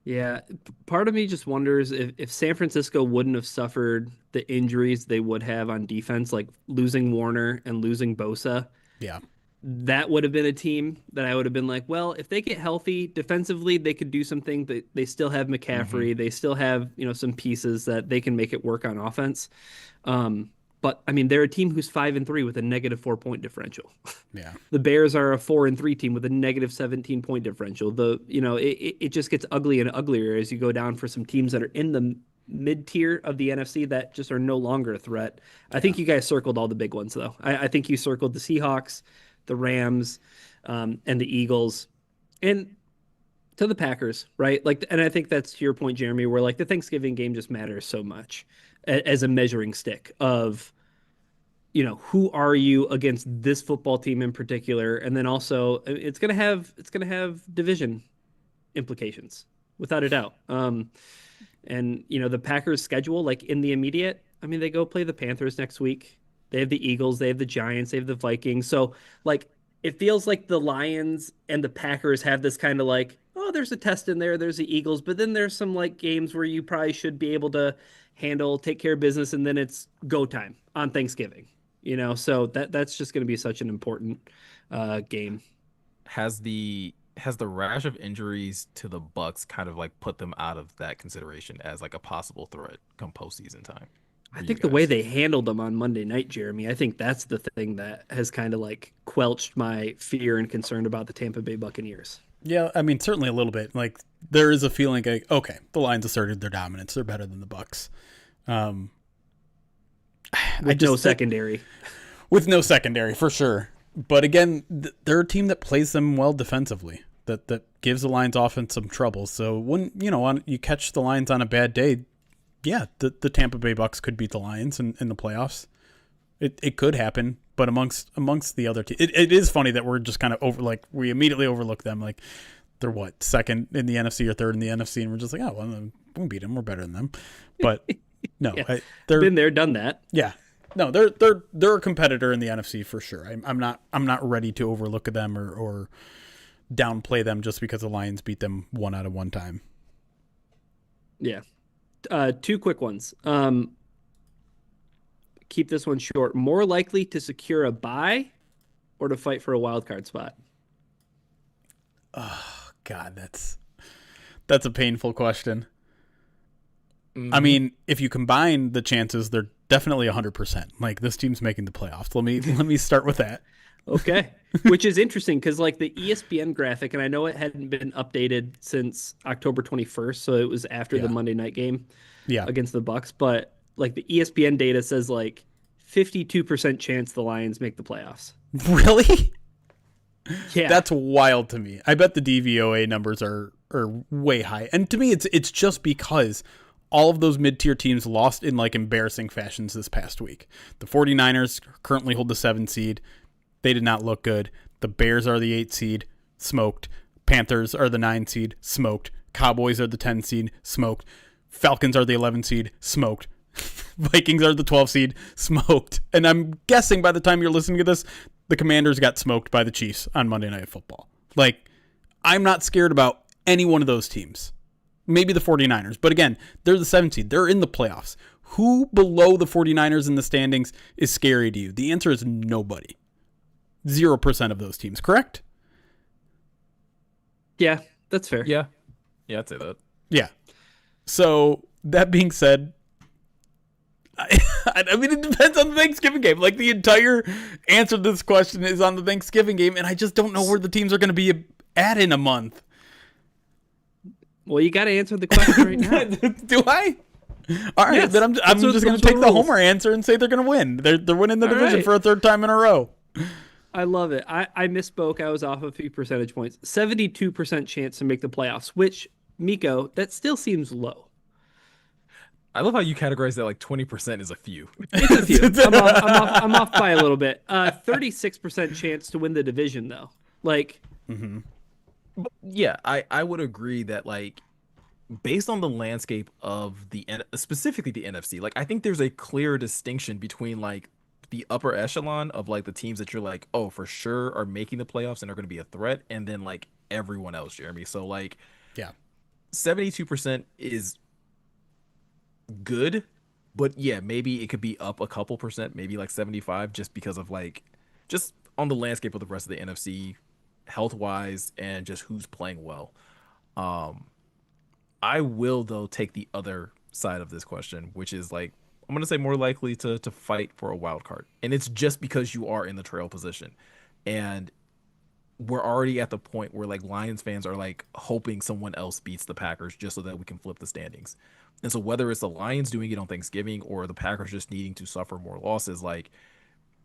Yeah, part of me just wonders if San Francisco wouldn't have suffered the injuries they would have on defense, like losing Warner and losing Bosa, Yeah. that would have been a team that I would have been like, well, if they get healthy defensively, they could do something. They still have Mm-hmm. McCaffrey. They still have, some pieces that they can make it work on offense. But I mean, they're a team who's 5-3 with a negative 4 point differential. Yeah. The Bears are a 4-3 team with a negative 17 point differential. It just gets ugly and uglier as you go down for some teams that are in the mid tier of the NFC that just are no longer a threat. I Yeah. think you guys circled all the big ones though. I think you circled the Seahawks, the Rams, and the Eagles, and to the Packers, right? Like, and I think that's to your point, Jeremy, where like the Thanksgiving game just matters so much as a measuring stick of who are you against this football team in particular? And then also it's gonna have division implications without a doubt. And the Packers schedule, like in the immediate, I mean, they go play the Panthers next week. They have the Eagles, they have the Giants, they have the Vikings. So like it feels like the Lions and the Packers have this kind of like, oh, there's a test in there, there's the Eagles, but then there's some like games where you probably should be able to handle, take care of business, and then it's go time on Thanksgiving. So that's just going to be such an important game. Has the rash of injuries to the Bucks kind of like put them out of that consideration as like a possible threat come postseason time I for you think the way guys? they handled them on Monday night, Jeremy, I think that's the thing that has kind of like quelched my fear and concern about the Tampa Bay Buccaneers. Yeah, I mean, certainly a little bit. Like there is a feeling like, okay, the Lions asserted their dominance. They're better than the Bucks. Um, I With no just secondary. with no secondary for sure. But again, they're a team that plays them well defensively. That gives the Lions offense some trouble. So when you catch the Lions on a bad day, yeah, the Tampa Bay Bucks could beat the Lions in the playoffs. It could happen, but amongst the other teams, it is funny that we're just kind of we immediately overlook them. Like they're what, second in the NFC or third in the NFC, and we're just like, oh well, we'll beat them. We're better than them. But no, Yeah. they're Been there, done that. yeah. No, they're a competitor in the NFC for sure. I'm not ready to overlook them or downplay them just because the Lions beat them one out of one time. Yeah. Two quick ones. Keep this one short. More likely to secure a bye or to fight for a wild card spot? Oh God, that's a painful question. I Mhm. mean, if you combine the chances, they're definitely 100%. Like this team's making the playoffs. Let me start with that. Okay. Which is interesting because like the ESPN graphic, and I know it hadn't been updated since October 21st, so it was after the Yeah, Monday night game yeah. against the Bucks, but like the ESPN data says like 52% chance the Lions make the playoffs. Really? Yeah. That's wild to me. I bet the DVOA numbers are way high. And to me it's just because all of those mid-tier teams lost in like embarrassing fashions this past week. The 49ers currently hold the 7 seed. They did not look good. The Bears are the 8 seed, smoked. Panthers are the 9 seed, smoked. Cowboys are the 10 seed, smoked. Falcons are the 11 seed, smoked. Vikings are the 12 seed, smoked. And I'm guessing by the time you're listening to this, the Commanders got smoked by the Chiefs on Monday Night Football. Like, I'm not scared about any one of those teams. Maybe the 49ers. But again, they're the 7 seed. They're in the playoffs. Who below the 49ers in the standings is scary to you? The answer is nobody. 0% of those teams, correct? Yeah, that's fair. Yeah. Yeah, I'd say that. Yeah. So, that being said, I mean, it depends on the Thanksgiving game. Like, the entire answer to this question is on the Thanksgiving game, and I just don't know where the teams are going to be at in a month. Well, you got to answer the question right now. Do I? All right, Yes, then I'm that's just going those to take are the rules. Homer answer and say they're going to win. They're winning the All division right. for a third time in a row. I love it. I misspoke. I was off a few percentage points. 72% chance to make the playoffs, which, Meko, that still seems low. I love how you categorize that like 20% is a few. It's a few. I'm off by a little bit. 36% chance to win the division, though. Like, Yeah, I would agree that like based on the landscape of specifically the NFC, like I think there's a clear distinction between like the upper echelon of like the teams that you're like, oh, for sure are making the playoffs and are going to be a threat, and then like everyone else, Jeremy. So like Yeah. 72% is good, but yeah, maybe it could be up a couple percent, maybe like 75, just because of like just on the landscape of the rest of the NFC, health wise, and just who's playing well. Um, I will though take the other side of this question, which is like I'm gonna say more likely to fight for a wild card, and it's just because you are in the trail position, and we're already at the point where like Lions fans are like hoping someone else beats the Packers just so that we can flip the standings. And so whether it's the Lions doing it on Thanksgiving or the Packers just needing to suffer more losses, like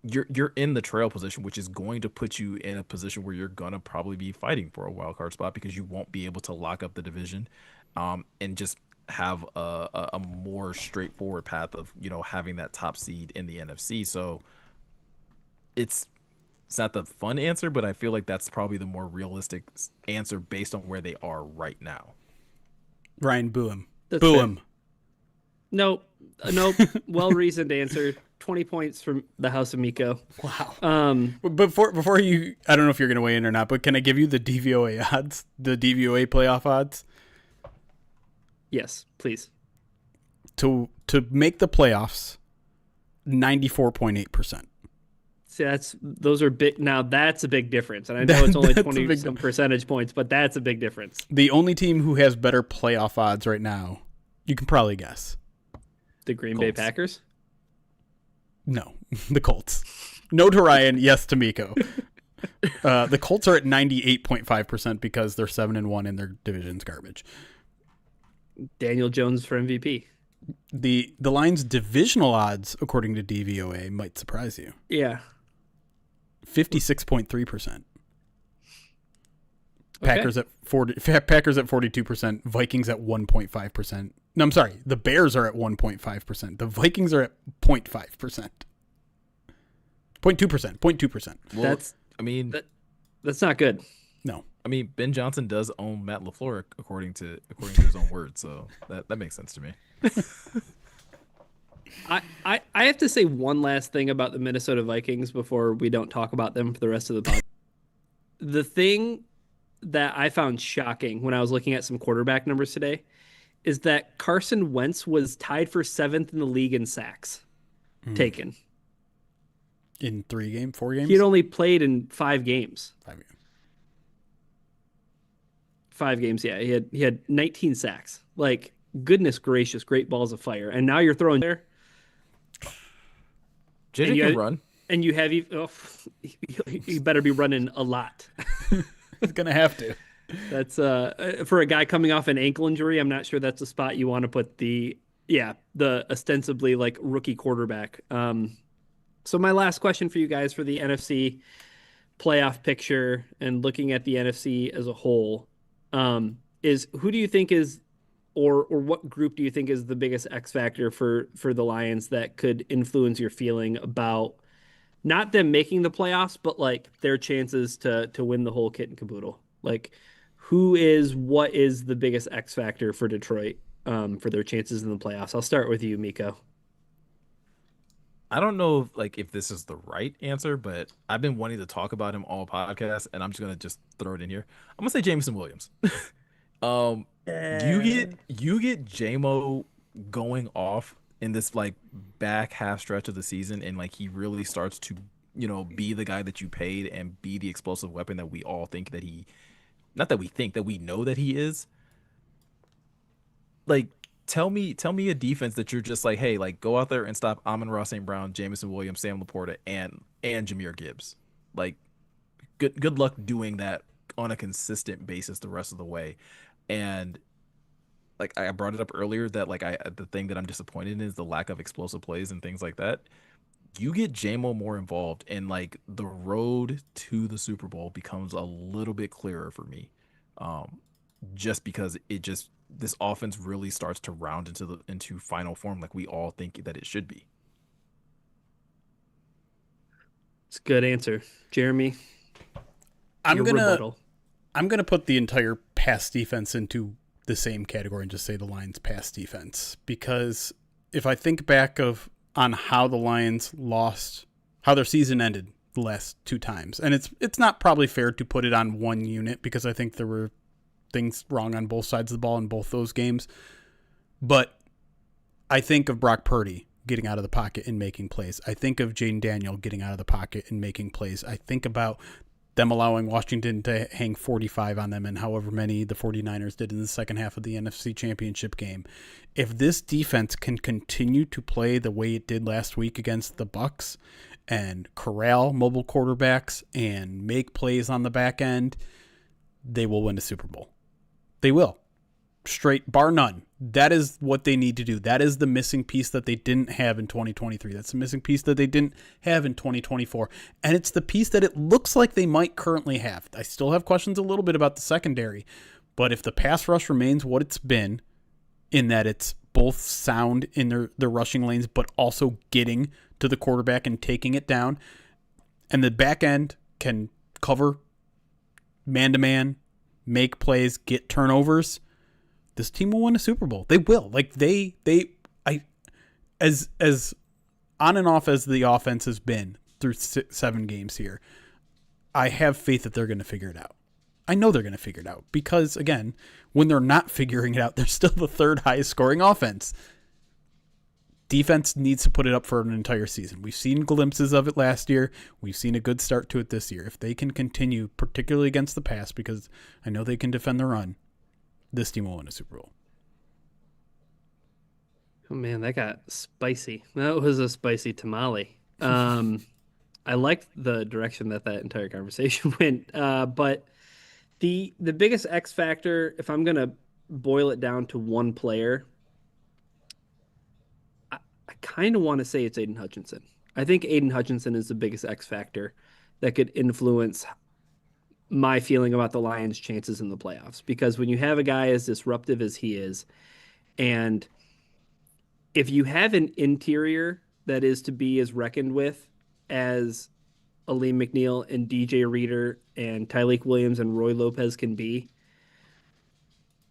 you're in the trail position, which is going to put you in a position where you're gonna probably be fighting for a wild card spot because you won't be able to lock up the division, and just have a more straightforward path of having that top seed in the NFC. So it's not the fun answer, but I feel like that's probably the more realistic answer based on where they are right now. Ryan, boo him. That's Boo fair. him. Nope. Nope. Well reasoned answer. 20 points from the House of Meko. Wow. Before you, I don't know if you're going to weigh in or not, but can I give you the DVOA odds? The DVOA playoff odds? Yes, please. To make the playoffs, 94.8%. See, those are big. Now that's a big difference, and I know it's only 20 some percentage points, but that's a big difference. The only team who has better playoff odds right now, you can probably guess. The Green Bay Packers? No, the Colts. No to Ryan, yes to Meko. The Colts are at 98.5% because they're 7-1 and their division's garbage. Daniel Jones for MVP. The Lions' divisional odds, according to DVOA, might surprise you. Yeah. 56.3%. Packers at 42%, Vikings at 1.5%. No, I'm sorry. The Bears are at 1.5%. The Vikings are at 0.5%. 0.2%. Well, that's not good. No. I mean, Ben Johnson does own Matt LaFleur according to his own words, so that makes sense to me. I have to say one last thing about the Minnesota Vikings before we don't talk about them for the rest of the podcast. The thing that I found shocking when I was looking at some quarterback numbers today is that Carson Wentz was tied for 7th in the league in sacks taken. In 4 games? He'd only played in 5 games. 5 games. 5 games, yeah. He had 19 sacks. Like, goodness gracious, great balls of fire. And now you're throwing there. JJ can run. And you have you better be running a lot. He's gonna have to. That's for a guy coming off an ankle injury. I'm not sure that's a spot you want to put the ostensibly like rookie quarterback. So my last question for you guys for the NFC playoff picture and looking at the NFC as a whole is who do you think is or what group do you think is the biggest X factor for the Lions that could influence your feeling about not them making the playoffs, but like their chances to win the whole kit and caboodle? Like, what is the biggest X factor for Detroit for their chances in the playoffs? I'll start with you, Meko. I don't know if this is the right answer, but I've been wanting to talk about him all podcast, and I'm just gonna throw it in here. I'm gonna say Jameson Williams. You get JMO going off in this like back half stretch of the season, and like he really starts to be the guy that you paid and be the explosive weapon that we all think that not that we think, that we know that he is. Like, tell me a defense that you're just like, hey, like go out there and stop Amon-Ra St. Brown, Jameson Williams, Sam Laporta, and Jahmyr Gibbs. Like, good luck doing that on a consistent basis the rest of the way. And like I brought it up earlier that the thing that I'm disappointed in is the lack of explosive plays and things like that. You get JMO more involved, and like the road to the Super Bowl becomes a little bit clearer for me. Just because this offense really starts to round into final form like we all think that it should be. It's a good answer, Jeremy. I'm gonna put the entire pass defense into the same category and just say the Lions pass defense, because if I think back on how the Lions lost, how their season ended the last 2 times, and it's not probably fair to put it on one unit because I think there were things wrong on both sides of the ball in both those games, but I think of Brock Purdy getting out of the pocket and making plays. I think of Jaden Daniel getting out of the pocket and making plays. I think about them allowing Washington to hang 45 on them and however many the 49ers did in the second half of the NFC Championship game. If this defense can continue to play the way it did last week against the Bucs and corral mobile quarterbacks and make plays on the back end, they will win the Super Bowl. They will. Straight, bar none. That is what they need to do. That is the missing piece that they didn't have in 2023. That's the missing piece that they didn't have in 2024. And it's the piece that it looks like they might currently have. I still have questions a little bit about the secondary, but if the pass rush remains what it's been, in that it's both sound in their rushing lanes, but also getting to the quarterback and taking it down, and the back end can cover man-to-man, make plays, get turnovers, this team will win a Super Bowl. They will. Like as on and off as the offense has been through 7 games here, I have faith that they're going to figure it out. I know they're going to figure it out because, again, when they're not figuring it out, they're still the 3rd highest scoring offense. Defense needs to put it up for an entire season. We've seen glimpses of it last year. We've seen a good start to it this year. If they can continue, particularly against the pass, because I know they can defend the run, this team will win a Super Bowl. Oh man, that got spicy. That was a spicy tamale. I liked the direction that entire conversation went. But the biggest X factor, if I'm gonna boil it down to one player, I kind of want to say it's Aiden Hutchinson. I think Aiden Hutchinson is the biggest X factor that could influence my feeling about the Lions' chances in the playoffs. Because when you have a guy as disruptive as he is, and if you have an interior that is to be as reckoned with as Aleem McNeil and DJ Reader and Tyleik Williams and Roy Lopez can be,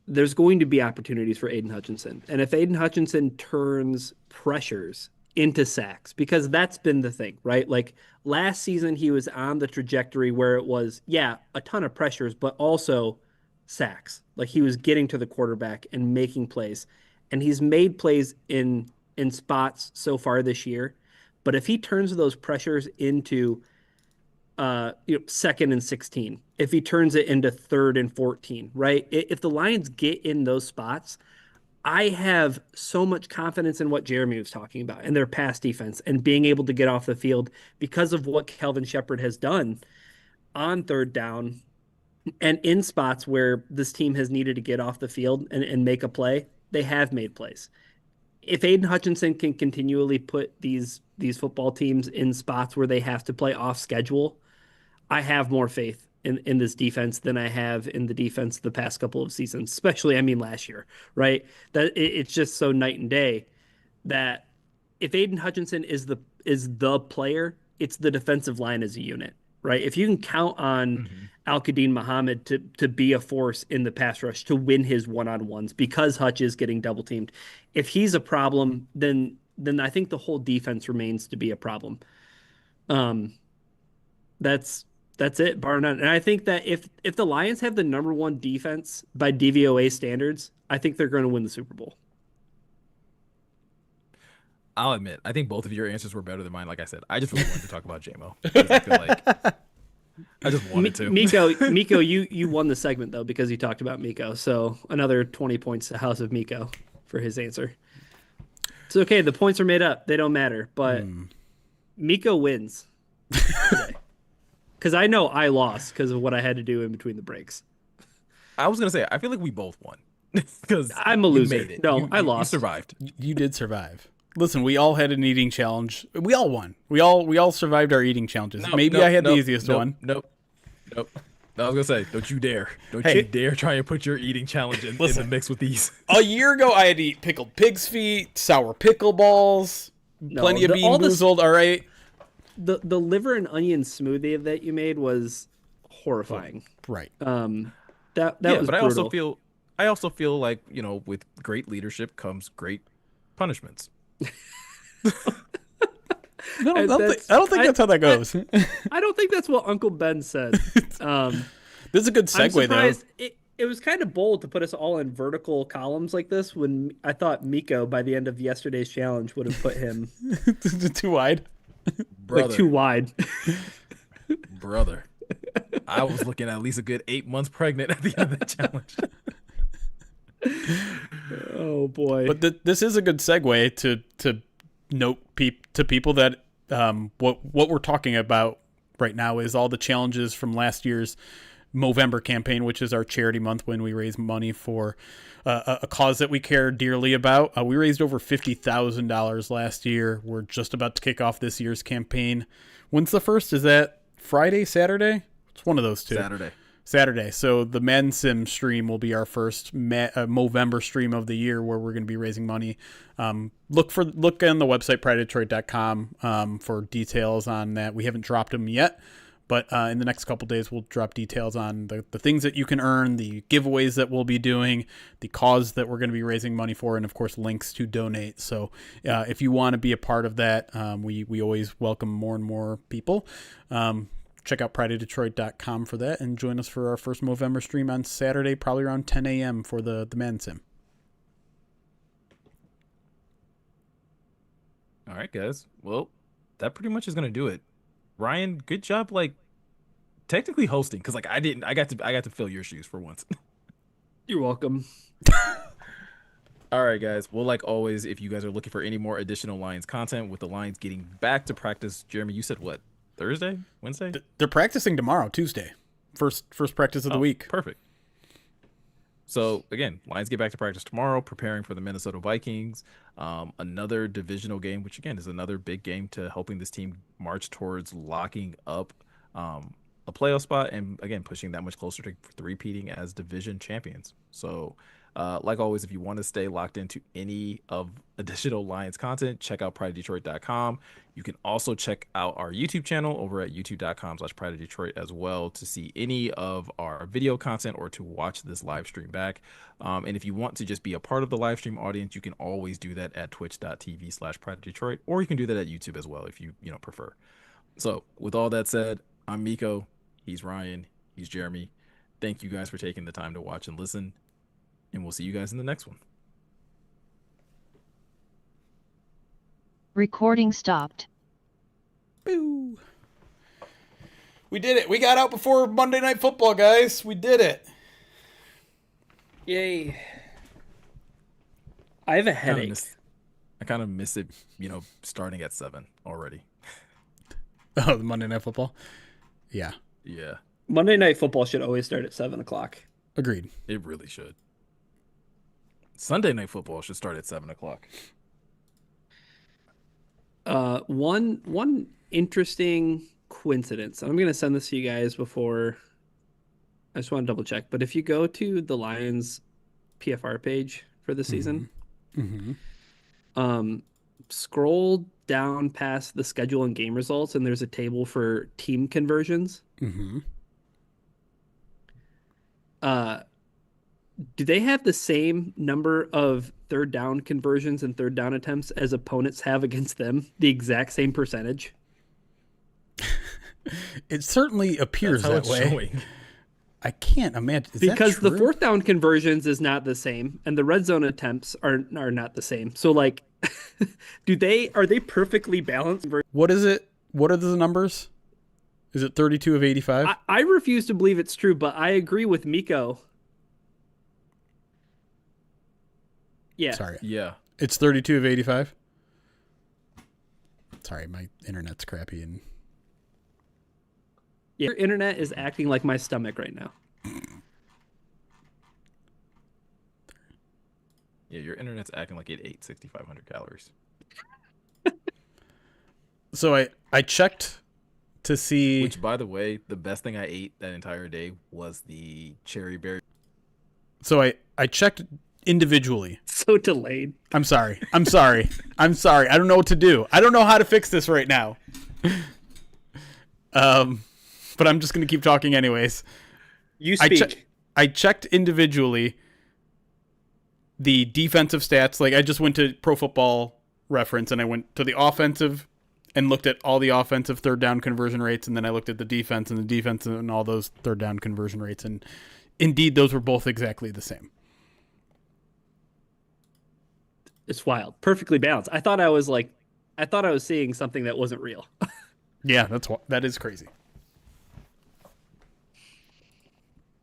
there's going to be opportunities for Aiden Hutchinson. And if Aiden Hutchinson turns pressures into sacks, because that's been the thing, right? Like last season, he was on the trajectory where it was, a ton of pressures, but also sacks. Like he was getting to the quarterback and making plays. And he's made plays in spots so far this year. But if he turns those pressures into 2nd and 16, if he turns it into 3rd and 14, right? If the Lions get in those spots, I have so much confidence in what Jeremy was talking about and their pass defense and being able to get off the field because of what Kelvin Shepherd has done on 3rd down and in spots where this team has needed to get off the field and make a play. They have made plays. If Aiden Hutchinson can continually put these football teams in spots where they have to play off schedule, I have more faith in this defense than I have in the defense the past couple of seasons, especially, last year, right? That it's just so night and day that if Aiden Hutchinson is the player, it's the defensive line as a unit, right? If you can count on Al-Qadim Muhammad to be a force in the pass rush, to win his one-on-ones because Hutch is getting double teamed. If he's a problem, then I think the whole defense remains to be a problem. That's it, bar none. And I think that if the Lions have the number 1 defense by DVOA standards, I think they're going to win the Super Bowl. I'll admit, I think both of your answers were better than mine. Like I said, I just really wanted to talk about JMO. I feel like I just wanted to. Meko, you won the segment though because you talked about Meko. So another 20 points to House of Meko for his answer. It's okay. The points are made up. They don't matter. But Meko wins today. Because I know I lost because of what I had to do in between the breaks. I was gonna say I feel like we both won because I'm a loser. Made it. No, I lost. You survived. You did survive. Listen, we all had an eating challenge. We all won. We all survived our eating challenges. Maybe I had the easiest one. Nope. I was gonna say, don't you dare! You dare try and put your eating challenge in the mix with these. A year ago, I had to eat pickled pig's feet, sour pickle balls, plenty of bean boozled. All right. The liver and onion smoothie that you made was horrifying. Right. That was but brutal. I also feel like, with great leadership comes great punishments. I don't think that's how that goes. I don't think that's what Uncle Ben said. This is a good segue, though. It was kind of bold to put us all in vertical columns like this when I thought Meko, by the end of yesterday's challenge, would have put him too wide. Brother. Like too wide. Brother. I was looking at least a good 8 months pregnant at the end of the challenge. Oh boy! But this is a good segue to note to people that what we're talking about right now is all the challenges from last year's Movember campaign, which is our charity month when we raise money for a cause that we care dearly about. We raised over $50,000 last year. We're just about to kick off this year's campaign. When's the first? Is that Friday, Saturday? It's one of those two. Saturday. So the Men Sim stream will be our first Movember stream of the year, where we're going to be raising money. Look on the website pridedetroit.com for details on that. We haven't dropped them yet, but in the next couple days we'll drop details on the things that you can earn, the giveaways that we'll be doing, the cause that we're going to be raising money for, and of course links to donate. So if you want to be a part of that, we always welcome more and more people. Check out pridedetroit.com for that, and join us for our first Movember stream on Saturday, probably around 10 a.m. for the Man Sim. All right, guys. Well, that pretty much is gonna do it. Ryan, good job, like technically hosting, because like I got to fill your shoes for once. You're welcome. All right, guys. Well, like always, if you guys are looking for any more additional Lions content, with the Lions getting back to practice, Jeremy, you said what? Thursday? Wednesday? They're practicing tomorrow, Tuesday. First practice of the week. Perfect. So again, Lions get back to practice tomorrow, preparing for the Minnesota Vikings. Another divisional game, which again is another big game to helping this team march towards locking up a playoff spot, and again pushing that much closer to three-peating as division champions. So like always, if you want to stay locked into any of additional Lions content, check out pridedetroit.com. You can also check out our YouTube channel over at youtube.com/pridedetroit as well to see any of our video content or to watch this live stream back. And if you want to just be a part of the live stream audience, you can always do that at twitch.tv/pridedetroit, or you can do that at YouTube as well if you prefer. So with all that said, I'm Meko. He's Ryan. He's Jeremy. Thank you guys for taking the time to watch and listen. And we'll see you guys in the next one. Recording stopped. Boo. We did it. We got out before Monday Night Football, guys. We did it. Yay. I have a headache. I kind of miss it, starting at 7 already. Oh, the Monday Night Football? Yeah. Yeah. Monday Night Football should always start at 7 o'clock. Agreed. It really should. Sunday Night Football should start at 7 o'clock. One interesting coincidence. I'm going to send this to you guys before. I just want to double check. But if you go to the Lions PFR page for the season, scroll down past the schedule and game results, and there's a table for team conversions. Do they have the same number of third down conversions and third down attempts as opponents have against them? The exact same percentage? It certainly appears that way. Showing. I can't imagine. Because the fourth down conversions is not the same, and the red zone attempts are not the same. So, like, are they perfectly balanced? What is it? What are the numbers? Is it 32 of 85? I refuse to believe it's true, but I agree with Meko. Yeah. Sorry. Yeah. It's 32 of 85? Sorry, my internet's crappy. Your internet is acting like my stomach right now. Yeah, your internet's acting like it ate 6,500 calories. So I checked to see... Which, by the way, the best thing I ate that entire day was the cherry berry. So I checked individually. So delayed. I'm sorry. I'm sorry. I don't know what to do. I don't know how to fix this right now. But I'm just going to keep talking anyways. You speak. I checked individually the defensive stats. Like, I just went to Pro Football Reference and I went to the offensive and looked at all the offensive third down conversion rates, and then I looked at the defense and all those third down conversion rates, and indeed those were both exactly the same. It's wild. Perfectly balanced. I thought I was seeing something that wasn't real. Yeah, that is crazy.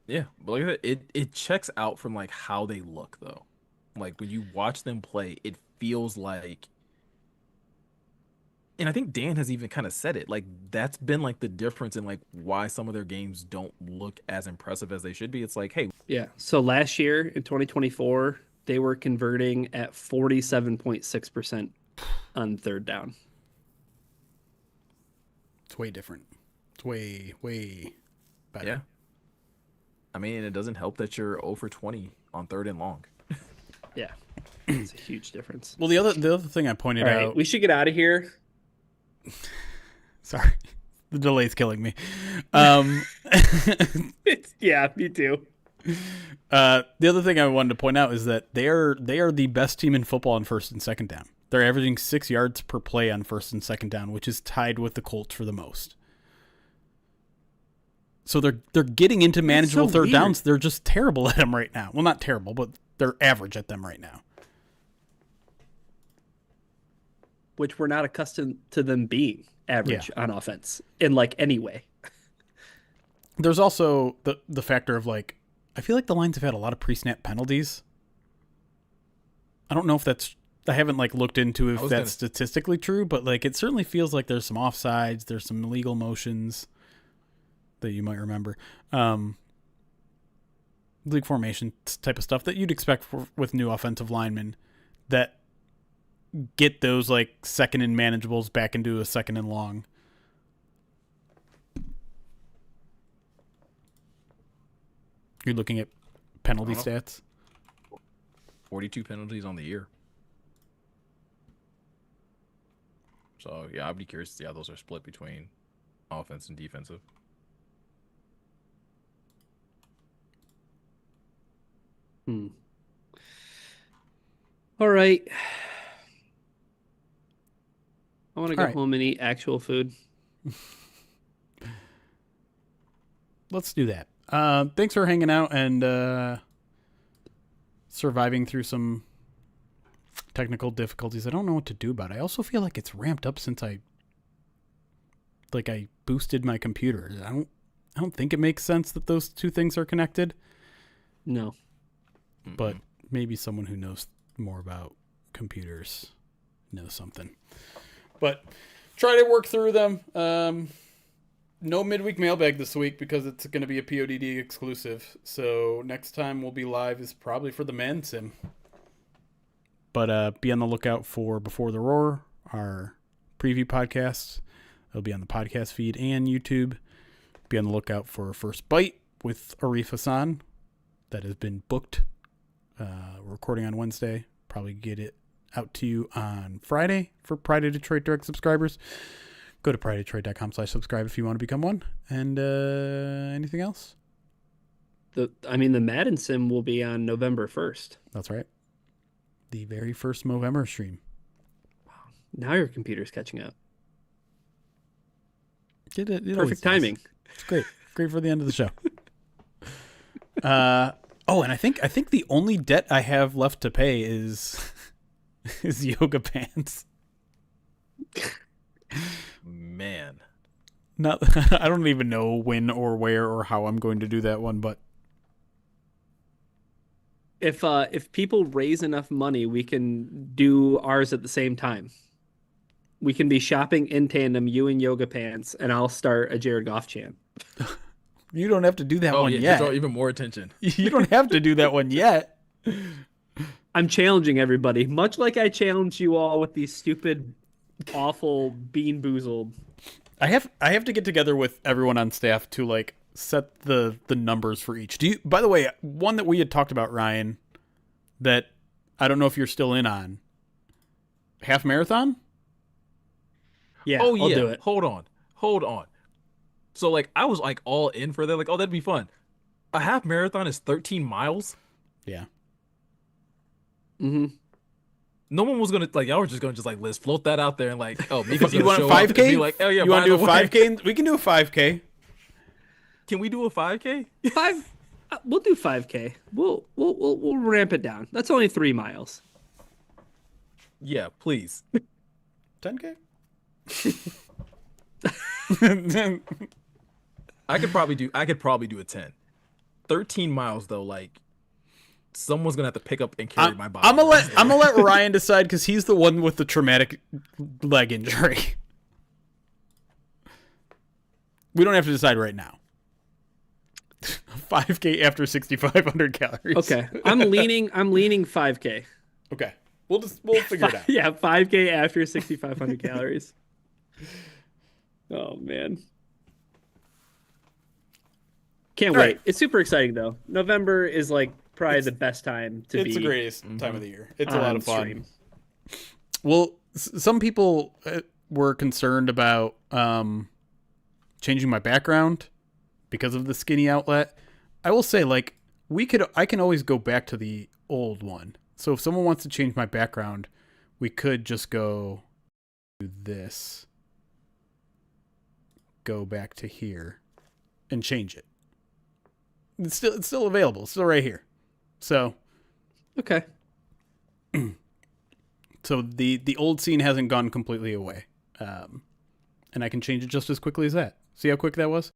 Yeah, but like I said, it checks out from like how they look though. Like when you watch them play, it feels like, and I think Dan has even kind of said it, like that's been like the difference in like why some of their games don't look as impressive as they should be. It's like, hey, yeah. So last year in 2024, they were converting at 47.6% on third down. It's way different. It's way better. yeah. I mean, it doesn't help that you're 0 for 20 on 3rd and long. Yeah, it's a huge difference. Well, the other thing I pointed All right, out. we should get out of here. Sorry, the delay's killing me. Yeah, me too. The other thing I wanted to point out is that they are the best team in football on 1st and 2nd down. They're averaging 6 yards per play on 1st and 2nd down, which is tied with the Colts for the most. So they're getting into manageable third downs. They're just terrible at them right now. Well, not terrible, but they're average at them right now. Which we're not accustomed to them being average on offense in like any way. There's also the factor of like, I feel like the Lions have had a lot of pre-snap penalties. I don't know if that's, I haven't like looked into if that's statistically true, but like it certainly feels like there's some offsides, there's some illegal motions that you might remember. League formation type of stuff that you'd expect with new offensive linemen that get those like 2nd and manageables back into a 2nd and long. You're looking at penalty stats. 42 penalties on the year. So, yeah, I'd be curious to see how those are split between offense and defensive. All right. I want to go right. home and eat actual food. Let's do that. Thanks for hanging out and surviving through some technical difficulties. I don't know what to do about it. I also feel like it's ramped up since I boosted my computer. I don't think it makes sense that those two things are connected. No. But maybe someone who knows more about computers knows something. But try to work through them. No midweek mailbag this week because it's going to be a PODD exclusive. So next time we'll be live is probably for the Man Sim. But be on the lookout for Before the Roar, our preview podcast. It'll be on the podcast feed and YouTube. Be on the lookout for First Bite with Arif Hassan. That has been booked. Recording on Wednesday. Probably get it out to you on Friday for Pride of Detroit Direct subscribers. Go to pridedetroit.com/subscribe if you want to become one. And anything else? The Madden Sim will be on November 1st. That's right. The very first Movember stream. Now your computer's catching up. It Perfect timing. It's great. Great for the end of the show. And I think the only debt I have left to pay is yoga pants. Man. Not I don't even know when or where or how I'm going to do that one, but if people raise enough money, we can do ours at the same time. We can be shopping in tandem, you in yoga pants, and I'll start a Jared Goff chant. You don't have to do that one yet. Draw even more attention. You don't have to do that one yet. I'm challenging everybody, much like I challenged you all with these stupid, awful Bean Boozled. I have to get together with everyone on staff to like set the numbers for each. By the way, one that we had talked about, Ryan, that I don't know if you're still in on. Half marathon? Yeah, I'll do it. Hold on. So like I was like all in for that. Like, oh, that'd be fun. A half marathon is 13 miles. Yeah. Mm-hmm. No one was gonna like. Y'all were just gonna just like let's float that out there and like, oh, you want a 5K? Like, oh yeah, you want to do a 5K? We can do a 5K. Can we do a 5K? We'll do 5K. We'll ramp it down. That's only 3 miles. Yeah, please. 10K. I could probably do a 10. 13 miles though, like someone's gonna have to pick up and carry my body. I'm gonna let Ryan decide because he's the one with the traumatic leg injury. We don't have to decide right now. 5K after 6,500 calories. Okay, I'm leaning 5K. Okay, we'll figure it out. Yeah, 5K after 6,500 calories. Oh man. Can't All wait. right. It's super exciting though. November is like probably the best time to It's the be greatest time of the year. It's a lot on of fun. stream. Well, some people were concerned about changing my background because of the skinny outlet. I will say, like, I can always go back to the old one. So if someone wants to change my background, we could just go do this, go back to here, and change it. It's still available. It's still right here. So Okay. so the old scene hasn't gone completely away, and I can change it just as quickly as that. See how quick that was?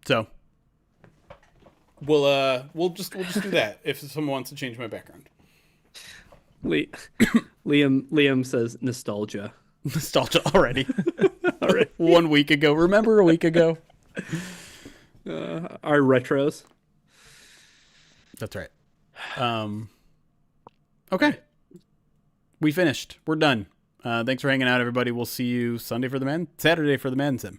So we'll just do that if someone wants to change my background. Liam says nostalgia. Nostalgia already. All right. 1 week ago. Remember a week ago? Our retros. That's right. Okay. We finished. We're done. Thanks for hanging out, everybody. We'll see you Saturday for the Madden Sim.